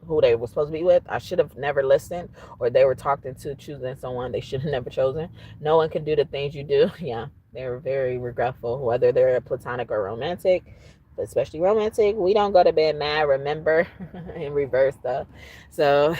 Speaker 1: who they were supposed to be with. I should have never listened, or they were talking to choosing someone they should have never chosen. No one can do the things you do. Yeah, they're very regretful, whether they're platonic or romantic, but especially romantic. We don't go to bed mad, remember, in reverse stuff. So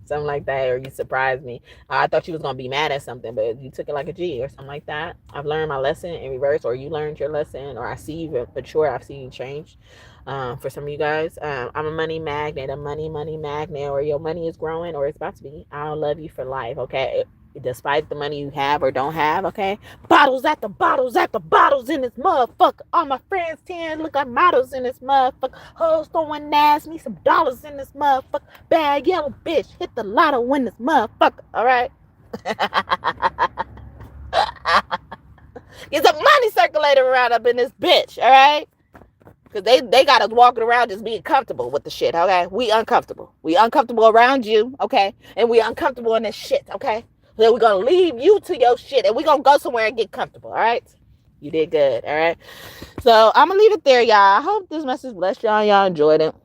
Speaker 1: something like that, or you surprised me. I thought you was gonna be mad at something, but you took it like a G or something like that. I've learned my lesson in reverse, or you learned your lesson, or I see you mature. I've seen you change. For some of you guys, I'm a money magnet, or your money is growing, or it's about to be. I'll love you for life. Okay, despite the money you have or don't have, okay? Bottles at the bottles at the bottles in this motherfucker. All my friends 10 look like models in this motherfucker. Hoes throwing ass, me some dollars in this motherfucker. Bad yellow bitch, hit the lotto, win this motherfucker, all right? Get some money circulating around up in this bitch, all right? Because they got us walking around just being comfortable with the shit, okay? We uncomfortable. We uncomfortable around you, okay? And we uncomfortable in this shit, okay? So we're going to leave you to your shit, and we're going to go somewhere and get comfortable, all right? You did good, all right? So I'm going to leave it there, y'all. I hope this message blessed y'all. Y'all enjoyed it.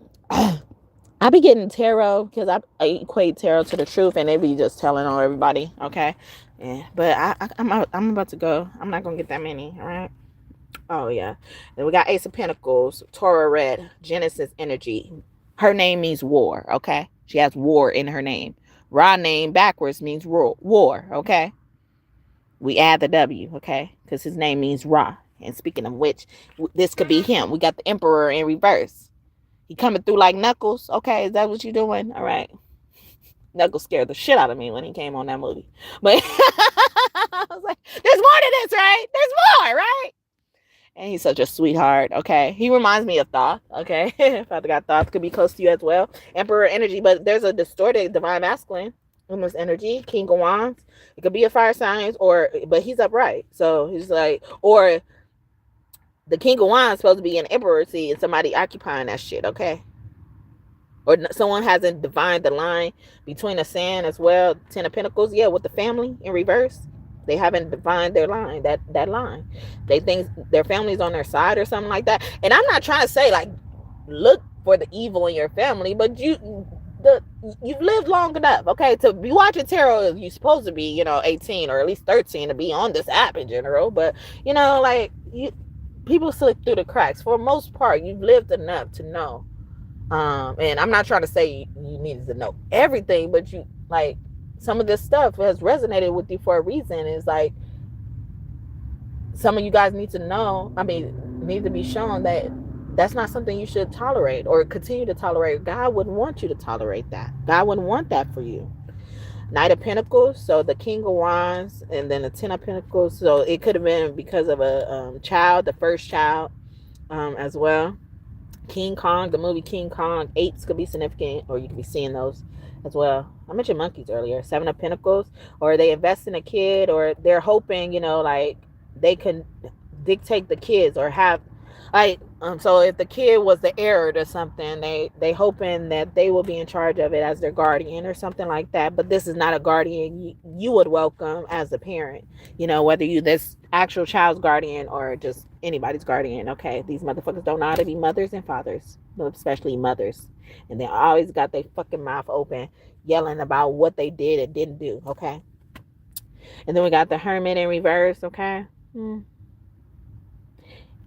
Speaker 1: I be getting tarot because I equate tarot to the truth, and they be just telling on everybody, okay? Yeah, but I'm about to go. I'm not going to get that many, all right? Oh, yeah. Then we got Ace of Pentacles, Torah Red, Genesis energy. Her name means war, okay? She has war in her name. Ra name backwards means war, okay? We add the W, okay? Because his name means Ra. And speaking of which, this could be him. We got the Emperor in reverse. He coming through like Knuckles, okay? Is that what you doing? All right. Knuckles scared the shit out of me when he came on that movie. But I was like, there's more to this, right? There's more, right? And he's such a sweetheart, okay? He reminds me of Thoth, okay? Father God, Thoth could be close to you as well. Emperor energy, but there's a distorted divine masculine in this energy. King of Wands. It could be a fire sign, but he's upright. So he's like, or the King of Wands is supposed to be an emperor seat and somebody occupying that shit, okay? Or someone hasn't divined the line between the sand as well. Ten of Pentacles, yeah, with the family in reverse. They haven't defined their line, that line. They think their family's on their side or something like that. And I'm not trying to say, like, look for the evil in your family, but you've lived long enough, okay, to be watching tarot. You're supposed to be, 18 or at least 13 to be on this app in general. But, people slip through the cracks. For the most part, you've lived enough to know. And I'm not trying to say you needed to know everything, but some of this stuff has resonated with you for a reason. It's like some of you guys need to know, need to be shown that that's not something you should tolerate or continue to tolerate. God wouldn't want you to tolerate that. God wouldn't want that for you. Knight of Pentacles, so the King of Wands, and then the Ten of Pentacles. So it could have been because of a child, the first child, as well. King Kong, the movie King Kong, 8s could be significant, or you could be seeing those as well. I mentioned monkeys earlier. 7 of Pentacles, or they invest in a kid, or they're hoping, they can dictate the kids or have, so if the kid was the heir to something, they hoping that they will be in charge of it as their guardian or something like that. But this is not a guardian you would welcome as a parent, whether you this actual child's guardian or just anybody's guardian. Okay, these motherfuckers don't know how to be mothers and fathers, especially mothers, and they always got their fucking mouth open yelling about what they did and didn't do. Okay, and then we got the Hermit in reverse. Okay.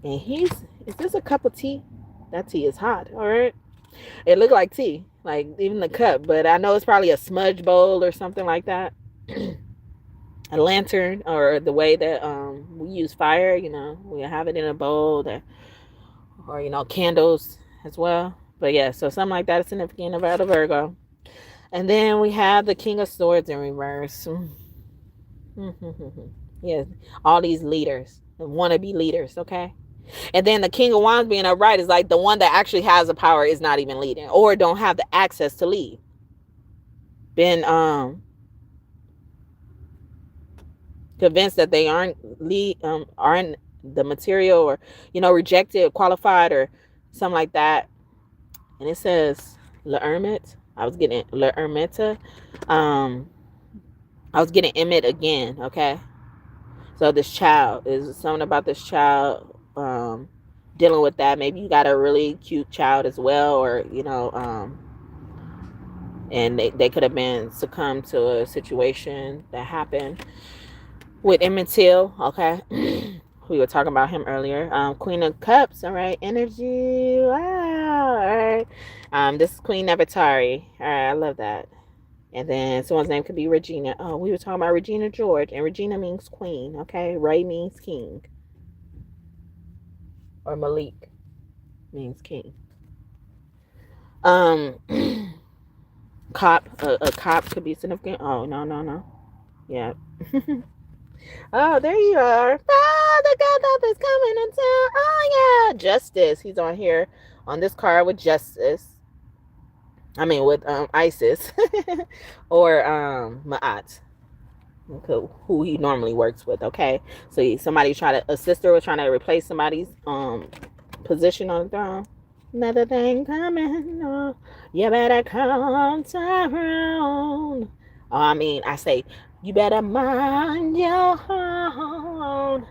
Speaker 1: And is this a cup of tea? That tea is hot, all right? It looked like tea, like even the cup, but I know it's probably a smudge bowl or something like that. A lantern, or the way that we use fire, we have it in a bowl, or candles as well. But yeah, so something like that is significant about a Virgo. And then we have the King of Swords in reverse. Yes, all these leaders, wannabe leaders, okay? And then the King of Wands being upright is like the one that actually has the power is not even leading, or don't have the access to lead. Been convinced that they aren't the material, or rejected, qualified, or something like that. And it says Le Hermit. I was getting Le Hermita. I was getting Emmett again. Okay, so this child is something about this child. Dealing with that. Maybe you got a really cute child as well, or and they could have been succumbed to a situation that happened with Emmett Till. Okay. We were talking about him earlier. Queen of Cups. All right, energy. Wow. All right. This is Queen Nefertari. All right, I love that. And then someone's name could be Regina. Oh, we were talking about Regina George, and Regina means queen. Okay, Ray means king. Or Malik means king. Cop, a cop could be significant. Oh, no. Yeah. Oh, there you are. Ah, the God is coming into. Oh yeah, Justice. He's on here on this card with Justice. I mean with Isis or Ma'at, who he normally works with. Okay, so somebody a sister was trying to replace somebody's position on the throne. Another thing coming, oh, you better come around. Oh, I mean, I say, you better mind your own.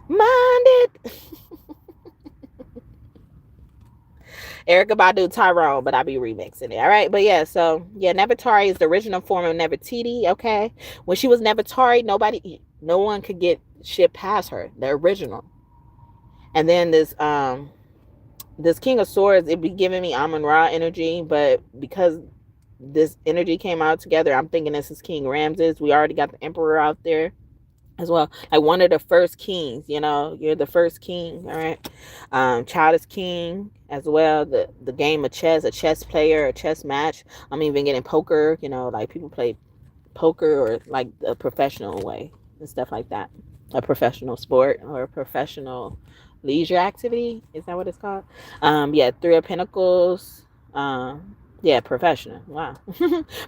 Speaker 1: Mind it. Erica Badu, Tyrone, but I be remixing it. All right, but yeah, so yeah, Nefertari is the original form of Nefertiti. Okay, when she was Nefertari, no one could get shit past her, the original. And then this King of Swords, it be giving me Amon Ra energy, but because this energy came out together, I'm thinking this is King Ramses. We already got the Emperor out there as well, like one of the first kings. You're the first king. All right. Child is king as well. The game of chess, a chess player, a chess match. I'm even getting poker. Like people play poker or like a professional way and stuff like that, a professional sport or a professional leisure activity. Is that what it's called? Yeah, Three of Pentacles. Yeah, professional. Wow.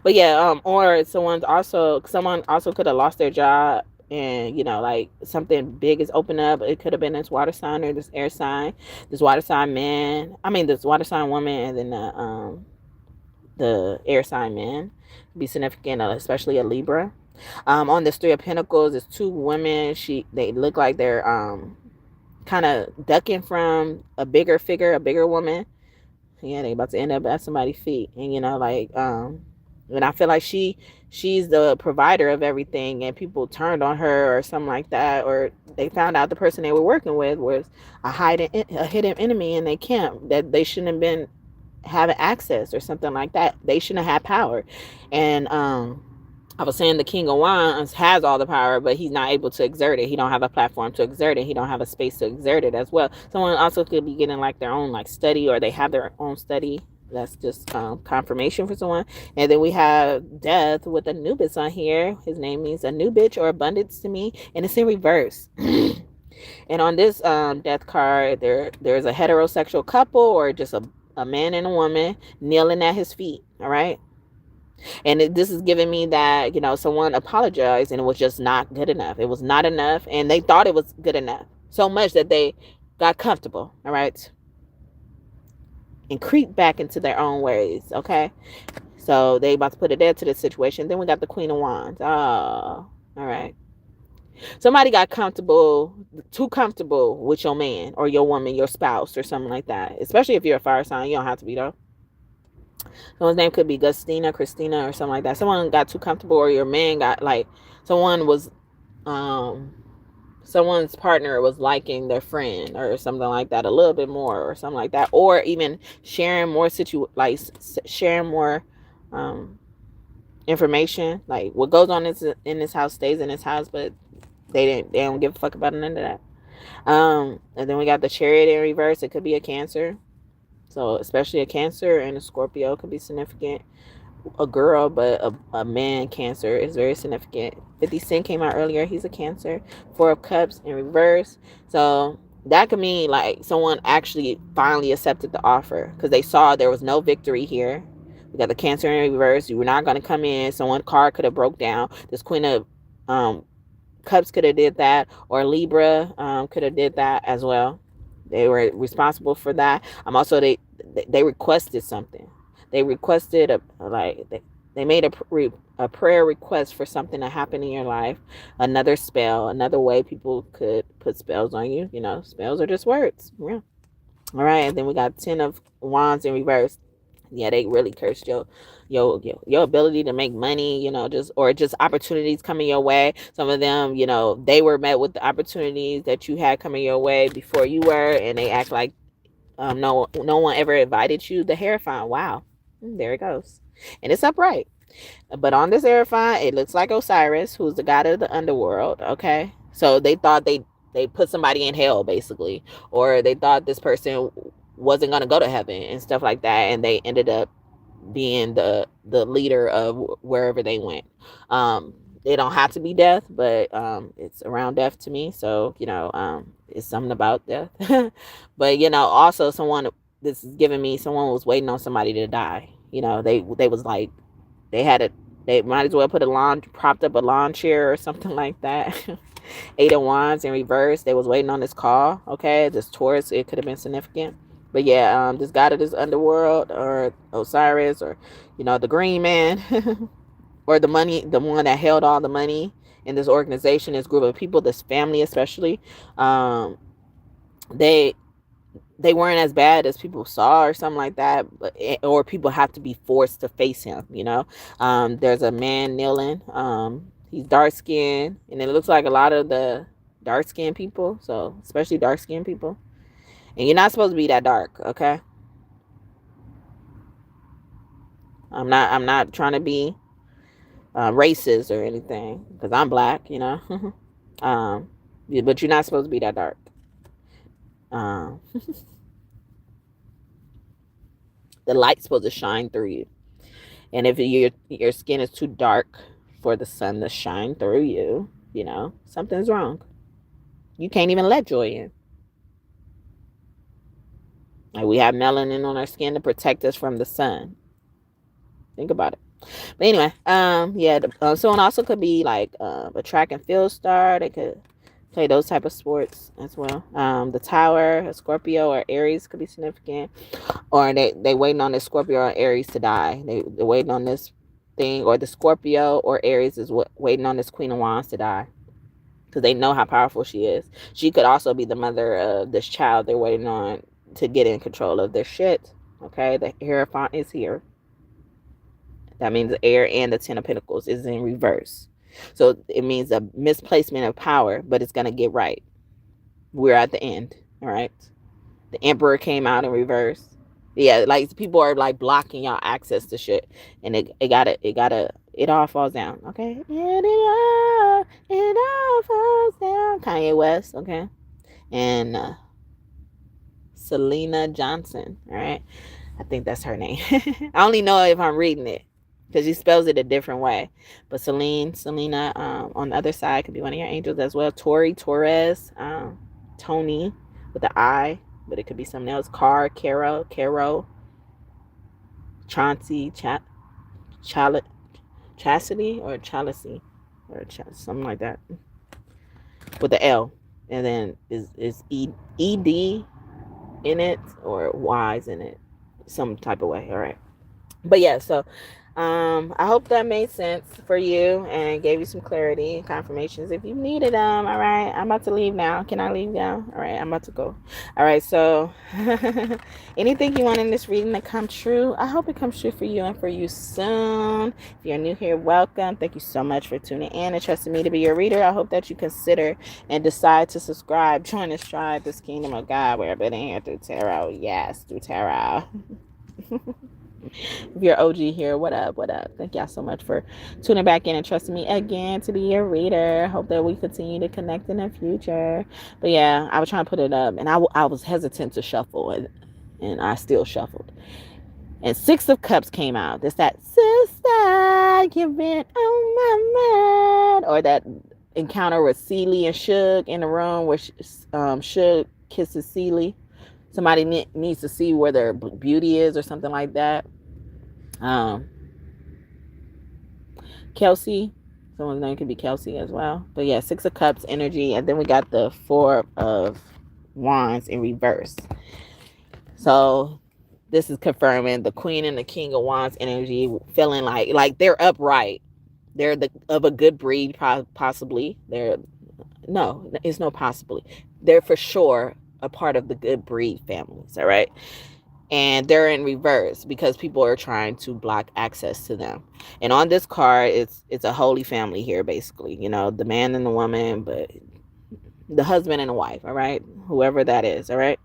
Speaker 1: But yeah, or someone also could have lost their job, and like something big is open up. It could have been this water sign or this air sign, this water sign man. I mean, this water sign woman, and then the air sign man be significant, especially a Libra. On this Three of Pentacles, there's two women. They look like they're kind of ducking from a bigger figure, a bigger woman. Yeah, they about to end up at somebody's feet, and and I feel like she's the provider of everything, and people turned on her or something like that, or they found out the person they were working with was a hidden enemy in their camp that they shouldn't have been having access or something like that. They shouldn't have had power. And I was saying the King of Wands has all the power, but he's not able to exert it. He don't have a platform to exert it. He don't have a space to exert it as well. Someone also could be getting like their own like study, or they have their own study. That's just confirmation for someone. And then we have Death with Anubis on here. His name means a new bitch or abundance to me, and it's in reverse. And on this Death card, there's a heterosexual couple or just a man and a woman kneeling at his feet. All right. And this is giving me that someone apologized and it was just not good enough. It was not enough, and they thought it was good enough so much that they got comfortable. All right, and creep back into their own ways. Okay, so they about to put it there to the situation. Then we got the Queen of Wands. Oh, all right. Somebody got too comfortable with your man or your woman, your spouse or something like that. Especially if you're a fire sign, you don't have to be though. Someone's name could be Gustina, Christina, or something like that. Someone got too comfortable, or your man got like someone was, someone's partner was liking their friend or something like that a little bit more, or something like that, or even sharing more sharing more, information. Like what goes on in this house stays in this house, but they don't give a fuck about none of that. And then we got the Chariot in reverse. It could be a Cancer. So especially a Cancer and a Scorpio could be significant. A girl, but a man Cancer is very significant. 50 Cent came out earlier. He's a Cancer. Four of Cups in reverse. So that could mean like someone actually finally accepted the offer because they saw there was no victory here. We got the Cancer in reverse. You were not going to come in. Someone card could have broke down. This Queen of Cups could have did that, or Libra could have did that as well. They were responsible for that. Also they requested something. They requested they made a prayer request for something to happen in your life, another spell, another way people could put spells on you. Spells are just words. Yeah. All right, and then we got 10 of Wands in reverse. Yeah, they really cursed your ability to make money, just opportunities coming your way. Some of them, they were met with the opportunities that you had coming your way before you were, and they act like no one ever invited you. The Hierophant, wow, there it goes, and it's upright. But on this Hierophant, it looks like Osiris, who's the god of the underworld. Okay, so they thought they put somebody in hell basically, or they thought this person wasn't going to go to heaven and stuff like that, and they ended up being the leader of wherever they went. It don't have to be death, but it's around death to me. So, it's something about death. But, also someone, this is giving me, someone was waiting on somebody to die. They was like, they might as well put propped up a lawn chair or something like that. Eight of Wands in reverse. They was waiting on this call. Okay, this Taurus, it could have been significant. But yeah, this god of this underworld, or Osiris, or the Green Man, or the one that held all the money in this organization, this group of people, this family especially. They weren't as bad as people saw, or something like that, or people have to be forced to face him. There's a man kneeling. He's dark skinned, and it looks like a lot of the dark skinned people, so especially dark skinned people. And you're not supposed to be that dark, okay? I'm not trying to be racist or anything, because I'm black, but you're not supposed to be that dark. The light's supposed to shine through you, and if your skin is too dark for the sun to shine through you, something's wrong. You can't even let joy in. Like, we have melanin on our skin to protect us from the sun. Think about it. But anyway, someone also could be like a track and field star. They could play those type of sports as well. The Tower, a Scorpio or Aries could be significant. Or they waiting on the Scorpio or Aries to die. They're waiting on this thing, or the Scorpio or Aries is waiting on this Queen of Wands to die, because they know how powerful she is. She could also be the mother of this child they're waiting on to get in control of their shit. Okay, the Hierophant is here. That means the air, and the Ten of Pentacles is in reverse. So it means a misplacement of power, but it's going to get right. We're at the end. All right. The Emperor came out in reverse. Yeah, like people are like blocking y'all access to shit, and it all falls down. Okay. And it all falls down. Kanye West. Okay. And Selena Johnson. All right. I think that's her name. I only know if I'm reading it, because she spells it a different way. But Selena, on the other side, could be one of your angels as well. Torres, Tony with the I, but it could be something else. Caro, Chauncey, Chastity, or Chalicy, or something like that, with the L, and then is ED in it, or Y's in it, some type of way. All right. But yeah, so I hope that made sense for you and gave you some clarity and confirmations if you needed them. All right, I'm about to leave now. Can I leave now? All right, I'm about to go. All right, so anything you want in this reading to come true, I hope it comes true for you and for you soon. If you're new here, welcome. Thank you so much for tuning in and trusting me to be your reader. I hope that you consider and decide to subscribe, join this tribe, this kingdom of God, where I've been here through tarot. Yes, through tarot. If you're OG here, what up? Thank y'all so much for tuning back in and trusting me again to be your reader. Hope that we continue to connect in the future. But yeah, I was trying to put it up, and I was hesitant to shuffle, and I still shuffled. And Six of Cups came out. That's that sister, you've been on my mind. Or that encounter with Celie and Suge in the room where Suge kisses Celie. Somebody needs to see where their beauty is, or something like that. Kelsey, someone's name could be Kelsey as well. But yeah, Six of Cups energy, and then we got the Four of Wands in reverse. So this is confirming the Queen and the King of Wands energy, feeling like they're upright. They're of a good breed, possibly. It's no possibly. They're for sure a part of the good breed families, all right? And they're in reverse because people are trying to block access to them. And on this card, it's a holy family here, basically. The man and the woman, but the husband and the wife, all right? Whoever that is, all right?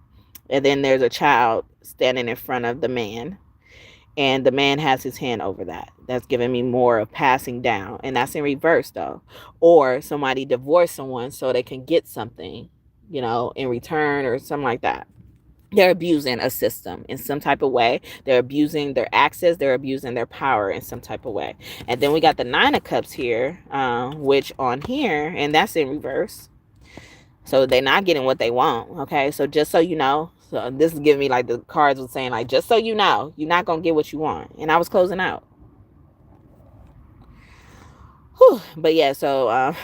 Speaker 1: And then there's a child standing in front of the man, and the man has his hand over that. That's giving me more of passing down, and that's in reverse, though. Or somebody divorced someone so they can get something, in return, or something like that. they're abusing a system in some type of way. They're abusing their access. They're abusing their power in some type of way. And then we got the Nine of Cups here, which on here, and that's in reverse. So they're not getting what they want. Okay. So just so you know, so this is giving me like the cards was saying, like, just so you know, you're not going to get what you want. And I was closing out. Whew. But yeah, so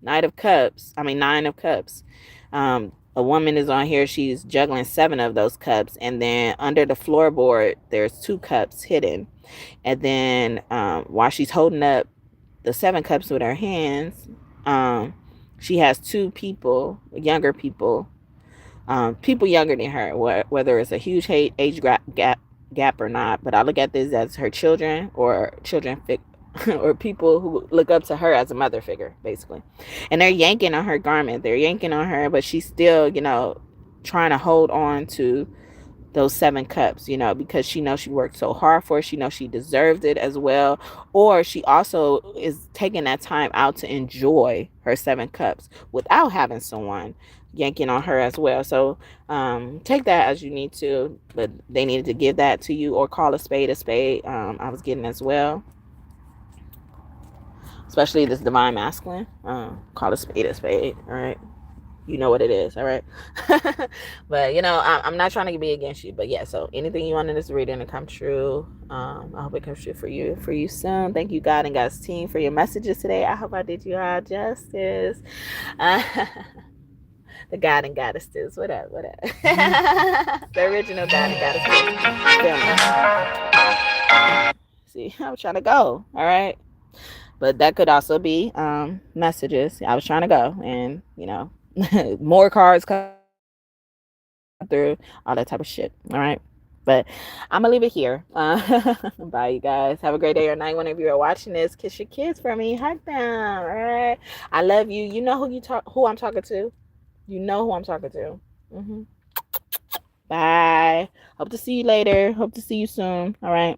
Speaker 1: Nine of Cups. A woman is on here. She's juggling 7 of those cups. And then under the floorboard, there's 2 cups hidden. And then while she's holding up the 7 cups with her hands, she has 2 people, younger people, people younger than her, whether it's a huge age gap or not. But I look at this as her children or or people who look up to her as a mother figure, basically. And they're yanking on her garment. They're yanking on her, but she's still, trying to hold on to those 7 cups, because she knows she worked so hard for it. She knows she deserved it as well. Or she also is taking that time out to enjoy her 7 cups without having someone yanking on her as well. So take that as you need to, but they needed to give that to you or call a spade a spade. I was getting as well. Especially this divine masculine. Call a spade, all right? You know what it is, all right? But, I'm not trying to be against you. But, yeah, so anything you want in this reading to come true, I hope it comes true for you soon. Thank you, God and God's team, for your messages today. I hope I did you all justice. The God and Goddesses. What up? The original God and Goddesses. See, I'm trying to go, all right? But that could also be messages. I was trying to go, and more cards come through, all that type of shit. All right, but I'm gonna leave it here. Bye, you guys. Have a great day or night whenever you're watching this. Kiss your kids for me. Hug them. All right. I love you. You know who I'm talking to. You know who I'm talking to. Bye. Hope to see you later. Hope to see you soon. All right.